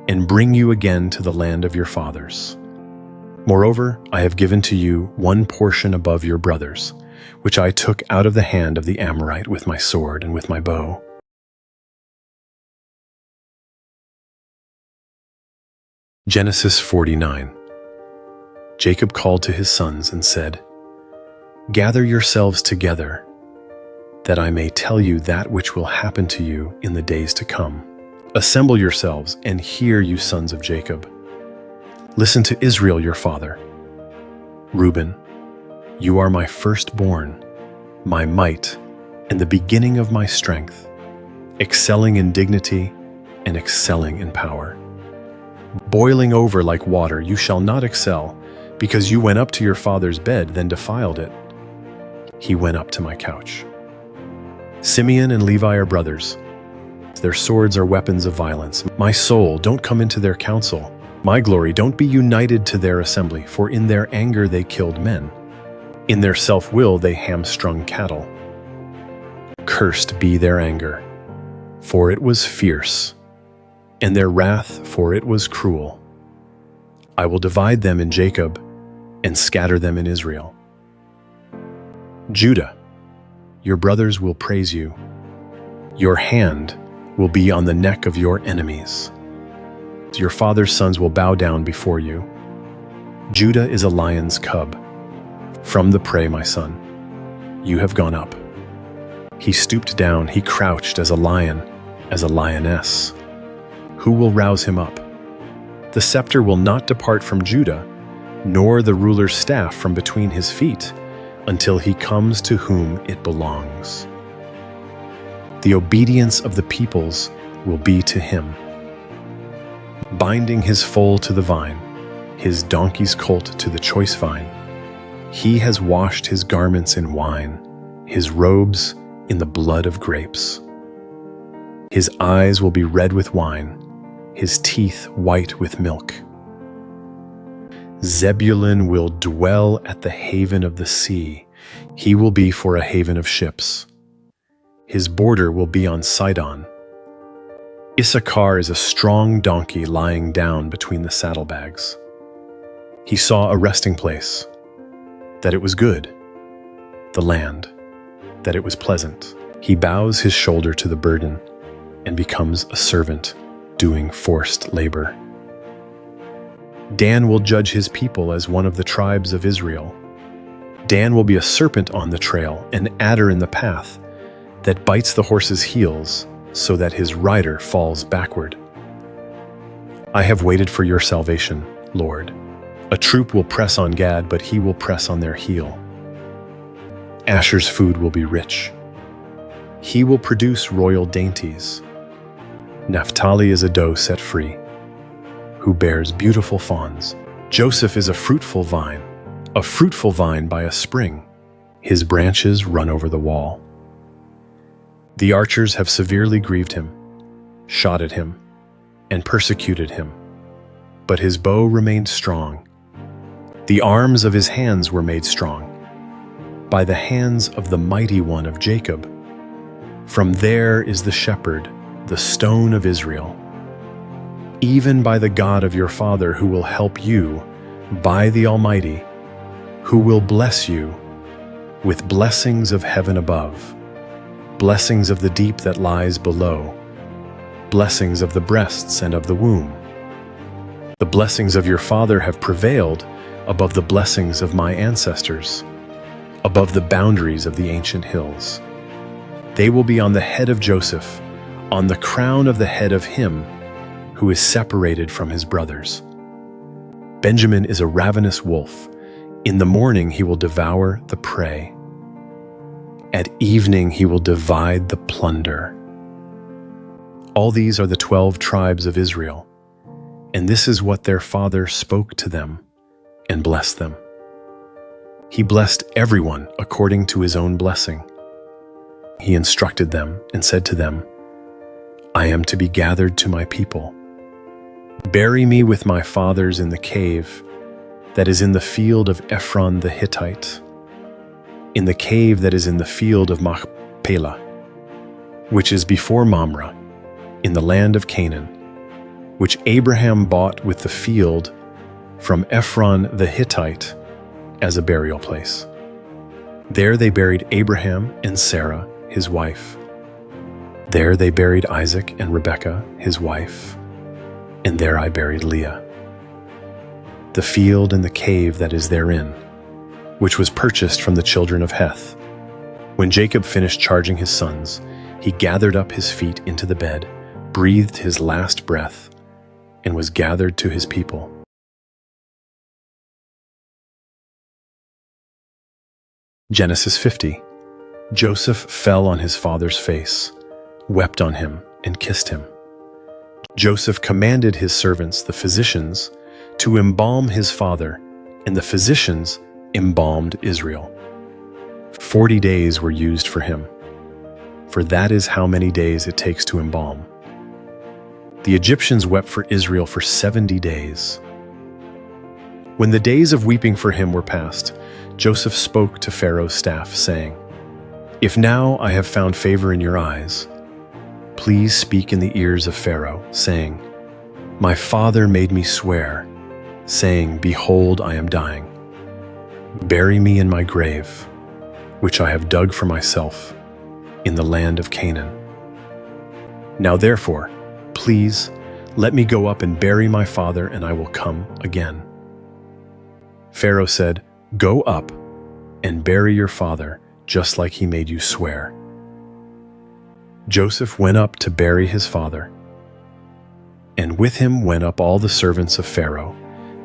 and bring you again to the land of your fathers. Moreover, I have given to you one portion above your brothers, which I took out of the hand of the Amorite with my sword and with my bow.'" Genesis 49. Jacob called to his sons and said, "Gather yourselves together, that I may tell you that which will happen to you in the days to come. Assemble yourselves and hear, you sons of Jacob. Listen to Israel your father. Reuben, you are my firstborn, my might, and the beginning of my strength, excelling in dignity and excelling in power. Boiling over like water, you shall not excel, because you went up to your father's bed, then defiled it. He went up to my couch. Simeon and Levi are brothers. Their swords are weapons of violence. My soul, don't come into their council. My glory, don't be united to their assembly, for in their anger they killed men. In their self-will they hamstrung cattle. Cursed be their anger, for it was fierce, and their wrath, for it was cruel. I will divide them in Jacob and scatter them in Israel. Judah, your brothers will praise you. Your hand will be on the neck of your enemies. Your father's sons will bow down before you. Judah is a lion's cub. From the prey, my son, you have gone up. He stooped down, he crouched as a lion, as a lioness. Who will rouse him up? The scepter will not depart from Judah, nor the ruler's staff from between his feet, until he comes to whom it belongs. The obedience of the peoples will be to him. Binding his foal to the vine, his donkey's colt to the choice vine, he has washed his garments in wine, his robes in the blood of grapes. His eyes will be red with wine, his teeth white with milk. Zebulun will dwell at the haven of the sea. He will be for a haven of ships. His border will be on Sidon. Issachar is a strong donkey lying down between the saddlebags. He saw a resting place, that it was good, the land, that it was pleasant. He bows his shoulder to the burden and becomes a servant doing forced labor. Dan will judge his people as one of the tribes of Israel. Dan will be a serpent on the trail, an adder in the path, that bites the horse's heels so that his rider falls backward. I have waited for your salvation, Lord. A troop will press on Gad, but he will press on their heel. Asher's food will be rich. He will produce royal dainties. Naphtali is a doe set free, who bears beautiful fawns. Joseph is a fruitful vine by a spring. His branches run over the wall. The archers have severely grieved him, shot at him, and persecuted him, but his bow remained strong. The arms of his hands were made strong, by the hands of the mighty one of Jacob. From there is the shepherd, the stone of Israel. Even by the God of your father who will help you, by the Almighty, who will bless you with blessings of heaven above, blessings of the deep that lies below, blessings of the breasts and of the womb. The blessings of your father have prevailed above the blessings of my ancestors, above the boundaries of the ancient hills. They will be on the head of Joseph, on the crown of the head of him who is separated from his brothers. Benjamin is a ravenous wolf. In the morning he will devour the prey. At evening he will divide the plunder. All these are the 12 tribes of Israel, and this is what their father spoke to them and blessed them. He blessed everyone according to his own blessing. He instructed them and said to them, I am to be gathered to my people. Bury me with my fathers in the cave that is in the field of Ephron the Hittite, in the cave that is in the field of Machpelah, which is before Mamre, in the land of Canaan, which Abraham bought with the field from Ephron the Hittite as a burial place. There they buried Abraham and Sarah, his wife. There they buried Isaac and Rebekah, his wife. And there I buried Leah. The field and the cave that is therein, which was purchased from the children of Heth. When Jacob finished charging his sons, he gathered up his feet into the bed, breathed his last breath, and was gathered to his people. Genesis 50. Joseph fell on his father's face, wept on him, and kissed him. Joseph commanded his servants, the physicians, to embalm his father, and the physicians embalmed Israel. 40 days were used for him, for that is how many days it takes to embalm. The Egyptians wept for Israel for 70 days. When the days of weeping for him were past, Joseph spoke to Pharaoh's staff, saying, "If now I have found favor in your eyes, please speak in the ears of Pharaoh, saying, 'My father made me swear, saying, Behold, I am dying. Bury me in my grave, which I have dug for myself, in the land of Canaan. Now therefore, please, let me go up and bury my father, and I will come again.' Pharaoh said, 'Go up and bury your father, just like he made you swear.' Joseph went up to bury his father, and with him went up all the servants of Pharaoh,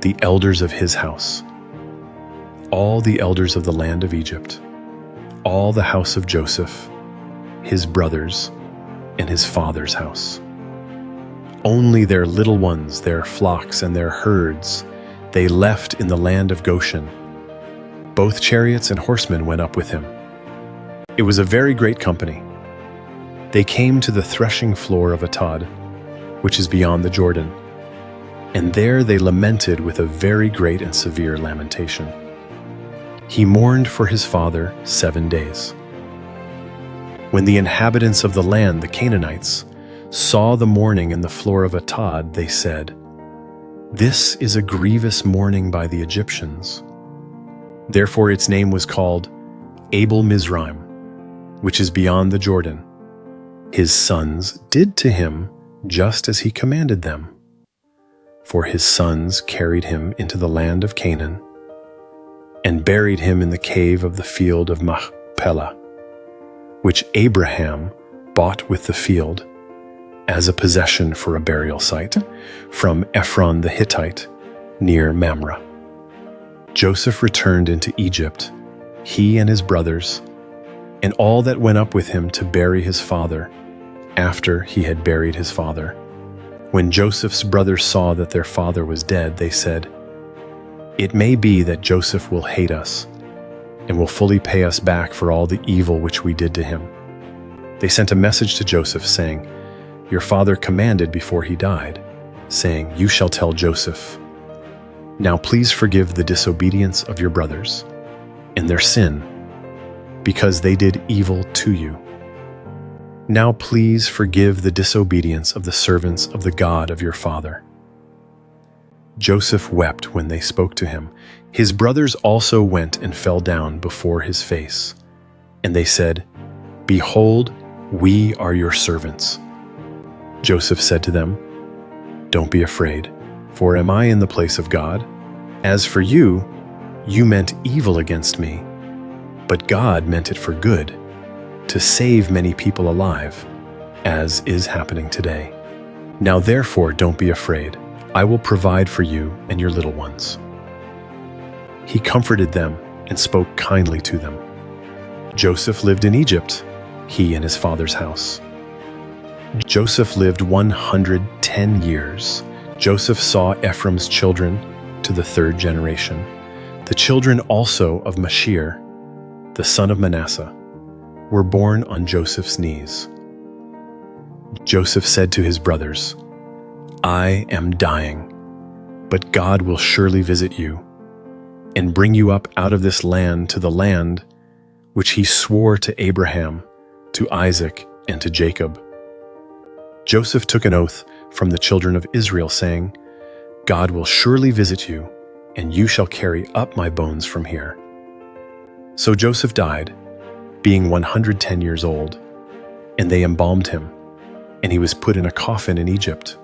the elders of his house, all the elders of the land of Egypt, all the house of Joseph, his brothers, and his father's house. Only their little ones, their flocks, and their herds they left in the land of Goshen. Both chariots and horsemen went up with him. It was a very great company. They came to the threshing floor of Atad, which is beyond the Jordan, and there they lamented with a very great and severe lamentation. He mourned for his father 7 days. When the inhabitants of the land, the Canaanites, saw the mourning in the floor of Atad, they said, "This is a grievous mourning by the Egyptians." Therefore its name was called Abel Mizraim, which is beyond the Jordan. His sons did to him just as he commanded them. For his sons carried him into the land of Canaan and buried him in the cave of the field of Machpelah, which Abraham bought with the field as a possession for a burial site from Ephron the Hittite near Mamre. Joseph returned into Egypt, he and his brothers, and all that went up with him to bury his father after he had buried his father. When Joseph's brothers saw that their father was dead, they said, "It may be that Joseph will hate us and will fully pay us back for all the evil which we did to him." They sent a message to Joseph saying, "Your father commanded before he died, saying, 'You shall tell Joseph, now please forgive the disobedience of your brothers and their sin, because they did evil to you. Now please forgive the disobedience of the servants of the God of your father.'" Joseph wept when they spoke to him. His brothers also went and fell down before his face. And they said, "Behold, we are your servants." Joseph said to them, "Don't be afraid, for am I in the place of God? As for you, you meant evil against me, but God meant it for good, to save many people alive, as is happening today. Now therefore don't be afraid. I will provide for you and your little ones." He comforted them and spoke kindly to them. Joseph lived in Egypt, he and his father's house. Joseph lived 110 years. Joseph saw Ephraim's children to the 3rd generation. The children also of Machir, the son of Manasseh, were born on Joseph's knees. Joseph said to his brothers, "I am dying, but God will surely visit you and bring you up out of this land to the land which he swore to Abraham, to Isaac, and to Jacob." Joseph took an oath from the children of Israel, saying, "God will surely visit you, and you shall carry up my bones from here." So Joseph died, being 110 years old, and they embalmed him, and he was put in a coffin in Egypt.